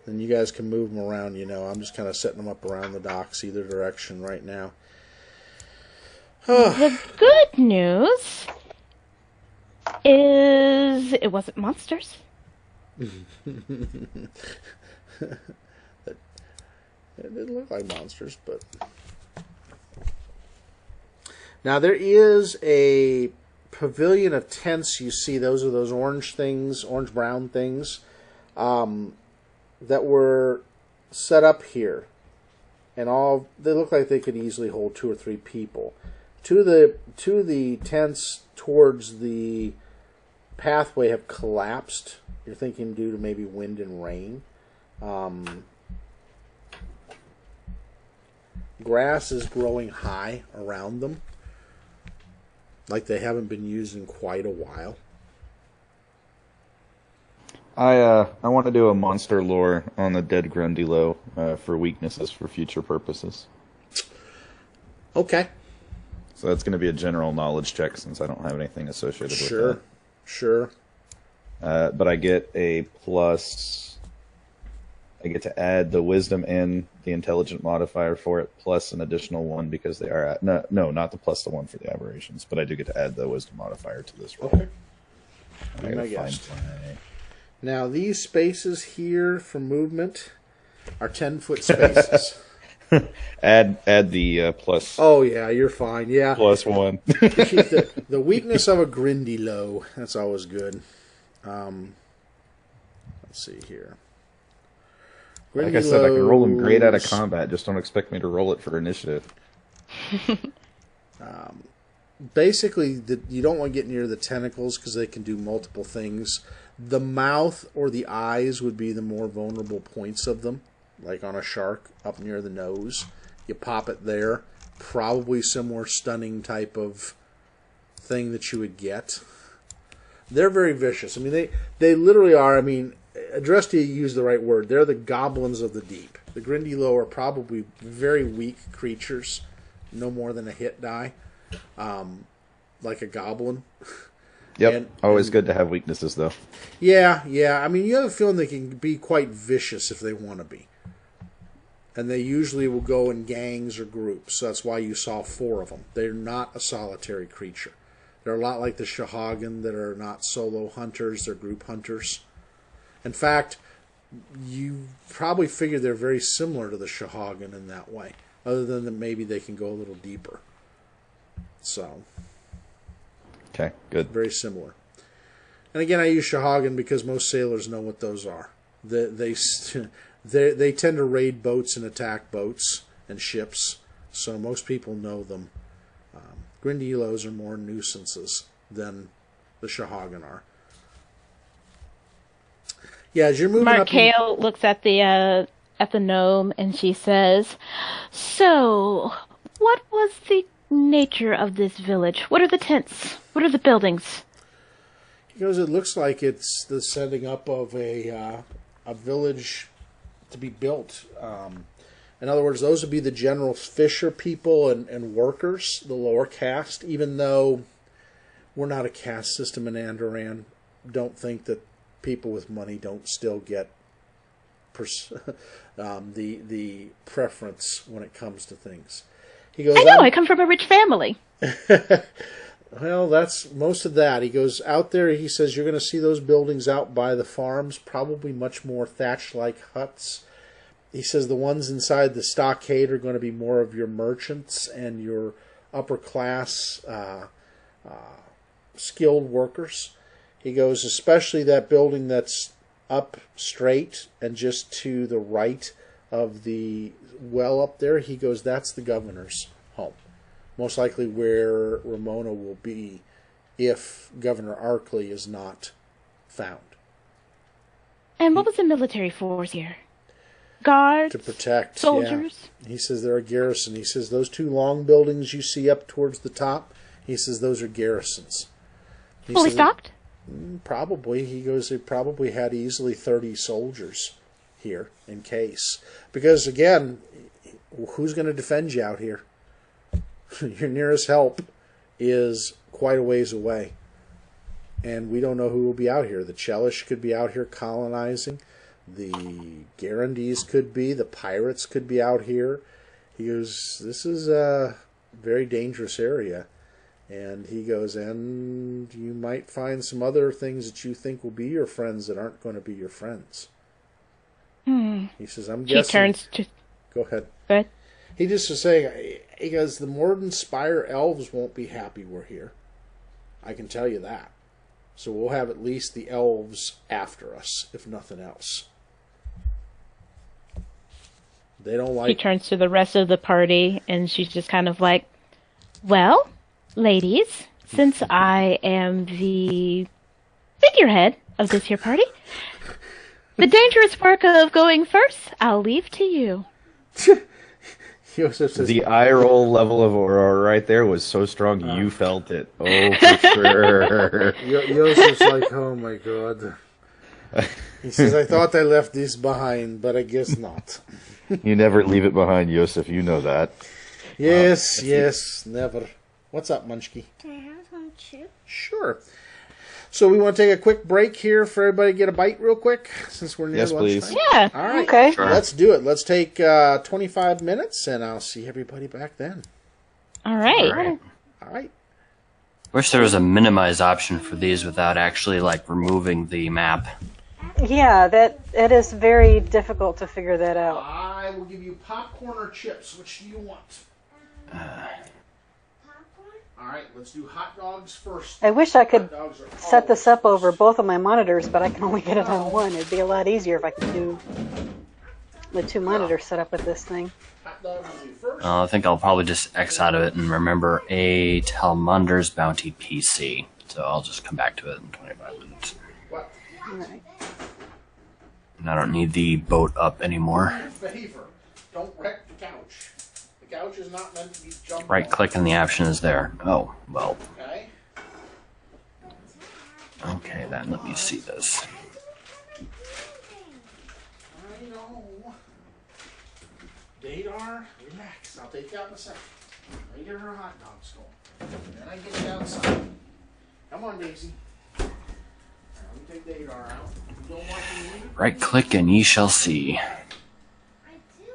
Then you guys can move them around, you know. I'm just kind of setting them up around the docks either direction right now. The good news is it wasn't monsters. It didn't look like monsters, but... Now, there is a pavilion of tents, you see. Those are those orange things, orange-brown things, that were set up here. And they look like they could easily hold 2 or 3 people. Two of the tents towards the pathway have collapsed. You're thinking due to maybe wind and rain. Grass is growing high around them, like they haven't been used in quite a while. I want to do a monster lore on the dead Grundylow for weaknesses for future purposes. Okay. So that's going to be a general knowledge check since I don't have anything associated with that. Sure. But I get a plus. I get to add the wisdom and the intelligent modifier for it, plus an additional 1 because they are no, not the plus the 1 for the aberrations, but I do get to add the wisdom modifier to this roll. Okay. I gotta find my... Now these spaces here for movement are 10-foot spaces. add the plus. Oh yeah, you're fine. Yeah. Plus 1. the weakness of a Grindylow. That's always good. Let's see here. Like I said, I can roll them great out of combat. Just don't expect me to roll it for initiative. Basically, you don't want to get near the tentacles because they can do multiple things. The mouth or the eyes would be the more vulnerable points of them, like on a shark up near the nose. You pop it there. Probably some more stunning type of thing that you would get. They're very vicious. I mean, they literally are. I mean, Adrestia used the right word. They're the goblins of the deep. The Grindylow are probably very weak creatures, no more than a hit die, like a goblin. Yep, always good to have weaknesses, though. Yeah. I mean, you have a feeling they can be quite vicious if they want to be. And they usually will go in gangs or groups. So that's why you saw 4 of them. They're not a solitary creature. They're a lot like the Shahagan that are not solo hunters. They're group hunters. In fact, you probably figure they're very similar to the Shahagan in that way, other than that maybe they can go a little deeper. So, Okay, good. very similar. And again, I use Shahagan because most sailors know what those are. They tend to raid boats and attack boats and ships, so most people know them. Grindylos are more nuisances than the Shahagan are. Yeah, as you're moving up... Markale looks at the gnome and she says, "So, what was the nature of this village? What are the tents? What are the buildings?" He goes, it looks like it's the setting up of a village to be built. In other words, those would be the general fisher people and workers, the lower caste, even though we're not a caste system in Andoran. Don't think that people with money don't still get the preference when it comes to things. He goes, I know, I come from a rich family. Well, that's most of that. He goes out there, he says, you're going to see those buildings out by the farms, probably much more thatch-like huts. He says the ones inside the stockade are going to be more of your merchants and your upper-class skilled workers. He goes, especially that building that's up straight and just to the right of the well up there, he goes, that's the governor's home. Most likely where Ramona will be if Governor Arkley is not found. And what was the military force here? Guards? To protect. Soldiers? Yeah. He says they're a garrison. He says those two long buildings you see up towards the top, he says those are garrisons. Fully stocked? Probably. He goes, they probably had easily 30 soldiers here in case. Because, again, who's going to defend you out here? Your nearest help is quite a ways away. And we don't know who will be out here. The Chelish could be out here colonizing. The Garandes could be. The pirates could be out here. He goes, this is a very dangerous area. And he goes, and you might find some other things that you think will be your friends that aren't going to be your friends. He says, I'm guessing... He turns to... Go ahead. Go ahead. He just was saying, he goes, the Morden Spire elves won't be happy we're here. I can tell you that. So we'll have at least the elves after us, if nothing else. They don't like... She turns to the rest of the party, and she's just kind of like, well, ladies, since I am the figurehead of this here party, the dangerous work of going first, I'll leave to you. The eye roll level of Aurora right there was so strong you felt it. Oh, for sure. Yosef's like, oh my god. He says, I thought I left this behind, but I guess not. You never leave it behind, Yosef. You know that. Yes, never. What's up, Munchkie? Can I have some chips? Sure. So we want to take a quick break here for everybody to get a bite real quick, since we're near Yes, lunchtime. please. Yeah. All right. Okay. Sure. Let's do it. Let's take 25 minutes, and I'll see everybody back then. All right. All right. Wish there was a minimize option for these without actually like removing the map. Yeah, it is very difficult to figure that out. I will give you popcorn or chips. Which do you want? All right, let's do hot dogs first. I wish I could Hot dogs are set this always up over first. both of my monitors, but I can only get it on one. It'd be a lot easier if I could do the two monitors set up with this thing. Hot dogs will do first. I think I'll probably just X out of it and remember a Talmunder's Bounty PC. So I'll just come back to it in 25 minutes. What? Right. And I don't need the boat up anymore. Favor. Don't wreck the couch. The couch is not meant to be jumped Right click and the option is there. Oh, well. on, okay? Okay, then let me see this. I know. Dadar, relax. I'll take you out in a second. Let me get her hot dogs going. Then I get you outside. Come on, Daisy. Let me take Dadar out. You don't want to leave? Right click and ye shall see. I do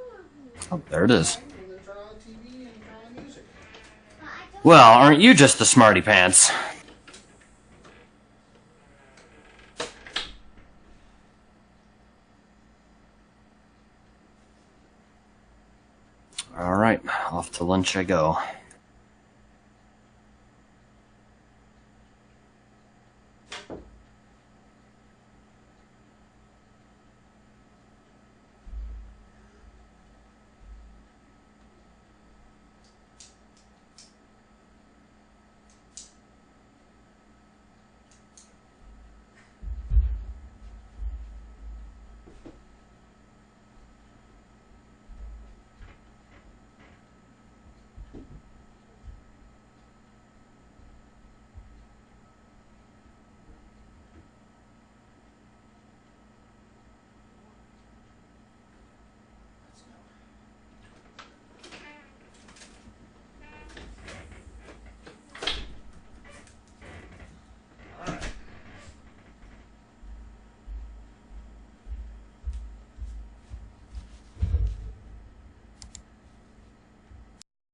want Oh, there it is. I'm going to turn on the TV and turn on music. Well, aren't you just the smarty pants? off to lunch I go.